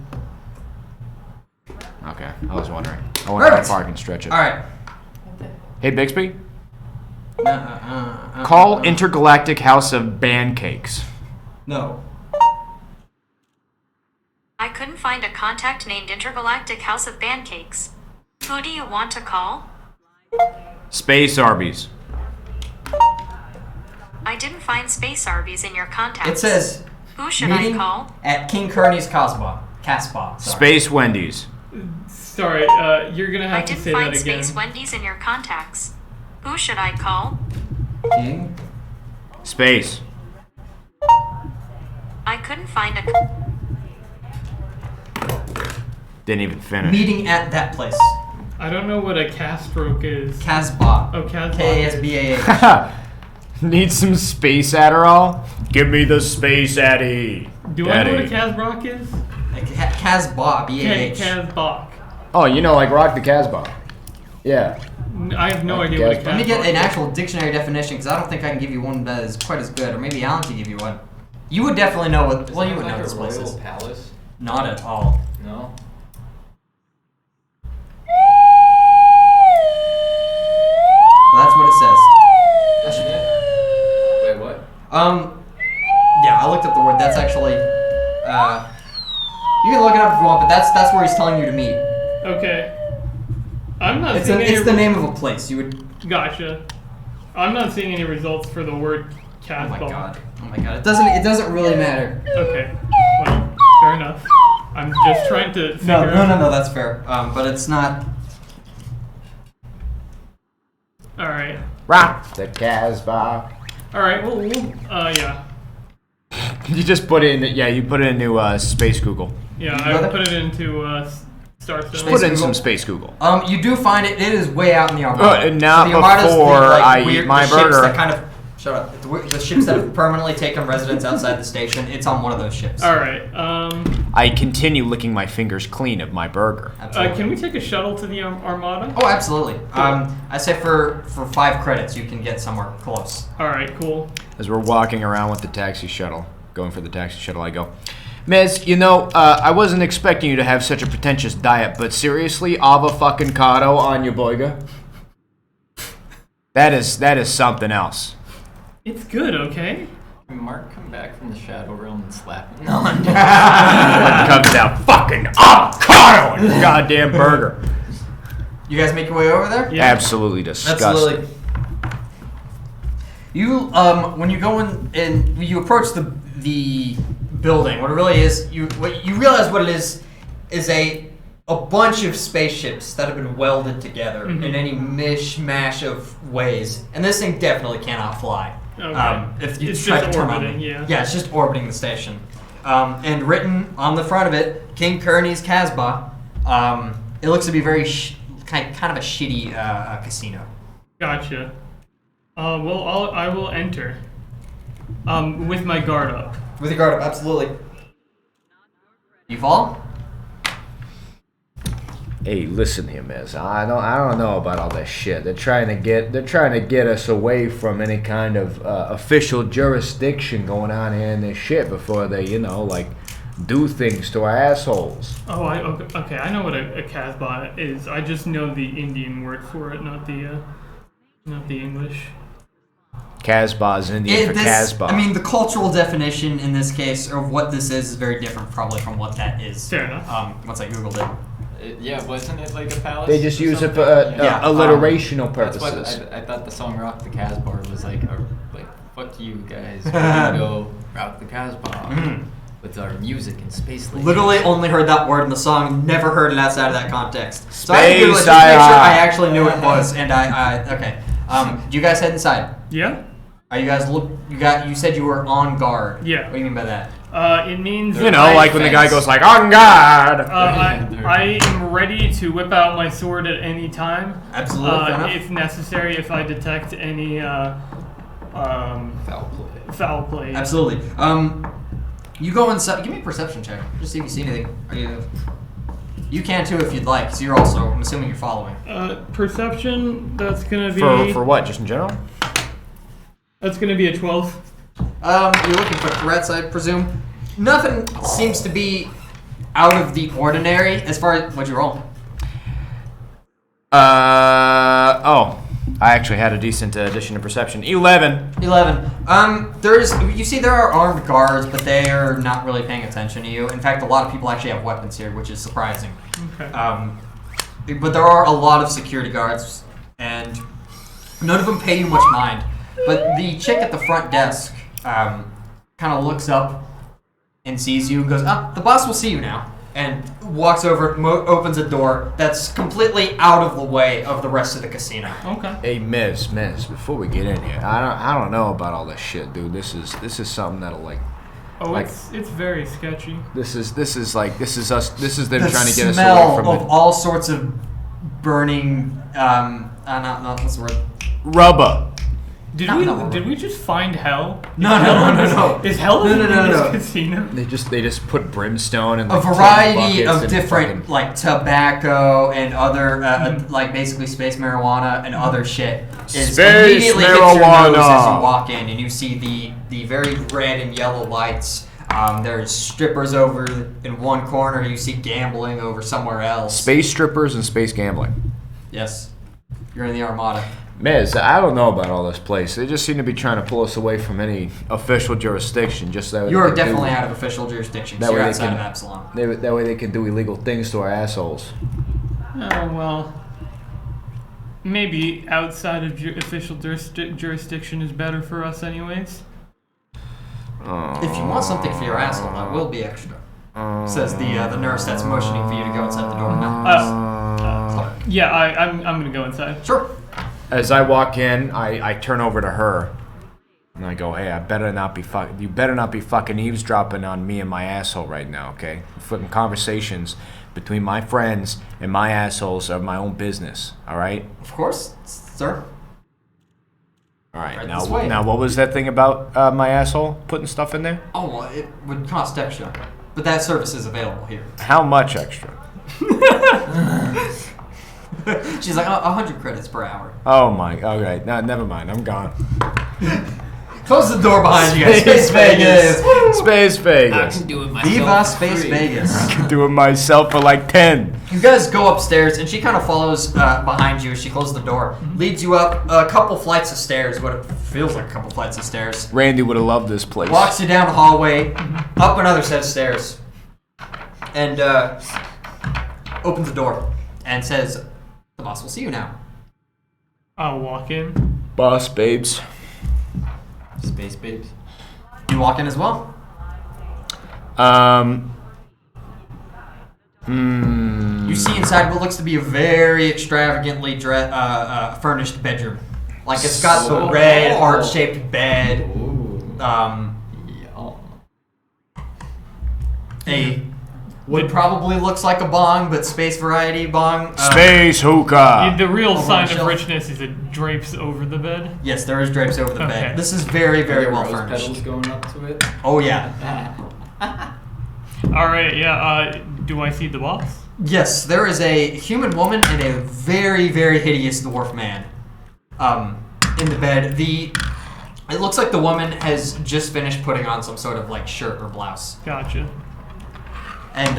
Okay, I was wondering. I wonder how far I can stretch it. All right. Hey, Bixby. Call Intergalactic House of Pancakes. No. I couldn't find a contact named Intergalactic House of Pancakes. Who do you want to call? Space Arby's. I didn't find Space Arby's in your contacts. It says Who should I meeting call? at King Kearney's Casbah. Sorry. Space Wendy's. Sorry, you're gonna I have to didn't say find that again. Space Wendy's in your contacts. Who should I call? King. Space. I couldn't find a... Didn't even finish. Meeting at that place. I don't know what a Casbrook is. Casbah. Oh, Casbah. Kasbah. Need some space Adderall? Give me the space Addy. Do I know what a Casbrook is? Casbah. B-A-H. Casbah. Oh, you know, like Rock the Casbah. Yeah. I have no idea what a Casbah is. Let me get an actual dictionary definition, because I don't think I can give you one that is quite as good. Or maybe Alan can give you one. You would definitely know what. Well, you would know this place is. Palace? Not at all. No. Well, that's what it says. That should be it. Wait, what? Yeah, I looked up the word. That's actually. You can look it up if you want, but that's where he's telling you to meet. Okay. I'm not It's seeing it's the name of a place. You would. Gotcha. I'm not seeing any results for the word Casbah. Oh my god. Oh my god. It doesn't really matter. Okay. Well, fair enough. I'm just trying to figure out. No, that's fair. But it's not. Alright. Rock the Casbah. Alright, well, yeah. You just put it in. Yeah, you put it into Space Google. Yeah, You I got it? put it into Starstone. Space Put in Google? some Space Google. You do find it. It is way out in the Armada. Not the Armada's before I weird, eat my the ships burger. that kind of. Shut up. The ships that have permanently taken residence outside the station. It's on one of those ships. Alright, I continue licking my fingers clean of my burger. Absolutely. can we take a shuttle to the Armada? Oh, absolutely. I say for 5 credits you can get somewhere close. Alright, cool. As we're walking around with the taxi shuttle, going for the taxi shuttle, I go, Miss, you know, I wasn't expecting you to have such a pretentious diet, but seriously, avocado on your burger? That is something else. It's good, okay? Can Mark come back from the Shadow Realm and slap him? No, What comes out? Fucking avocado on your goddamn burger. You guys make your way over there? Yeah. Absolutely disgusting. Absolutely. You when you go in and you approach the building, what it really is, you realize what it is a bunch of spaceships that have been welded together in any mishmash of ways, and this thing definitely cannot fly. Okay. If you It's try just to turn on orbiting, it. yeah. Yeah, it's just orbiting the station. And written on the front of it, King Kearney's Casbah. It looks to be very kind of a shitty casino. Gotcha. Well, I will enter. With my guard up. With your guard up, absolutely. You fall? Hey, listen here, Miss. I don't know about all that shit. They're trying to get us away from any kind of official jurisdiction going on here in this shit before they, do things to our assholes. Oh, okay. I know what a Casbah is. I just know the Indian word for it, not the English. Casbah is Indian for Casbah. I mean, the cultural definition in this case of what this is very different probably from what that is. Fair enough. Once I googled it. Yeah, wasn't it like a palace? They just or use it for something? alliterational That's purposes. what I thought the song "Rock the Casbah" was like fuck you guys, we're gonna go rock the Casbah with our music and space. Lasers. Literally only heard that word in the song, never heard it outside of that context. So I had to Google it just to Space make sure I actually knew what it was, and okay. Do you guys head inside? Yeah? Are you guys you said you were on guard. Yeah. What do you mean by that? It means Like when the guy goes like, "On guard." I am ready to whip out my sword at any time. Absolutely. fair enough. If necessary, if I detect any foul play. Absolutely. You go inside. Give me a perception check. Just see if you see anything. You can too if you'd like, because you're also, I'm assuming you're following. Perception, that's gonna be... For what? Just in general? That's gonna be a 12. You're looking for threats, I presume. Nothing seems to be out of the ordinary as far as... What'd you roll? I actually had a decent addition to perception. 11. 11. You see there are armed guards, but they are not really paying attention to you. In fact, a lot of people actually have weapons here, which is surprising. Okay. But there are a lot of security guards, and none of them pay you much mind. But the chick at the front desk kind of looks up and sees you and goes, the boss will see you now. And walks over, opens a door that's completely out of the way of the rest of the casino. Okay. Hey, Miss, before we get in here, I don't know about all this shit, dude. This is something that'll Oh, Like- it's very sketchy. This is them The trying to get us smell away from of it. all sorts of burning. Not what's the word? Rubber. Did we just find hell? No. Is hell in No. this casino? They just put brimstone and A like, tin variety buckets of and different fucking- like tobacco and other like basically space marijuana and other shit is Space immediately hits your nose as marijuana. you walk in and you see the very red and yellow lights. There's strippers over in one corner. You see gambling over somewhere else. space strippers and space gambling. Yes, you're in the Armada. Miz, I don't know about all this place. They just seem to be trying to pull us away from any official jurisdiction. Just that way You they are can definitely do- out of official jurisdiction. That So you're way they outside can- of Absalom. That way they can do illegal things to our assholes. Oh well. Maybe outside of official jurisdiction is better for us, anyways. If you want something for your asshole, that will be extra. Says the nurse that's motioning for you to go inside the door now. Yeah, I'm gonna go inside. Sure. As I walk in, I turn over to her, and I go, "Hey, you better not be fucking eavesdropping on me and my asshole right now, okay? Fucking conversations between my friends and my assholes are my own business, all right? Of course, sir. All right. Right this way. Now, what was that thing about my asshole putting stuff in there? Oh, well, it would cost extra, but that service is available here. How much extra? She's like 100 credits per hour. Oh my. Okay. No, never mind. I'm gone. Close the door behind you guys. Space Vegas. Space I Vegas. can do it myself. Viva for Space free. Vegas. Do it myself for like 10. You guys go upstairs, and she kind of follows behind you as she closes the door. Leads you up a couple flights of stairs, what it feels like a couple flights of stairs. Randy would have loved this place. Walks you down the hallway, up another set of stairs, and opens the door and says, "The boss will see you now." I'll walk in. Boss babes. Space babes. You walk in as well. You see inside what looks to be a very extravagantly furnished bedroom. Like it's got the red heart-shaped bed. Ooh. A Mm-hmm. what probably looks like a bong, but space variety bong. Space hookah. The real over sign the of shelf. richness is it drapes over the bed. Yes, there is drapes over the Okay. bed. This is very, very well Rose furnished. petals going up to it. Oh yeah. All right, yeah. Do I see the boss? Yes, there is a human woman and a very, very hideous dwarf man in the bed. It looks like the woman has just finished putting on some sort of like shirt or blouse. Gotcha. And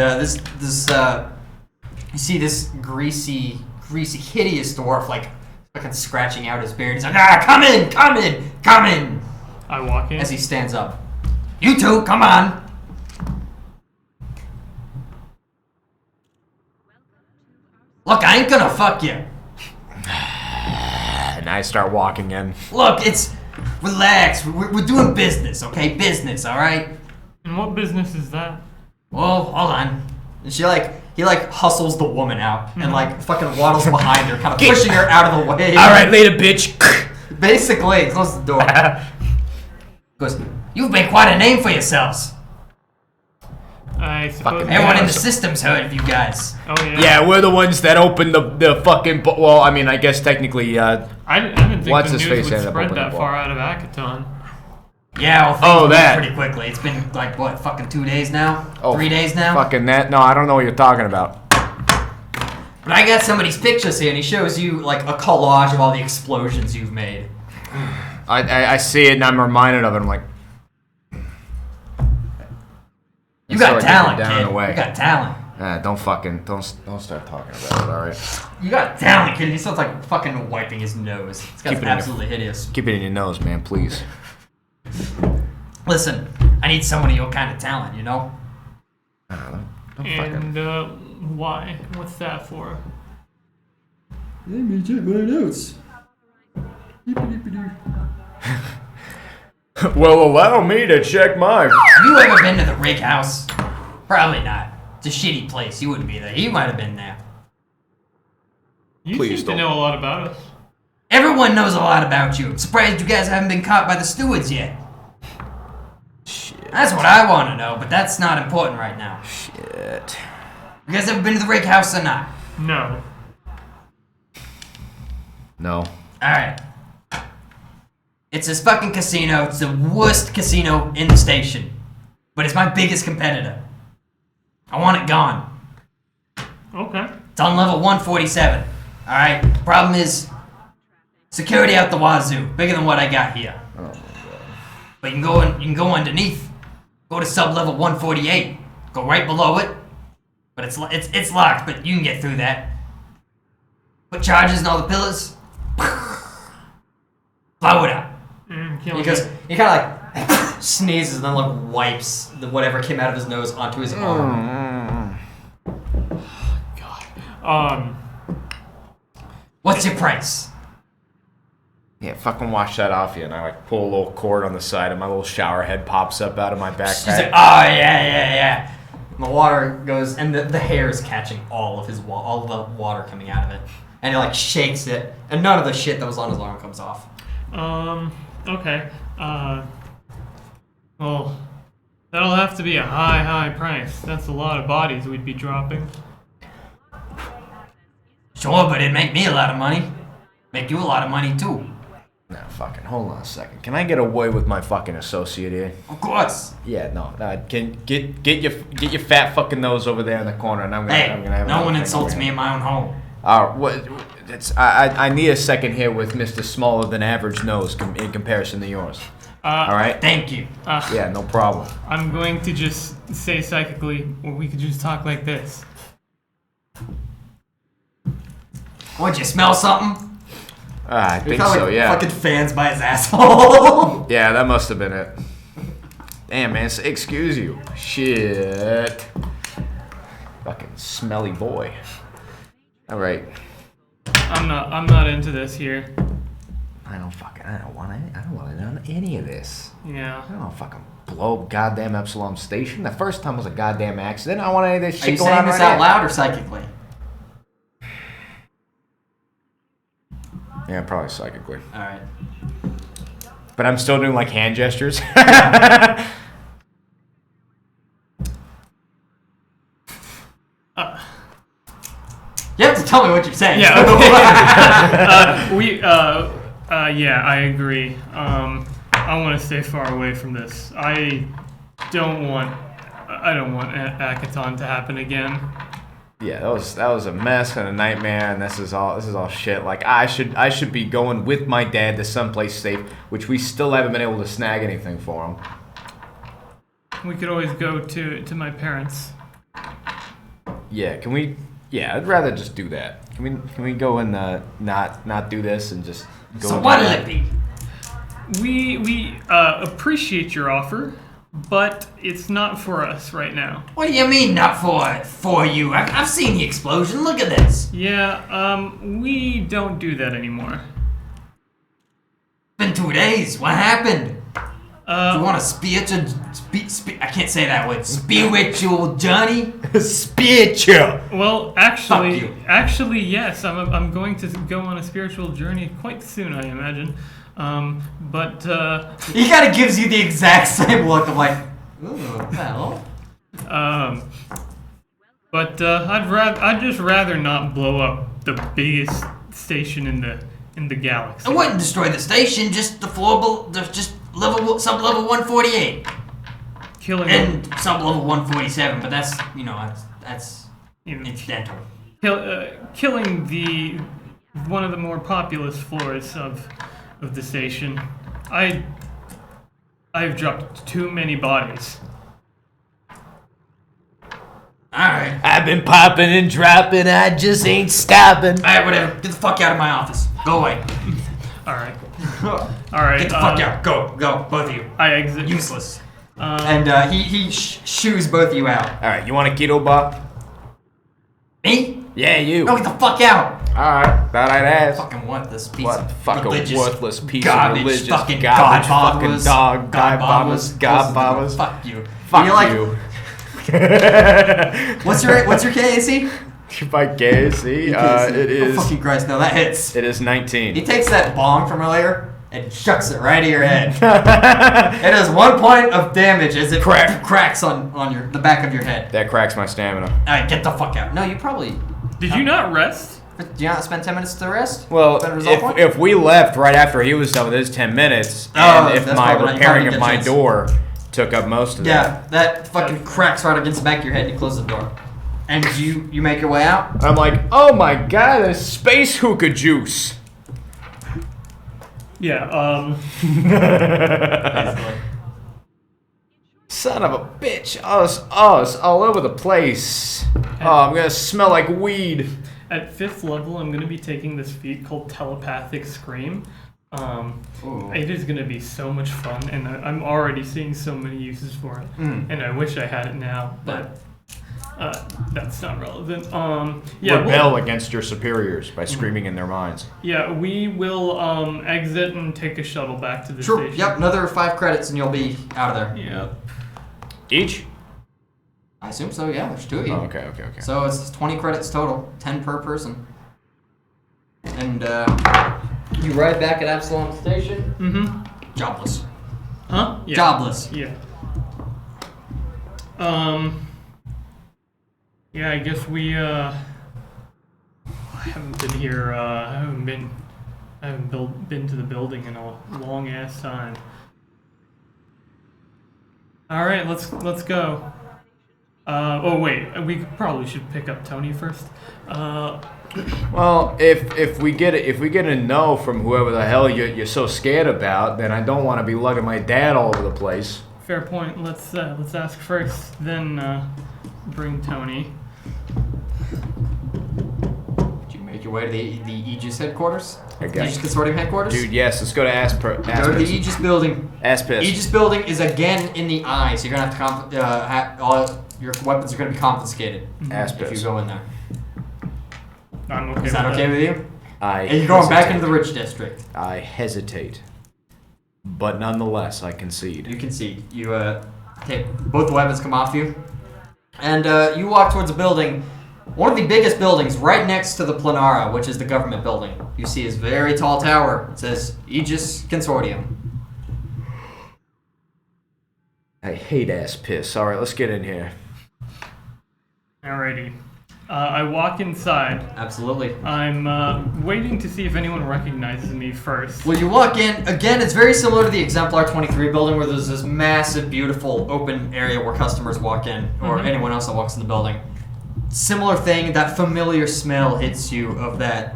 you see this greasy, hideous dwarf like fucking scratching out his beard. He's like, come in, come in, come in, I walk in. as he stands up. You two, come on. Look, I ain't gonna fuck you. And I start walking in. Look, relax. We're doing business, okay? Business, all right? And what business is that? Well, hold on. And he hustles the woman out and like fucking waddles behind her, kind of pushing her out of the way. All right, later, bitch. Basically, close the door. Goes, you've made quite a name for yourselves. I suppose. Everyone in the system's heard of you guys. Oh yeah. Yeah, we're the ones that opened the fucking. Well, I mean, I guess technically. I didn't think What's the his news face would ended up spread opening that the far out of Akaton. Yeah, well, things Oh, move that. pretty quickly. It's been like what, fucking 2 days now? Oh, 3 days now? Fucking that. No, I don't know what you're talking about. But I got somebody's pictures here, and he shows you like a collage of all the explosions you've made. I see it and I'm reminded of it. I'm like. You got talent, down kid. away. You got talent. Don't start talking about it. All right. You got talent, kid. He sounds like fucking wiping his nose. It's Keep it in absolutely hideous. Keep it in your nose, man, please. Listen, I need someone of your kind of talent, you know? Don't And why? What's that for? Let me check my notes. Well, allow me to check mine. Have you ever been to the Rig House? Probably not. It's a shitty place. You wouldn't be there. You might have been there. You Please seem don't. to know a lot about us. Everyone knows a lot about you. I'm surprised you guys haven't been caught by the stewards yet. Shit. That's what I want to know, but that's not important right now. Shit. You guys ever been to the Rig House or not? No. No. Alright. It's this fucking casino. It's the worst casino in the station. But it's my biggest competitor. I want it gone. Okay. It's on level 147. Alright? Problem is, security out the wazoo. Bigger than what I got here. Oh my god. But you can go underneath. Go to sub-level 148. Go right below it. But it's locked, but you can get through that. Put charges in all the pillars. Blow it up. Because he kind of like sneezes and then like wipes whatever came out of his nose onto his arm. God. What's your price? Yeah, fucking wash that off you, and I like pull a little cord on the side, and my little shower head pops up out of my backpack. She's like, oh yeah. And the water goes, and the hair is catching all of all the water coming out of it, and he like shakes it, and none of the shit that was on his arm comes off. Okay. Well, that'll have to be a high price. That's a lot of bodies we'd be dropping. Sure, but it'd make me a lot of money. Make you a lot of money too. Now, fucking hold on a second. Can I get away with my fucking associate here? Of course. Yeah, no. Can get your fat fucking nose over there in the corner, and I'm gonna have. No one another insults thing me in my own home. What? I need a second here with Mr. Smaller than average nose in comparison to yours. All right. Thank you. Yeah, no problem. I'm going to just say psychically, or we could just talk like this. Would you smell something? I think so. Yeah. Fucking fans by his asshole. Yeah, that must have been it. Damn, man. Excuse you. Shit. Fucking smelly boy. All right. I'm not into this here. I don't want any of this. Yeah. I don't fucking blow up goddamn Epsilon Station. The first time was a goddamn accident. I don't want any of this shit Are you going saying on this right out now. loud or psychically? Yeah, probably psychically. All right. But I'm still doing like hand gestures. You have to tell me what you're saying. Yeah. Okay. Yeah, I agree. I want to stay far away from this. I don't want Akaton to happen again. Yeah, that was a mess and a nightmare, and this is all shit. Like I should be going with my dad to someplace safe, which we still haven't been able to snag anything for him. We could always go to my parents. Yeah, can we? Yeah, I'd rather just do that. Can we go and not do this and just go? So what'll it be? We appreciate your offer, but it's not for us right now. What do you mean not for you? I've seen the explosion. Look at this. Yeah, we don't do that anymore. Been 2 days. What happened? Uh, You want a spiritual? I can't say that word. Spiritual journey. Spiritual. Well, Fuck you. actually, yes. I'm going to go on a spiritual journey quite soon, I imagine. But He kind of gives you the exact same look of like, ooh, what the hell? But I'd just rather not blow up the biggest station in the galaxy. I wouldn't destroy the station. Just the floor, just sub-level 148 Killing and sub-level 147. But that's that's you know, incidental. killing the one of the more populous floors of the station. I've dropped too many bodies. Alright. I've been popping and dropping. I just ain't stopping. Alright, whatever. Get the fuck out of my office. Go away. All right. All right. Get the fuck out. Go, both of you. I exit. Useless. And he shoos both of you out. All right, you want a keto bar? Me? Yeah, you. No, get the fuck out. Alright, thought I'd ask. Fucking worthless piece What of fucking religious worthless piece garbage, of religious fucking garbage, God fucking bombers, dog, God bombers, God bombers. Fuck you. Fuck You're like, you. What's your KAC? By KC, it Oh, is. fucking Christ, no, that hits. It is 19. He takes that bong from earlier and chucks it right at your head. It does 1 point of damage as it cracks on the back of your head. That cracks my stamina. Alright, get the fuck out. No, you probably... Did you not rest? Do you not spend 10 minutes to rest? Well, if we left right after he was done with his 10 minutes, and if my repairing of my door took up most of that. Yeah, that fucking cracks right against the back of your head and you close the door. And you make your way out? I'm like, oh my god, there's space hookah juice. Yeah, Son of a bitch. Oh, it's all over the place. Oh, I'm gonna smell like weed. At 5th level, I'm going to be taking this feat called Telepathic Scream. It is going to be so much fun, and I'm already seeing so many uses for it. And I wish I had it now, but that's not relevant. Rebel against your superiors by screaming in their minds. Yeah, we will exit and take a shuttle back to the Sure. station. Yep, another 5 credits and you'll be out of there. Yep. Each? I assume so, yeah. There's 2 of you. Oh, okay. So it's 20 credits total, 10 per person. And you ride back at Absalom Station. Mm-hmm. Jobless. Huh? Yeah. Jobless. Yeah. Yeah, I guess we I haven't been here. I haven't been to the building in a long ass time. All right, let's go. Oh wait, we probably should pick up Tony first. Well, if we get a no from whoever the hell you're so scared about, then I don't want to be lugging my dad all over the place. Fair point. Let's ask first, then bring Tony. Did you make your way to the Aegis headquarters? I guess. Aegis Consortium headquarters? Dude, yes, let's go to Go to the Aegis building. Aspis. Aegis building is again in the eye, so you're gonna have to all your weapons are gonna be confiscated if you go in there. I'm okay. Is that okay with you? And you're going back into the rich district. I hesitate, but nonetheless, I concede. You concede. You take both the weapons come off you, and you walk towards a building. One of the biggest buildings right next to the Planara, which is the government building. You see this very tall tower. It says Aegis Consortium. I hate ass piss. All right, let's get in here. Alrighty. I walk inside. Absolutely. I'm waiting to see if anyone recognizes me first. Well, you walk in. Again, it's very similar to the Exemplar 23 building where there's this massive, beautiful, open area where customers walk in, or anyone else that walks in the building. Similar thing, that familiar smell hits you of the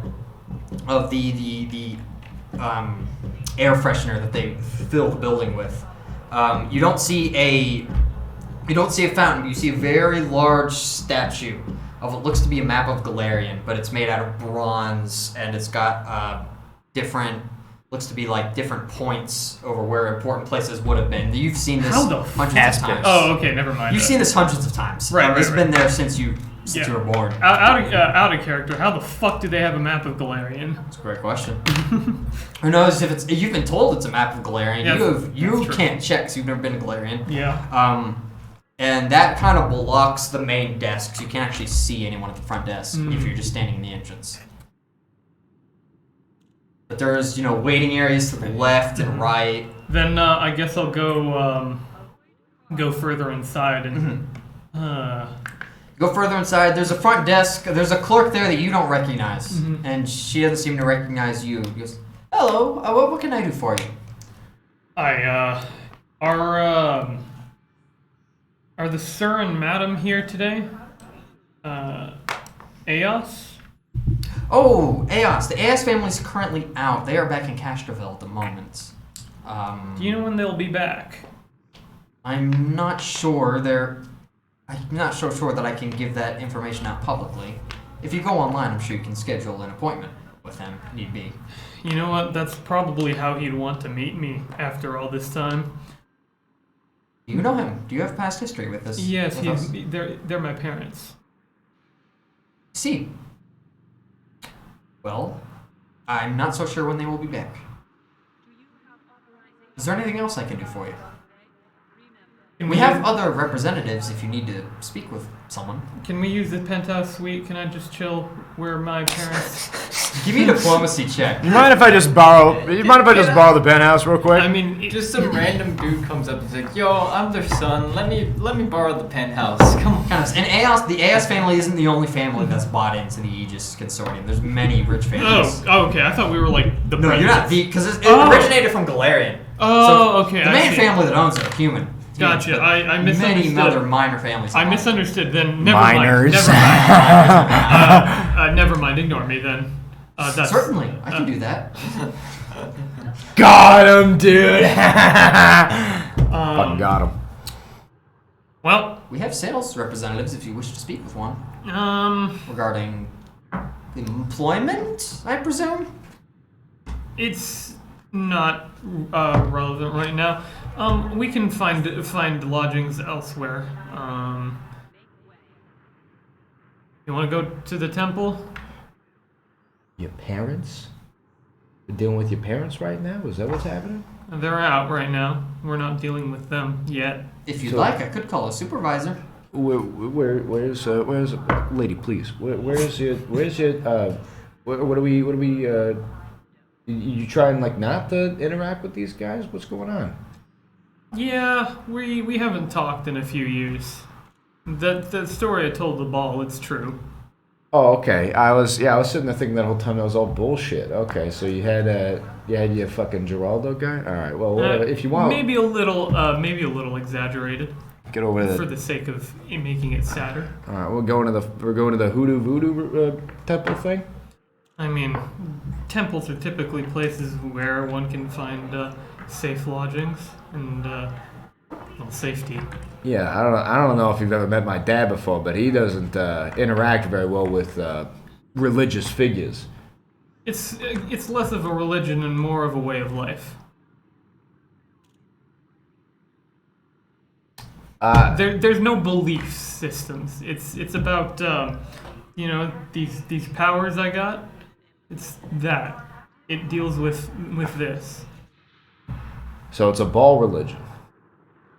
air freshener that they fill the building with. You don't see a fountain. You see a very large statue of what looks to be a map of Galarian, but it's made out of bronze and it's got looks to be like different points over where important places would have been. You've seen this hundreds of times. Oh, okay, never mind. You've seen this hundreds of times. Right, It's been there since you were born. Out of character. How the fuck do they have a map of Galarian? That's a great question. Who knows if you've been told it's a map of Galarian. Yeah, you can't check because you've never been to Galarian. Yeah. And that kind of blocks the main desk, so you can't actually see anyone at the front desk if you're just standing in the entrance. But there's, waiting areas to the left and right. Then I guess I'll go further inside and Go further inside. There's a front desk. There's a clerk there that you don't recognize, and she doesn't seem to recognize you. She goes, "Hello. What can I do for you?" Are the sir and madam here today? Eos? Oh, Eos. The Eos family's currently out. They are back in Castroville at the moment. Do you know when they'll be back? I'm not sure. I'm not so sure that I can give that information out publicly. If you go online, I'm sure you can schedule an appointment with him, need be. You know what? That's probably how he'd want to meet me after all this time. Do you know him? Do you have past history with this? Yes, with they're my parents. See. Well, I'm not so sure when they will be back. Is there anything else I can do for you? We have other representatives if you need to speak with someone. Can we use the penthouse suite? Can I just chill where my parents? Give me a diplomacy check. You mind if I just borrow the penthouse real quick? I mean, Just some random dude comes up and is like, "Yo, I'm their son. Let me borrow the penthouse. Come on." And the AS family isn't the only family that's bought into the Aegis Consortium. There's many rich families. oh, okay. I thought we were like the. No, you're not. presidents. Because it Oh. originated from Galarian. Oh, okay. The I main see. family that owns it are human. Gotcha. But I misunderstood. Many other minor families. I own it. misunderstood. Then never Minors. mind. Never mind. Ignore me then. That's Certainly, I can do that. Got him, dude. Fucking got him. Well, We have sales representatives if you wish to speak with one regarding employment, I presume. it's not relevant right now. We can find lodgings elsewhere. You want to go to the temple? Your parents? You're dealing with your parents right now? Is that what's happening? They're out right now. We're not dealing with them yet. If you'd So- like, I could call a supervisor. Where's lady, please? Where's your what are we you trying like not to interact with these guys? What's going on? Yeah, we haven't talked in a few years. The story I told the ball, it's true. Oh, okay. I was sitting there thinking that whole time that was all bullshit. Okay, so you had your fucking Geraldo guy. All right, well, whatever. If you want, maybe a little exaggerated get over for the. the sake of making it sadder. All right, we're going to the hoodoo voodoo temple thing. I mean, temples are typically places where one can find safe lodgings and safety. Yeah, I don't know if you've ever met my dad before, but he doesn't interact very well with religious figures. It's less of a religion and more of a way of life. There's no belief systems. It's about these powers I got. It's that. It deals with this. So it's a ball religion.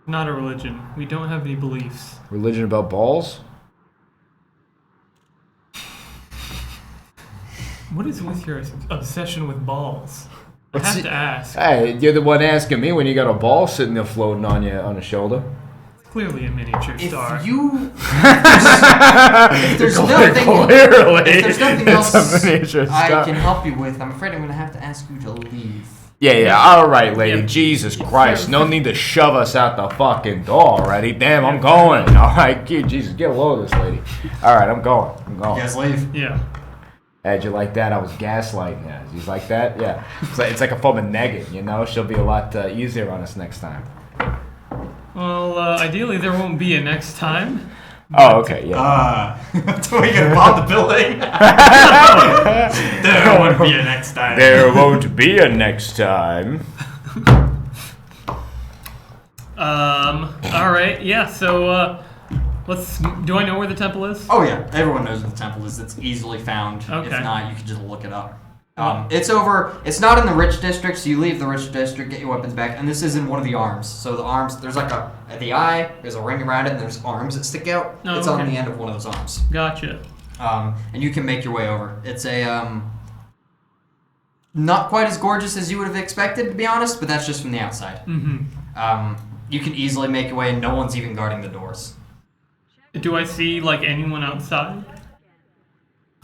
Not a religion. We don't have any beliefs. Religion about balls? What is with your obsession with balls? I Let's have see- to ask. Hey, you're the one asking me when you got a ball sitting there floating on the shoulder. It's clearly a miniature If star. you, if there's nothing, Clearly, if there's nothing it's a else miniature I star. can help you with, I'm afraid I'm going to have to ask you to leave. Yeah, all right, lady. Yeah. Jesus Christ, no need to shove us out the fucking door already. Damn, I'm going. All right, Jesus, get a load of this lady. All right, I'm going. You guys leave. Yeah. Had you like that, I was gaslighting you. He's like that? Yeah. It's like a form of negging, you know? She'll be a lot easier on us next time. Well, ideally there won't be a next time. Oh, okay, yeah. Do we gonna bomb the building? There won't be a next time. There won't be a next time. All right. Yeah. So, do I know where the temple is? Oh yeah, everyone knows where the temple is. It's easily found. Okay. If not, you can just look it up. It's over. It's not in the rich district, so you leave the rich district, get your weapons back, and this is in one of the arms. So the arms, there's like at the eye, there's a ring around it, and there's arms that stick out. Oh, It's on okay. the end of one of those arms. Gotcha. And you can make your way over. It's a not quite as gorgeous as you would have expected, to be honest, but that's just from the outside. Mm-hmm. You can easily make your way, and no one's even guarding the doors. Do I see like anyone outside?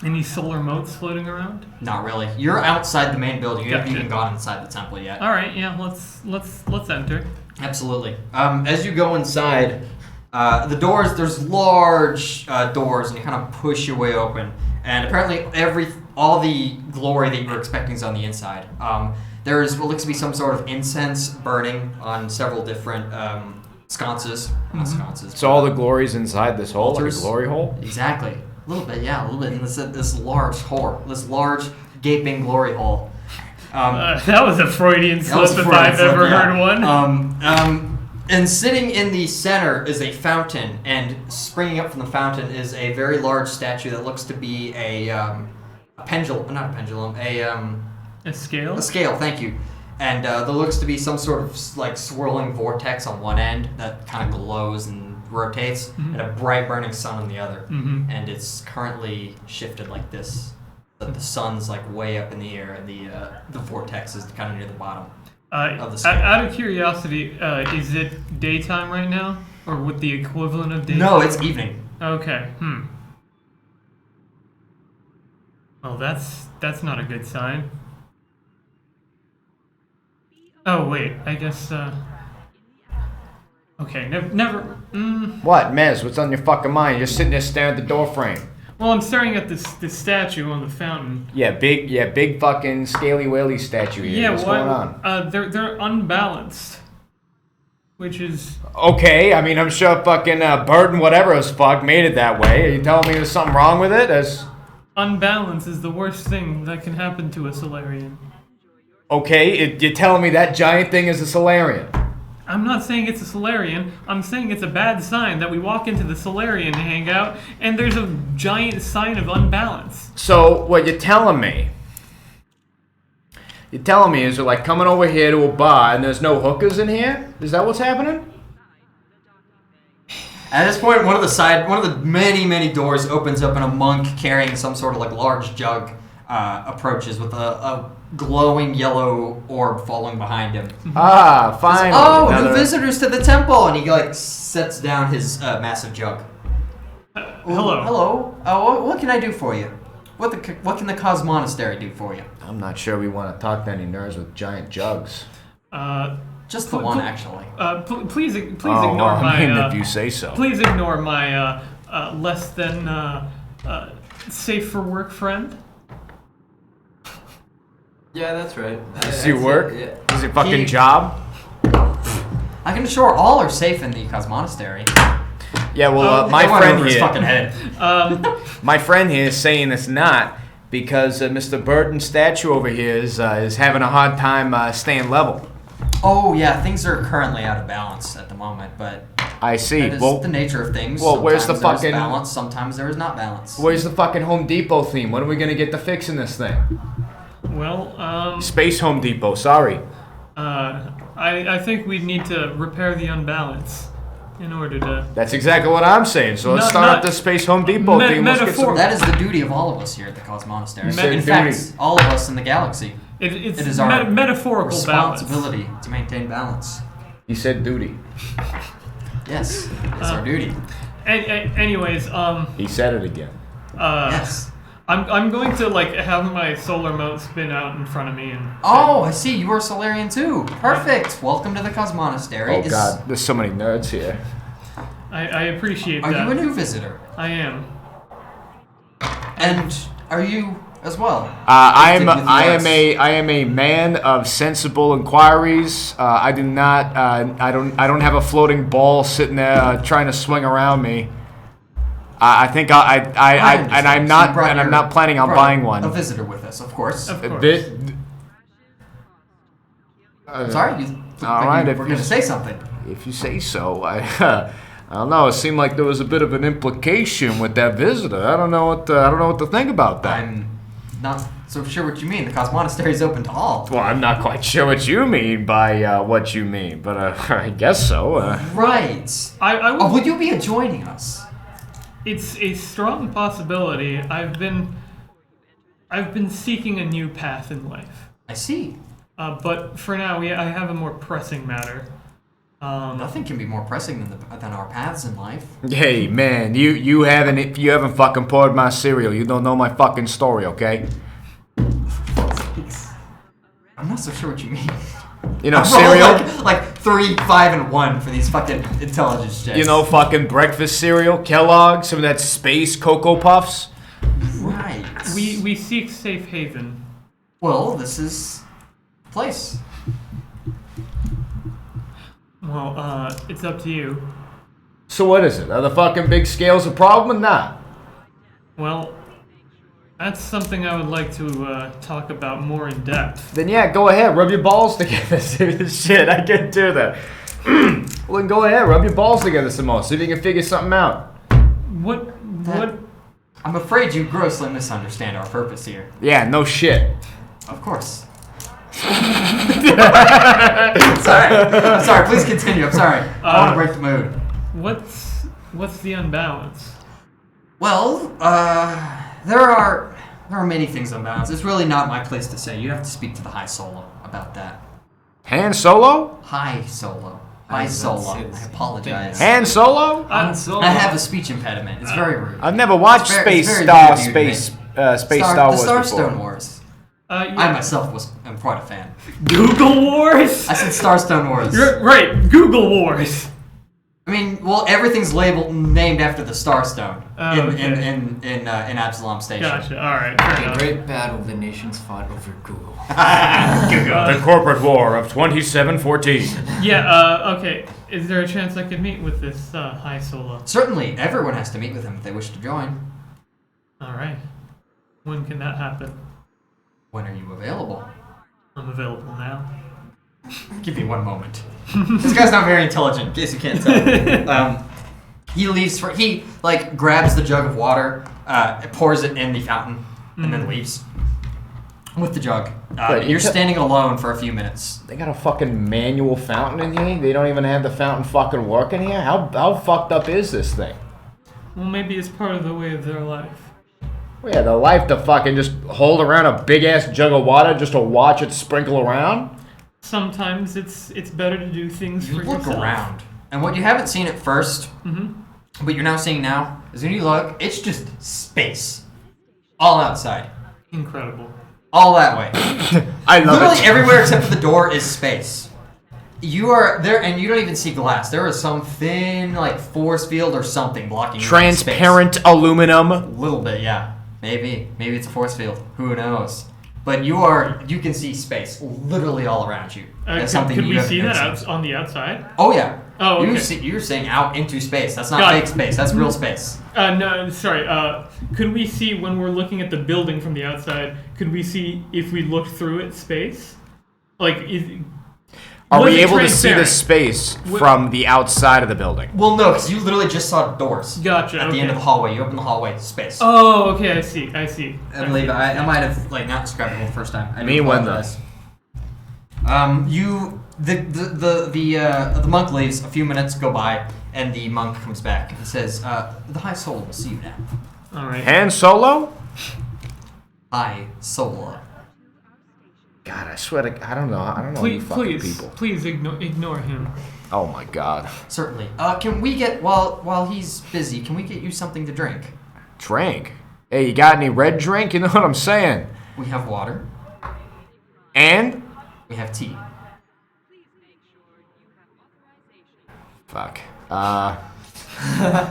Any solar motes floating around? Not really. You're outside the main building. You haven't Gotcha. even gone inside the temple yet. All right. Yeah. Let's enter. Absolutely. As you go inside, the doors, there's large doors, and you kind of push your way open. And apparently all the glory that you were expecting is on the inside. There is what looks to be some sort of incense burning on several different sconces. Not sconces. So all the glory's inside this hole, like a Altars. glory hole? Exactly. A little bit, yeah, a little bit. In this large gaping glory hole. That was a Freudian That was slip if Freudian I've slip, ever yeah. heard one. And sitting in the center is a fountain, and springing up from the fountain is a very large statue that looks to be a pendulum, not a pendulum, A scale? a scale. Thank you. And there looks to be some sort of like swirling vortex on one end that kind of glows and rotates, and a bright burning sun on the other. And it's currently shifted like this. That the sun's like way up in the air, and the vortex is kind of near the bottom of the scale. Out of curiosity, is it daytime right now, or with the equivalent of daytime? No, it's evening. Okay. Well, that's not a good sign. Oh wait, I guess. Okay, never. What, Mez? What's on your fucking mind? You're sitting there staring at the door frame. Well, I'm staring at this statue on the fountain. Yeah, big fucking scaly whaley statue here. Yeah, what's going on? They're unbalanced, which is. Okay, I mean, I'm sure fucking Burton, whatever as fuck, made it that way. Are you telling me there's something wrong with it? Unbalance is the worst thing that can happen to a Solarian. Okay, you're telling me that giant thing is a Solarian? I'm not saying it's a Solarian. I'm saying it's a bad sign that we walk into the Solarian hangout and there's a giant sign of unbalance. So, what you're telling me is you're like coming over here to a bar and there's no hookers in here? Is that what's happening? At this point, one of the many doors opens up, and a monk carrying some sort of like large jug approaches with a glowing yellow orb following behind him. Ah, finally. New visitors to the temple, and he like sets down his massive jug. Hello. Hello. What can I do for you? What can the Cosmonastery do for you? I'm not sure we want to talk to any nerds with giant jugs. Just the one, actually. Please ignore my. If you say so. Please ignore my less than safe for work friend. Yeah, that's right. Does he work? Yeah. Is it fucking job? I can assure all are safe in the Cosmonastery. Yeah, well, my It went friend over his here. fucking head. My friend here is saying it's not because Mr. Burton's statue over here is having a hard time staying level. Oh yeah, things are currently out of balance at the moment, but I see. that is Well, the nature of things. well, where's the Sometimes there's fucking- balance? Sometimes there is not balance. where's the fucking Home Depot theme? When are we gonna get to fixing this thing? Well, Space Home Depot. Sorry. I think we need to repair the unbalance in order to. That's exactly what I'm saying. So let's Not- start not- up the Space Home Depot theme. Let's get some. That is the duty of all of us here at the Cosmonastery. said In duty. fact, all of us in the galaxy. It's It is our metaphorical responsibility to maintain balance. He said duty. Yes, it's our duty. Anyways, He said it again. Yes. I'm going to like have my solar mount spin out in front of me and. Oh, I see. You are Solarian too. Perfect. Welcome to the Cosmonastery. Oh God, there's so many nerds here. I appreciate Are that. you a new visitor? I am. And are you as well? I Gifted with the arts? am a man of sensible inquiries. I do not. I don't have a floating ball sitting there trying to swing around me. I think understand. I'm So you brought not planning on brought buying one. A visitor with us, of course. Of A course. bit. Sorry, you All right, if we're you- going to say something. If you say so, I don't know. It seemed like there was a bit of an implication with that visitor. I don't know what to think about that. I'm not so sure what you mean. The Cosmonastery is open to all. Well, I'm not quite sure what you mean by what you mean, but I guess so. Right. I Oh, will. would you be joining us? It's a strong possibility. I've been seeking a new path in life. I see. But for now, I have a more pressing matter. Nothing can be more pressing than our paths in life. Hey man, you haven't fucking poured my cereal. You don't know my fucking story, okay? I'm not so sure what you mean. You know I rolled cereal. like 3, 5, and 1 for these fucking intelligence checks. You know fucking breakfast cereal, Kellogg's, some of that space Cocoa Puffs. Right. We seek safe haven. Well, this is the place. Well, it's up to you. So what is it? Are the fucking big scales a problem or not? Well, that's something I would like to talk about more in depth. Then yeah, go ahead, rub your balls together. Shit, I can do that. Well, then go ahead, rub your balls together some more. See if you can figure something out. What? I'm afraid you grossly misunderstand our purpose here. Yeah, no shit. Of course. I'm sorry. Please continue. I'm sorry. I want to break the mood. What's the unbalance? Well, there are many things unbalanced. It's really not my place to say. You have to speak to the High Solo about that. Han Solo? High Solo. High Solo. I apologize. Han Solo? I have a speech impediment. It's very rude. I've never watched Star Wars The before. Starstone Wars. I myself am quite a fan. Google Wars? I said Starstone Wars. Right, Google Wars. I mean, well, everything's named after the Starstone in Absalom Station. Gotcha. All right. Fair The enough. great battle the nations fought over Google. The corporate war of 2714. Yeah. Okay. Is there a chance I could meet with this High Solo? Certainly, everyone has to meet with him if they wish to join. All right. When can that happen? When are you available? I'm available now. Give me one moment. This guy's not very intelligent, in case you can't tell. He leaves he grabs the jug of water, pours it in the fountain, and then leaves with the jug. You're standing alone for a few minutes. They got a fucking manual fountain in here? They don't even have the fountain fucking working here? How fucked up is this thing? Well, maybe it's part of the way of their life. Well, yeah, the life to fucking just hold around a big ass jug of water just to watch it sprinkle around? Sometimes it's better to do things You for look yourself. around, and what you haven't seen at first, but you're now seeing now, is when you look, it's just space. All outside. Incredible. All that way. I love Literally it. everywhere except for the door is space. You are there, and you don't even see glass. There is some thin, force field or something blocking you from space. Transparent aluminum. A little bit, yeah. Maybe it's a force field. Who knows? But you can see space literally all around you. That's something could you we haven't see that seen. on the outside? Oh yeah. Oh, okay. You're seeing out into space. That's not Got it. fake space. That's real space. No, sorry. Could we see when we're looking at the building from the outside? Could we see if we looked through it space? Are we able to see the space from the outside of the building? Well, no, because you literally just saw doors. Gotcha. At the end of the hallway, you open the hallway, space. Oh, okay. I see. I believe I might have not described it the first time. I Me when though? The monk leaves. A few minutes go by, and the monk comes back and says, "The High Soul will see you now." All right. Han Solo? High Soul. God, I swear to I don't know you fucking people. Please ignore him. Oh my god. Certainly. Can we get while he's busy? Can we get you something to drink? Drink? Hey, you got any red drink? You know what I'm saying? We have water. And? We have tea. Fuck.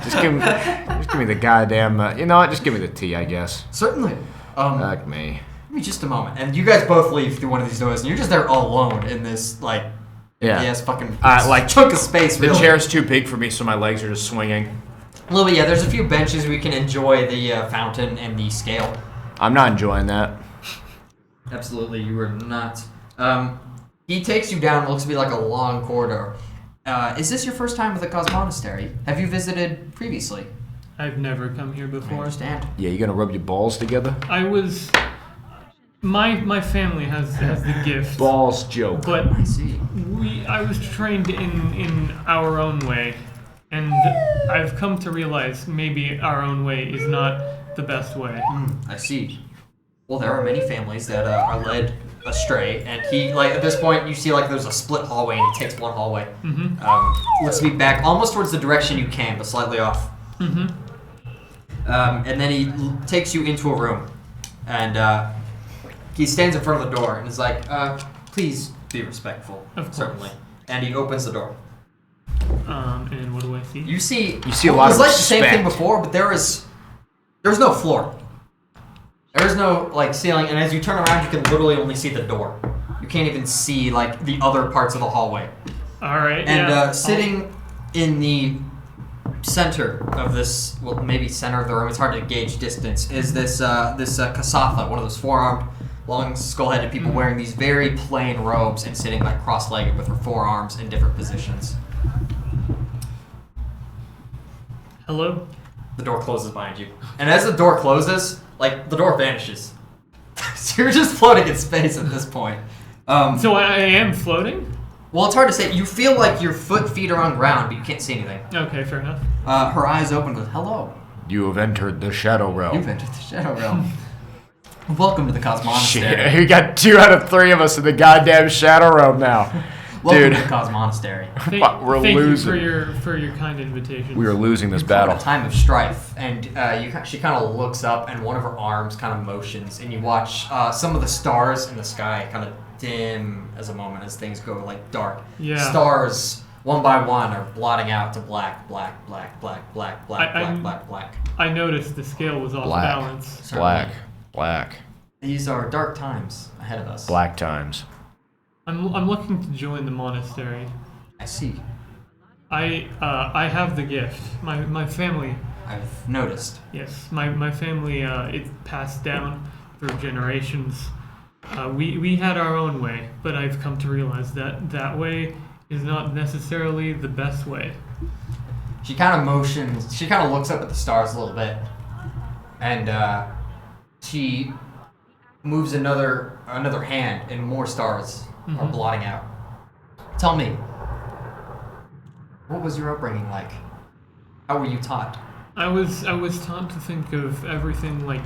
Just give me the goddamn. You know what? Just give me the tea, I guess. Certainly. Fuck me. Give me just a moment. And you guys both leave through one of these doors, and you're just there alone in this fucking chunk of space. The really. chair's too big for me, so my legs are just swinging. A little bit, yeah. There's a few benches where you can enjoy the fountain and the scale. I'm not enjoying that. Absolutely, you are not. He takes you down. It looks to be like a long corridor. Is this your first time with the Cosmonastery? Have you visited previously? I've never come here I before. understand. Yeah, you gonna rub your balls together? My family has the gift. Balls joke. But I see. I was trained in our own way, and I've come to realize maybe our own way is not the best way. I see. Well, there are many families that are led astray, and he at this point you see there's a split hallway, and he takes one hallway. Looks to be back almost towards the direction you came, but slightly off. And then he takes you into a room, and he stands in front of the door and is like, "Please be respectful." Of course. Certainly. And he opens the door. And what do I see? You see a lot of It was the same thing respect. before, but there's no floor. There's no ceiling, and as you turn around, you can literally only see the door. You can't even see the other parts of the hallway. All right. And yeah. sitting in the center of this, well, maybe center of the room, it's hard to gauge distance, is this Kasatha, one of those four-armed, long skull-headed people wearing these very plain robes and sitting cross-legged with her forearms in different positions. Hello. The door closes behind you. And as the door closes, the door vanishes. So you're just floating in space at this point. So I am floating? Well, it's hard to say. You feel like your feet are on ground, but you can't see anything. Okay, fair enough. Her eyes open with, hello. You have entered the Shadow Realm. You've entered the Shadow Realm. Welcome to the Cosmonastery. Shit, we got 2 out of 3 of us in the goddamn Shadow Realm now. Welcome Dude. to the Cosmonastery. We're thank losing. you for your kind invitation. We are losing this A battle. time of strife, and she kind of looks up, and one of her arms kind of motions, and you watch some of the stars in the sky kind of dim as a moment as things go like dark. Yeah. Stars one by one are blotting out to black, black, black, black, black, black, I'm- black, black, black. I noticed the scale was off Black. balance. Black. These are dark times ahead of us. Black times. I'm looking to join the monastery. I see. I have the gift. My family. I've noticed. Yes, my family. It's passed down through generations. We had our own way, but I've come to realize that way is not necessarily the best way. She kind of motions. She kind of looks up at the stars a little bit, and she moves another hand, and more stars are blotting out. Tell me, what was your upbringing like? How were you taught? I was taught to think of everything like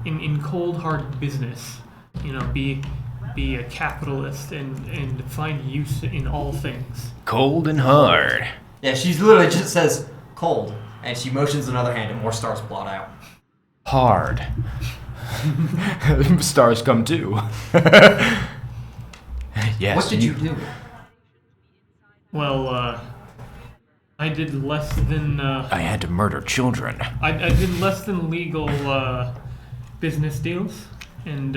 in cold hard business. You know, be a capitalist and find use in all things. Cold and hard. Yeah, she's literally just says cold, and she motions another hand, and more stars blot out. Hard. Stars come too. Yes. What did you do? Well, I did less than I had to murder children. I did less than legal business deals and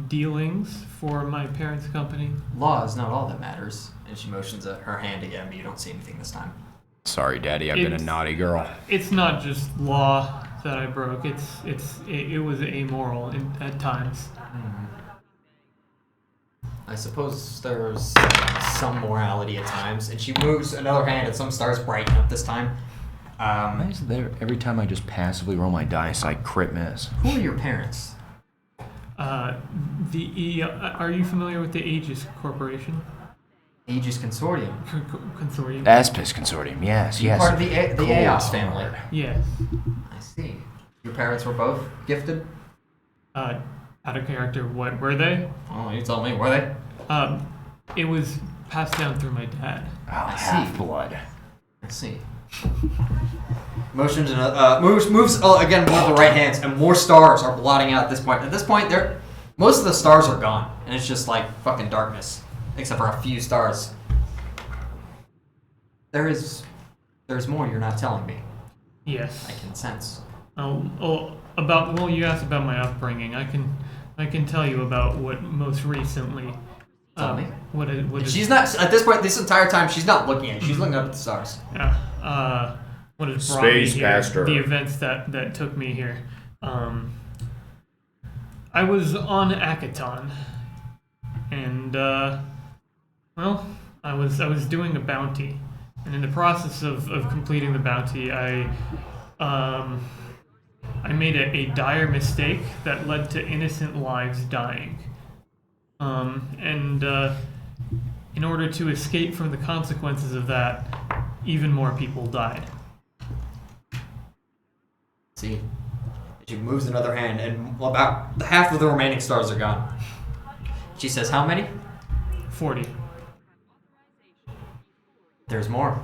dealings for my parents' company. Law is not all that matters. And she motions at her hand again, but you don't see anything this time. Sorry, Daddy, I've been a It's- naughty girl. It's not just law that I broke. It was amoral at times. I suppose there's some morality at times, and she moves another hand, and some stars brighten up this time. Why is there every time I just passively roll my dice, I crit miss? Who are your parents? Are you familiar with the Aegis Corporation? Aegis Consortium. Consortium? Aspis Consortium, yes. Part of the Cool. Aos family. Yes. I see. Your parents were both gifted? Out of character, what were they? Oh, you tell me. Were they? It was passed down through my dad. Oh, see. half-blood. I see. Motions moves again one of the right hands, and more stars are blotting out at this point. At this point, most of the stars are gone, and it's just like fucking darkness, except for a few stars. There's more you're not telling me. Yes. I can sense. You asked about my upbringing. I can tell you about what most recently. Tell me. What is She's not at this point. This entire time, she's not looking at you. She's looking up at the stars. Yeah. What has brought me Space here? Master. The events that took me here. I was on Akaton, and well, I was doing a bounty, and in the process of completing the bounty, I made a dire mistake that led to innocent lives dying. In order to escape from the consequences of that, even more people died. See, she moves another hand, and about half of the remaining stars are gone. She says, "How many?" 40. There's more.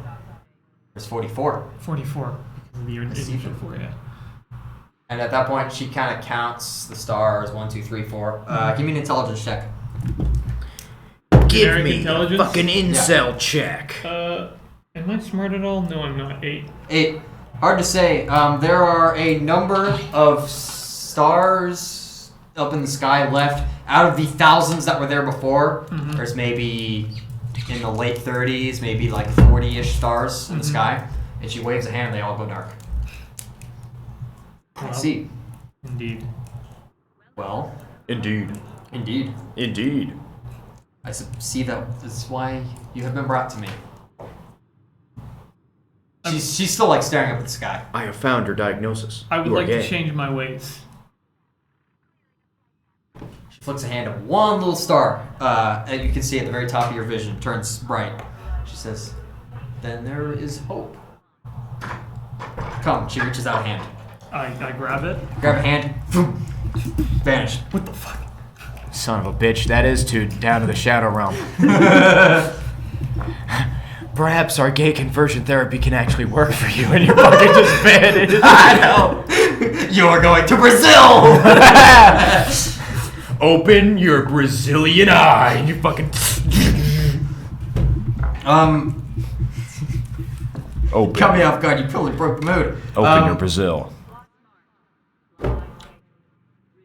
There's 44. 44. The initial 4, yeah. And at that point, she kind of counts the stars. 1, 2, 3, 4. Give me an intelligence check. Give Generic me intelligence? a fucking incel check. Am I smart at all? No, I'm not. 8. 8. Hard to say. There are a number of stars up in the sky left. Out of the thousands that were there before, there's maybe in the late 30s, maybe like 40-ish stars in the sky. And she waves a hand, they all go dark. I Well, see. Indeed. Well, Indeed. indeed. Indeed. I see that is why you have been brought to me. She's still like staring up at the sky. I have found your diagnosis. I would You are like to gay. change my ways. She flicks a hand at one little star. And you can see at the very top of your vision turns bright. She says, "Then there is hope. Come." She reaches out a hand. I grab it. Grab a hand. Boom. Vanished. What the fuck? Son of a bitch, that is down to the shadow realm. Perhaps our gay conversion therapy can actually work for you, and you're fucking just banned. I know. You're going to Brazil. Open your Brazilian eye, and you fucking. Open. Cut me off guard. You totally broke the mood. Open your Brazil.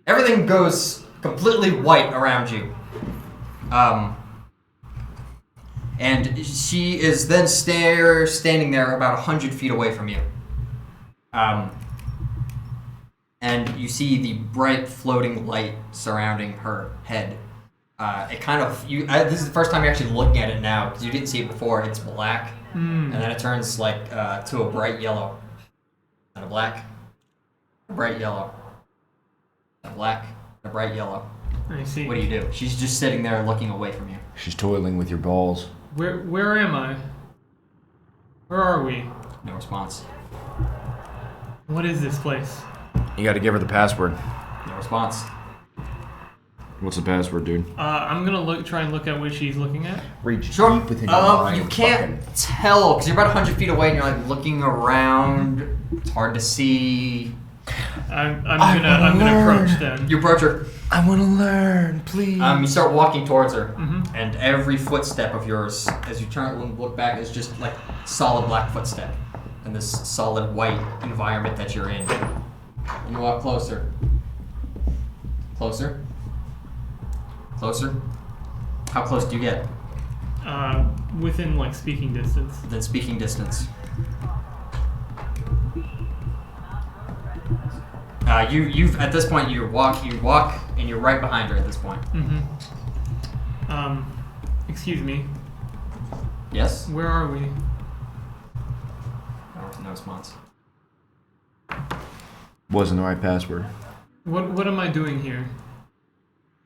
Everything goes completely white around you. And she is then standing there about 100 feet away from you. And you see the bright floating light surrounding her head. It kind of this is the first time you're actually looking at it now because you didn't see it before. It's black, and then it turns like to a bright yellow, and a black, a bright yellow, a black, a bright yellow. I see. What do? She's just sitting there looking away from you. She's toiling with your balls. Where am I? Where are we? No response. What is this place? You gotta give her the password. No response. What's the password, dude? I'm gonna try and look at what she's looking at. Reach Sure. deep within your mind. You can't tell because you're about 100 feet away and you're like looking around. It's hard to see. I'm gonna approach then. You approach her. I want to learn, please. You start walking towards her, Mm-hmm. and every footstep of yours, as you turn and look back, is just like solid black footstep in this solid white environment that you're in. You walk closer. Closer. Closer. How close do you get? Within like speaking distance. Within speaking distance. You've at this point you walk, and you're right behind her at this point. Mm-hmm. Excuse me. Yes. Where are we? No response. Wasn't the right password. What am I doing here?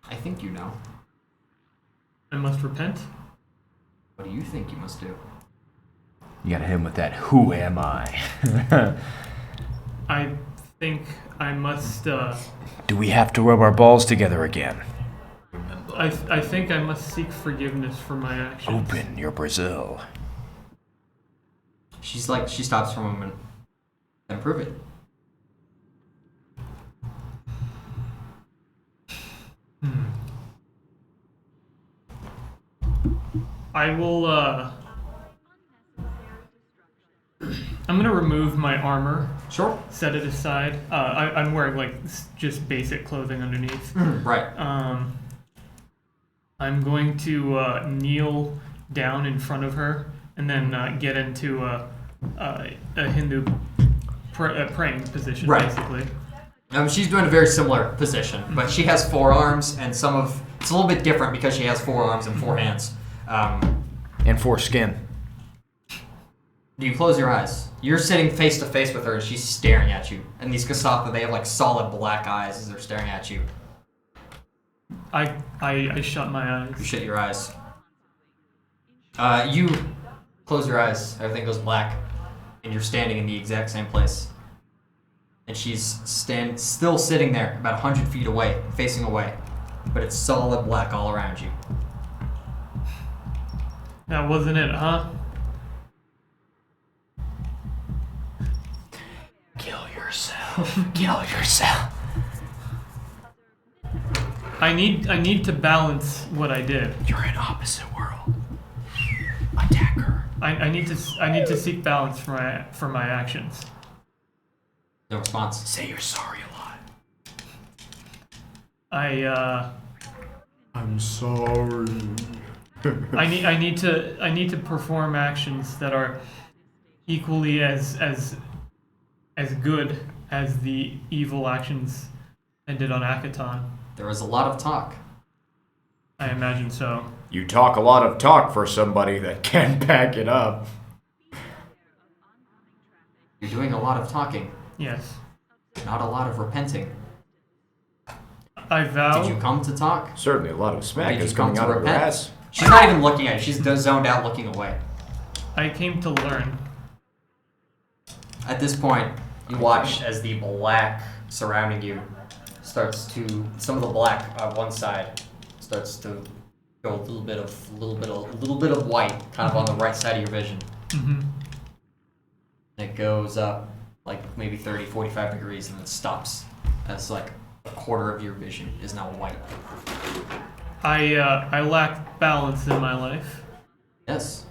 I think you know. I must repent. What do you think you must do? You gotta hit him with that. Who am I? I think I must. Do we have to rub our balls together again? I think I must seek forgiveness for my actions. Open your Brazil. She stops for a moment. Then prove it. I will. I'm gonna remove my armor. Sure. Set it aside. I'm wearing like just basic clothing underneath. Right. I'm going to kneel down in front of her and then get into a Hindu praying position, Right. basically. She's doing a very similar position, but she has forearms, and it's a little bit different because she has forearms and four hands. And foreskin. Do you close your eyes? You're sitting face to face with her, and she's staring at you. And these Kasatha, they have like solid black eyes as they're staring at you. I shut my eyes. You shut your eyes. You close your eyes. Everything goes black, and you're standing in the exact same place. And she's still sitting there, about 100 feet away, facing away. But it's solid black all around you. That wasn't it, huh? Kill yourself. Kill yourself. I need to balance what I did. You're in opposite world. Attack her. I need to seek balance for my actions. No response. Say you're sorry a lot. I'm sorry. I need to perform actions that are equally as good as the evil actions I did on Akaton. There was a lot of talk. I imagine so. You talk a lot of talk for somebody that can't back it up. You're doing a lot of talking, Yes. not a lot of repenting. I vow. Did you come to talk? Certainly a lot of smack Did is you come coming to out of your repent? ass. She's not even looking at you. She's zoned out looking away. I came to learn. At this point, you watch as the black surrounding you starts to, some of the black on one side starts to go a little bit of white, kind of on the right side of your vision. Mm-hmm. It goes up like maybe 30, 45 degrees and then stops. That's like a quarter of your vision is now white. I lack balance in my life, Yes.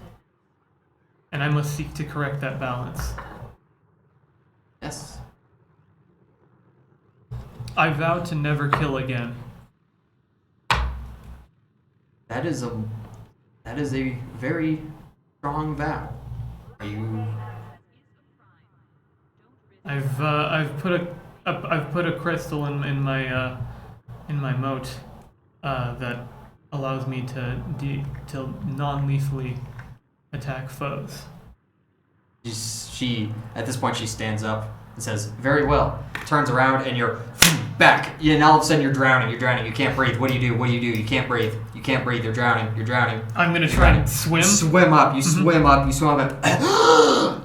and I must seek to correct that balance. Yes. I vow to never kill again. That is a very strong vow. Are you? I've put a crystal in my moat that allows me to non-lethally attack foes. She at this point she stands up and says, "Very well." Turns around and you're back. Yeah, now all of a sudden you're drowning. You're drowning. You can't breathe. What do you do? What do you do? You can't breathe. You can't breathe. You're drowning. You're drowning. I'm gonna try and swim. Swim up. You swim up. You swim up. And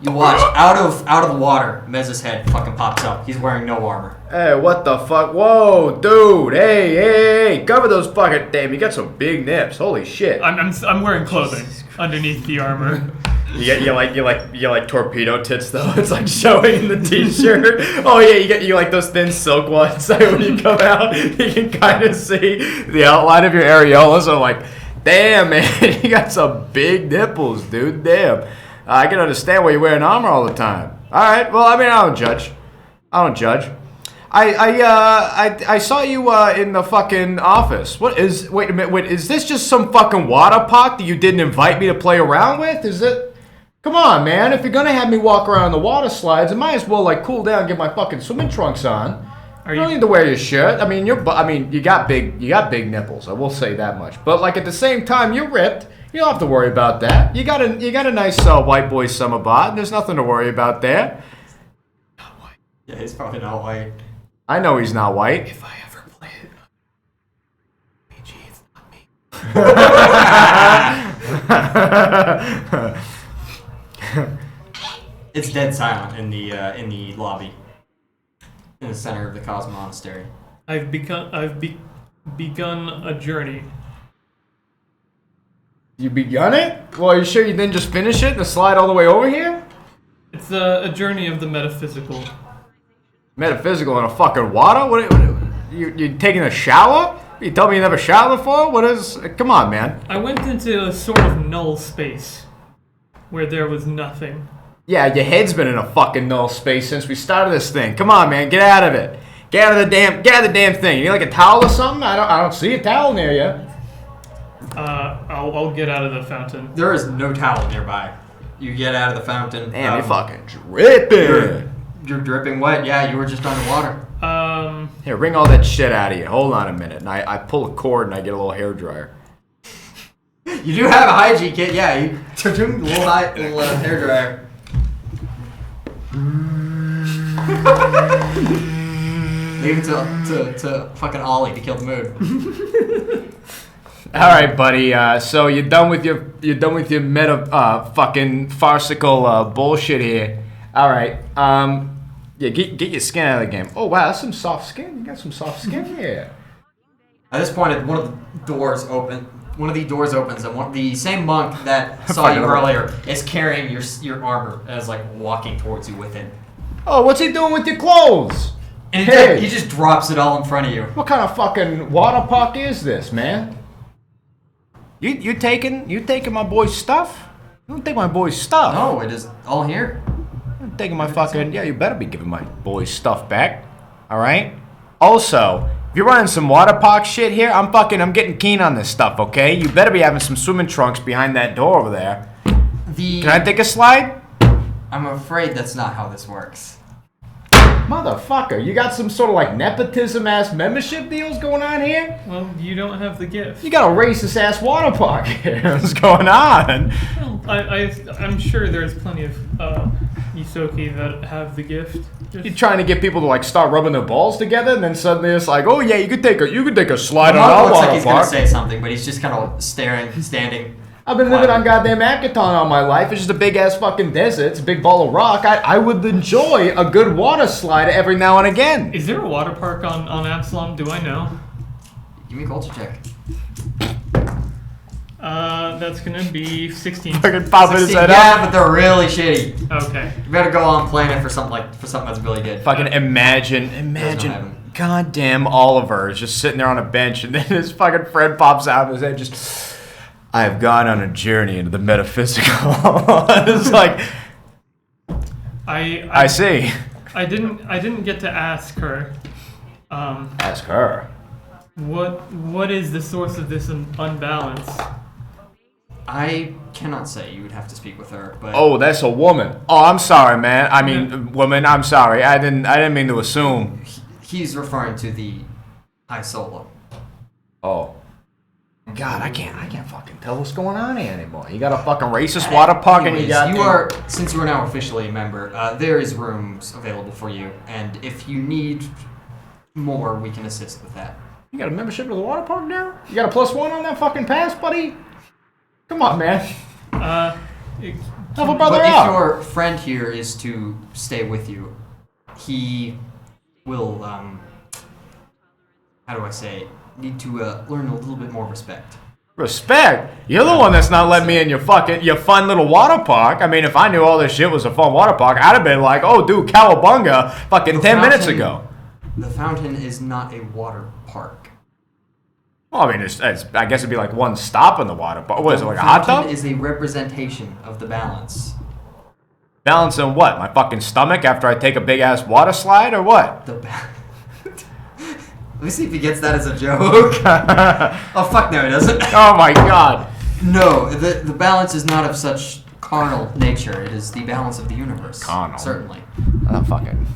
you watch out of the water. Mez's head fucking pops up. He's wearing no armor. Hey, what the fuck? Whoa, dude! Hey! Cover those fucking damn! You got some big nips. Holy shit! I'm wearing clothing underneath the armor. You like torpedo tits though. It's like showing in the t-shirt. Oh yeah, you like those thin silk ones. Like when you come out, you can kind of see the outline of your areolas. I'm like, damn man, you got some big nipples, dude. Damn. I can understand why you're wearing armor all the time. All right. Well, I mean, I don't judge. I saw you in the fucking office. Wait a minute. Is this just some fucking water park that you didn't invite me to play around with? Is it? Come on, man. If you're gonna have me walk around the water slides, I might as well like cool down and get my fucking swimming trunks on. You don't need to wear your shirt. I mean, you got big nipples. I will say that much. But like at the same time, you're ripped. You don't have to worry about that. You got a nice white boy summer bod. There's nothing to worry about there. Not white. Yeah, he's probably not white. I know he's not white. If I ever play it, PG, it's not me. It's dead silent in the lobby, in the center of the Cosmo Monastery. I've begun a journey. You begun it? Well, are you sure you didn't just finish it and slide all the way over here? It's a journey of the metaphysical. Metaphysical in a fucking water? What you taking a shower? You told me you never showered before? What is? Come on, man. I went into a sort of null space where there was nothing. Yeah, your head's been in a fucking null space since we started this thing. Come on, man, get out of it. Get out of the damn thing. You need like a towel or something? I don't see a towel near you. I'll get out of the fountain. There is no towel nearby. You get out of the fountain. Damn, you're fucking dripping. You're dripping wet. Yeah, you were just underwater. Here, wring all that shit out of you. Hold on a minute. And I pull a cord and I get a little hairdryer. You do have a hygiene kit. Yeah, you took a little hairdryer. Leave it to fucking Ollie to kill the mood. All right, buddy. So you're done with your meta fucking farcical bullshit here. All right. Yeah, get your skin out of the game. Oh wow, that's some soft skin. You got some soft skin here. At this point, one of the doors opens, and the same monk that saw you earlier is carrying your armor as like walking towards you with it. Oh, what's he doing with your clothes? And Hey. he just drops it all in front of you. What kind of fucking water park is this, man? You taking my boy's stuff? You don't take my boy's stuff. No, it is all here. I'm taking my fucking... Yeah, you better be giving my boy's stuff back. All right? Also, if you're running some water park shit here, I'm getting keen on this stuff, okay? You better be having some swimming trunks behind that door over there. Can I take a slide? I'm afraid that's not how this works. Motherfucker, you got some sort of like nepotism-ass membership deals going on here? Well, you don't have the gift. You got a racist-ass water park here. What's going on? Well, I'm sure there's plenty of Isoki that have the gift. You're trying to get people to like start rubbing their balls together, and then suddenly it's like, oh yeah, you could take a slide The on monk our looks water like he's gonna park. say something, but he's just kind of standing. I've been living on goddamn Akaton all my life. It's just a big ass fucking desert. It's a big ball of rock. I would enjoy a good water slide every now and again. Is there a water park on Absalom? Do I know? Give me a culture check. That's gonna be 16. Fucking popping his head Yeah, up. but they're really shitty. Okay. You better go on planet for something that's really good. Fucking imagine, heaven. goddamn Oliver is just sitting there on a bench, and then his fucking friend pops out of his head, just, I have gone on a journey into the metaphysical. It's like, I see. I didn't get to ask her. Ask her. What is the source of this unbalance? I cannot say. You would have to speak with her. But Oh, that's a woman. Oh, I'm sorry, man. I mean, woman. I'm sorry. I didn't mean to assume. he's referring to the High Solo. Oh. God, I can't fucking tell what's going on here anymore. You got a fucking racist water park, and you got. Since you are now officially a member, there is rooms available for you, and if you need more, we can assist with that. You got a membership to the water park now? You got a +1 on that fucking pass, buddy? Come on, man. Help a brother But out. if your friend here is to stay with you, he will, how do I say, need to learn a little bit more respect. Respect? You're the one that's not letting me in your fun little water park. I mean, if I knew all this shit was a fun water park, I'd have been like, oh, dude, cowabunga, fucking 10 minutes ago. The fountain is not a water park. Well, I mean, I guess it'd be like one stop in the water park. What is it, like a The hot fountain tub? is a representation of the balance. Balance on what? My fucking stomach after I take a big ass water slide, or what? Let me see if he gets that as a joke. Oh, fuck no, he doesn't. Oh my god. No, the balance is not of such carnal nature. It is the balance of the universe. Carnal. Certainly. I'm fucking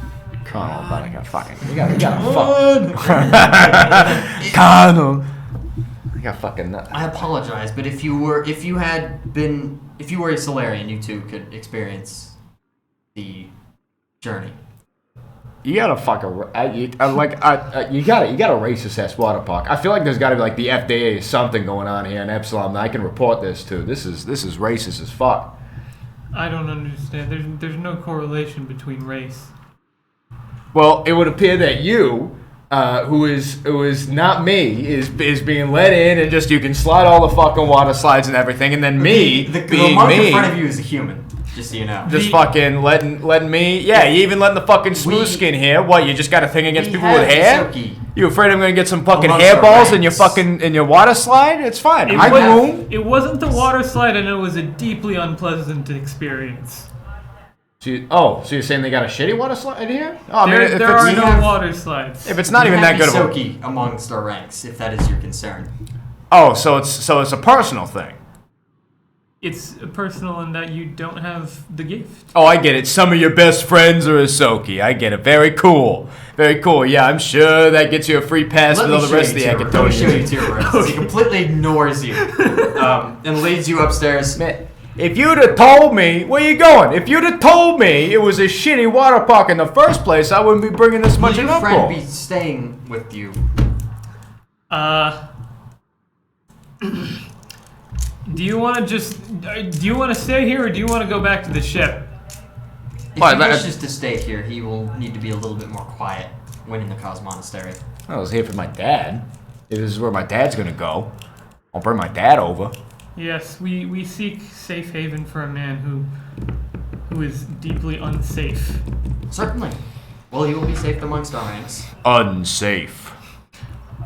carnal, but I got fucking. You gotta fuck. Carnal. I got fucking nut. I apologize, but if you were a Solarian, you too could experience the journey. You gotta fucking you gotta race this ass water park. I feel like there's gotta be like the FDA or something going on here in Epsilon that I can report this to. This is racist as fuck. I don't understand. There's no correlation between race. Well, it would appear that you, who is not me, is being let in, and just you can slide all the fucking water slides and everything, and then me the being monk me, in front of you is a human. Just so you know. just fucking letting me. Yeah, you even letting the fucking smooth skin here. What? You just got a thing against people with hair? You afraid I'm gonna get some fucking Amongst hairballs our in your ranks. fucking water slide? It's fine. I groom. It wasn't the water slide, and it was a deeply unpleasant experience. So you're saying they got a shitty water slide here? Oh, I mean, if There are it's no water slides. if it's not even that good of a. Soki amongst our ranks, if that is your concern. Oh, so it's a personal thing. It's personal in that you don't have the gift. Oh, I get it. Some of your best friends are Ahsoki. I get it. Very cool. Very cool. Yeah, I'm sure that gets you a free pass with all the rest of the Let me show you Akatonians. two rooms. He completely ignores you and leads you upstairs. Man, if you'd have told me, where you going? If you'd have told me it was a shitty water park in the first place, I wouldn't be bringing this much Will in your friend uproar. be staying with you? Do you want to stay here, or do you want to go back to the ship? If he wishes to stay here, he will need to be a little bit more quiet when in the Cos Monastery. I was here for my dad. If this is where my dad's gonna go, I'll bring my dad over. Yes, we seek safe haven for a man who is deeply unsafe. Certainly. Well, he will be safe amongst our ranks. Unsafe.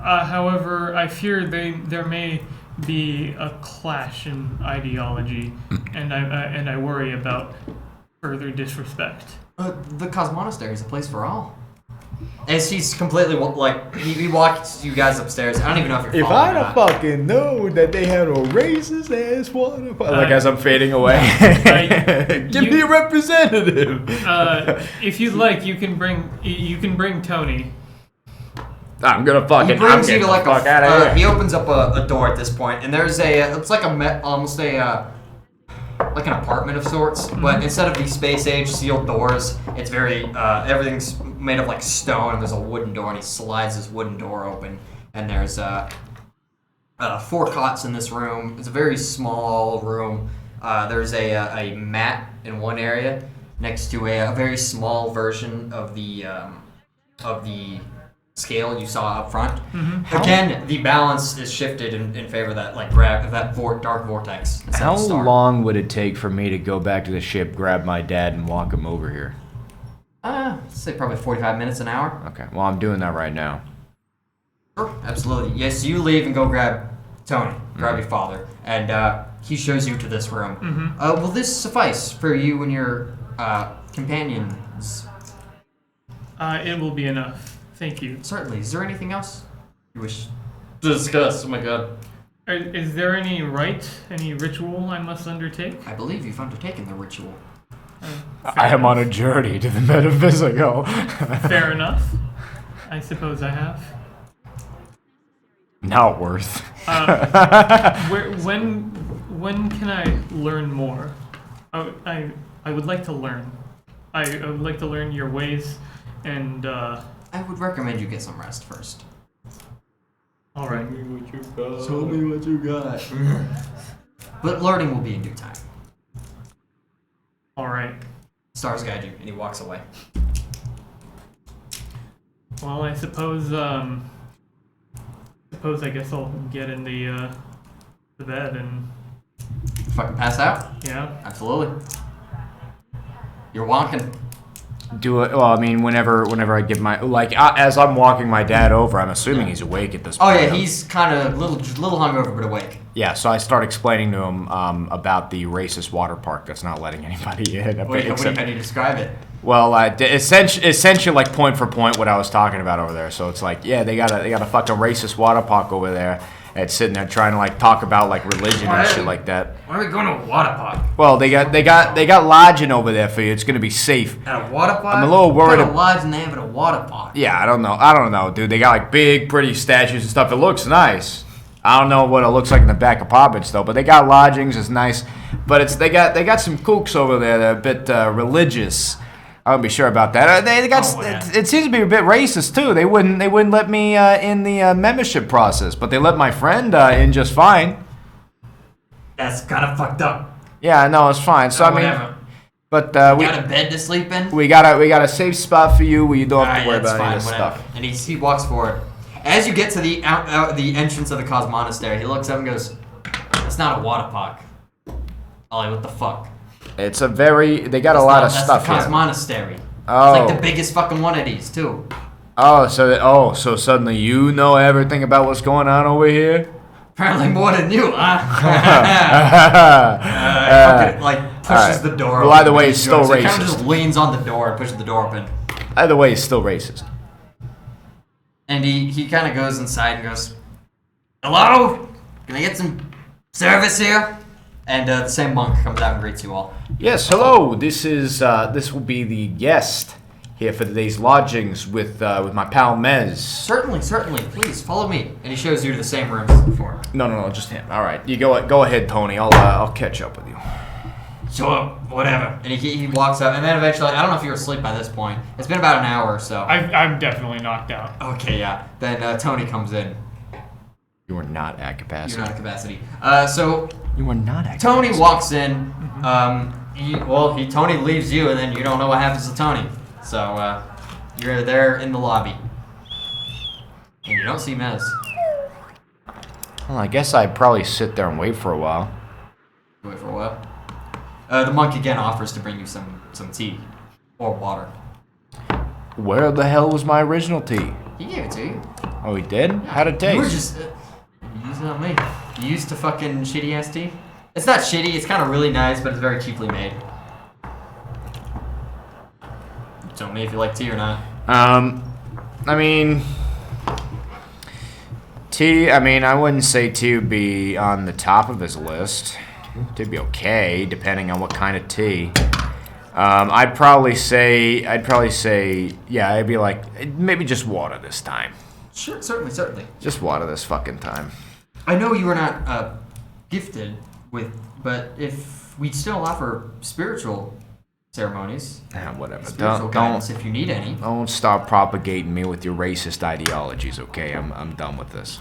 However, I fear there may be a clash in ideology, and I worry about further disrespect. The Cos Monastery is a place for all. As he's completely, he walks you guys upstairs. I don't even know if you're If following I'd or have not. fucking known that they had a racist ass water park. Like as I'm fading away. Give me a representative. If you'd like, you can bring Tony. I'm gonna fucking. He brings I'm you to getting like the fuck out of here. he opens up a door at this point, and there's it's like almost a like an apartment of sorts, but instead of the space age sealed doors, it's very everything's made of like stone, and there's a wooden door, and he slides this wooden door open, and there's 4 cots in this room. It's a very small room. There's a mat in one area next to a very small version of the scale you saw up front. Again, the balance is shifted in favor of that dark vortex. How long would it take for me to go back to the ship, grab my dad, and walk him over here? Let's say probably 45 minutes, an hour. Okay, well, I'm doing that right now. Sure, absolutely. Yes, you leave and go grab Tony, grab your father, and he shows you to this room. Will this suffice for you and your companions? It will be enough. Thank you. Certainly. Is there anything else you wish to discuss? Oh my god. Is there any rite, any ritual I must undertake? I believe you've undertaken the ritual. I am on a journey to the metaphysical. Fair enough. I suppose I have. Not worth. When can I learn more? I would like to learn. I would like to learn your ways, and I would recommend you get some rest first. all right. Show me what you got. But learning will be in due time. All right. Stars guide you, and he walks away. Well, I suppose I guess I'll get in the bed and Fucking pass out? yeah. Absolutely. You're wonking. Do it. Well, I mean, whenever I get my as I'm walking my dad over, I'm assuming he's awake at this Oh point. yeah, he's kind of little hungover but awake. Yeah, so I start explaining to him about the racist water park that's not letting anybody in. How do you describe it? Well, essentially, like point for point, what I was talking about over there. So it's like, yeah, they got a fucking racist water park over there. That's sitting there trying to like talk about like religion and shit like that. Why are we going to a water park? Well, they got lodging over there for you. It's gonna be safe. At a water park? I'm a little worried. What kind of lodging they have at a water park? Yeah, I don't know, dude. They got like big, pretty statues and stuff. It looks nice. I don't know what it looks like in the back apartments though, but they got lodgings. It's nice, but they got some kooks over there that are a bit religious. I wouldn't be sure about that. It seems to be a bit racist too. They wouldn't let me in the membership process, but they let my friend in just fine. That's kind of fucked up. Yeah, no, it's fine. So Whatever. But We got a bed to sleep in? we got a safe spot for you where you don't have to worry about any of this stuff. And he walks forward. As you get to the the entrance of the Cos Monastery, he looks up and goes, "It's not a water park." Ollie, what the fuck? They got a lot of stuff That's the Cos here. Monastery. Oh. It's like the biggest fucking one of these, too. So suddenly you know everything about what's going on over here? Apparently more than you, huh? Fucking, pushes the door open. Well, either way, it's still He kind of racist. just leans on the door and pushes the door open. Either way, it's still racist. And he kind of goes inside and goes, "Hello? Can I get some service here?" And the same monk comes out and greets you all. Yes, hello. This will be the guest here for today's lodgings with my pal Mez. Certainly. Please follow me. And he shows you to the same room as before. No, just him. All right, you go ahead, Tony. I'll catch up with you. Sure, whatever. And he walks up, and then eventually, I don't know if you're asleep by this point. It's been about an hour or so. I'm definitely knocked out. Okay, yeah. Then Tony comes in. You are not at capacity. You're not at capacity. So You are not at Tony capacity. walks in. Tony leaves you, and then you don't know what happens to Tony. So you're there in the lobby, and you don't see Mez. Well, I guess I'd probably sit there and wait for a while. Wait for a while. The monk again offers to bring you some tea or water. Where the hell was my original tea? He gave it to you. Oh, he did? How'd it taste? You were just using on me. You used to fucking shitty ass tea. It's not shitty. It's kind of really nice, but it's very cheaply made. You tell me if you like tea or not. I mean, tea. I mean, I wouldn't say tea would be on the top of his list. It'd be okay, depending on what kind of tea. I'd probably say, yeah, I'd be like, maybe just water this time. Sure, certainly. Just water this fucking time. I know you are not gifted, But if we'd still offer spiritual ceremonies, Whatever. spiritual guidance if you need any. Don't stop propagating me with your racist ideologies, okay? I'm done with this.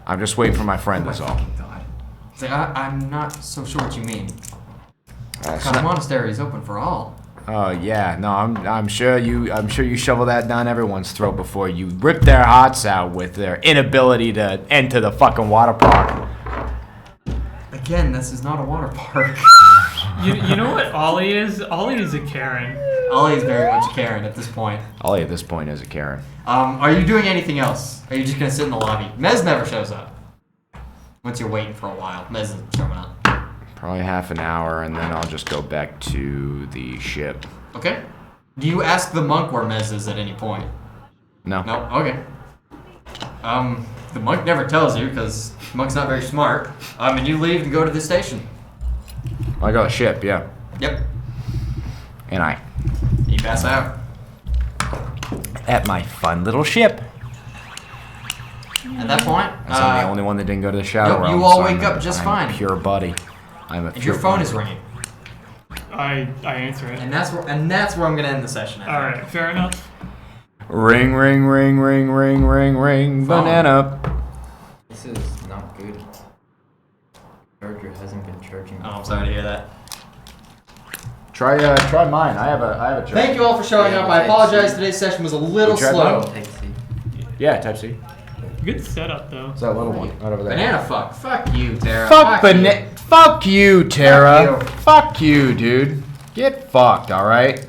I'm just waiting for my friend, that's all. See, I'm not so sure what you mean. That's The not- monastery is open for all. Oh yeah, no, I'm sure you shovel that down everyone's throat before you rip their hearts out with their inability to enter the fucking water park. Again, this is not a water park. You know what Ollie is? Ollie is a Karen. Ollie's very much a Karen at this point. Ollie at this point is a Karen. Are you doing anything else? Are you just gonna sit in the lobby? Mez never shows up. Once you're waiting for a while, Mez isn't showing up. Probably half an hour, and then I'll just go back to the ship. Okay. Do you ask the monk where Mez is at any point? No. No. Okay. The monk never tells you because the monk's not very smart. And you leave and go to the station. I go to the ship, yeah. Yep. And You pass out. at my fun little ship. At that point, I'm the only one that didn't go to the shadow Nope, realm. you all so wake up just I'm fine. a pure buddy. I'm a and pure your phone buddy. is ringing, I answer it. and that's where I'm gonna end the session. All right, fair enough. Ring, ring, ring, ring, ring, ring, ring, Phone. banana. This is not good. Charger hasn't been charging. Oh, I'm sorry to hear that. Try mine. I have a charger. Thank you all for showing up. I apologize. Today's session was a little You tried slow. mine? Type C. Yeah, Type C. Good setup though. It's that little one right over there. Banana fuck. Fuck you, Tara. Fuck you, Tara. Fuck you. Fuck you, dude. Get fucked, alright?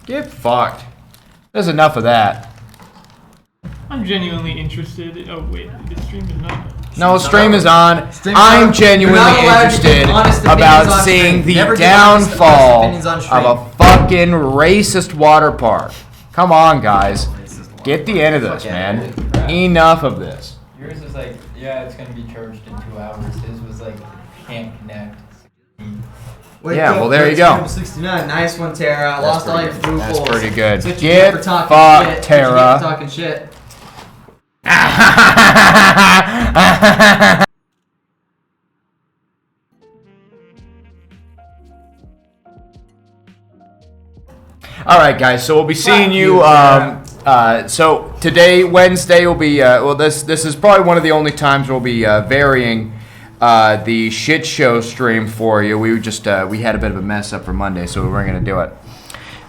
Get fucked. There's enough of that. I'm genuinely interested. Oh wait, the stream is not. No, stream is on. Stream's I'm on. genuinely You're not allowed to give interested honest opinions about on seeing stream. the Never give honest downfall opinions on stream. of a fucking racist water park. Come on, guys. Get the end of this, man. Enough of this. Yours was like, yeah, it's gonna be charged in 2 hours. His was like, can't connect. Yeah, well, there you go. 69. Nice one, Tara. Lost all your food. That's pretty good. That's what you get Get for talking fucked, shit. That's what you get Tara. for talking shit. All right, guys. So we'll be seeing you. So today, Wednesday, will be. This is probably one of the only times we'll be varying the shit show stream for you. We had a bit of a mess up for Monday, so we weren't gonna do it.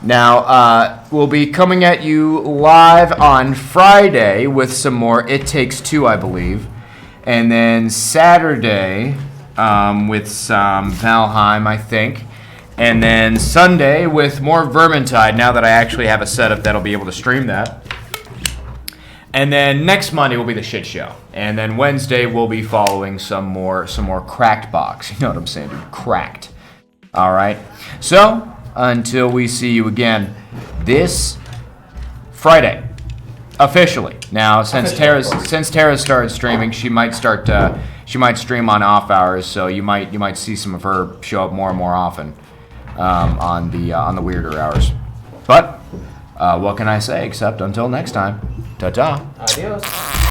Now we'll be coming at you live on Friday with some more It Takes Two, I believe, and then Saturday with some Valheim, I think. And then Sunday with more Vermintide, now that I actually have a setup that'll be able to stream that. And then next Monday will be the shit show. And then Wednesday we'll be following some more cracked box. You know what I'm saying, dude? Cracked. Alright. So, until we see you again this Friday. Officially. Now, since Tara started streaming, she might stream on off hours, so you might see some of her show up more and more often. On the weirder hours. But what can I say except until next time, ta-ta. Adios.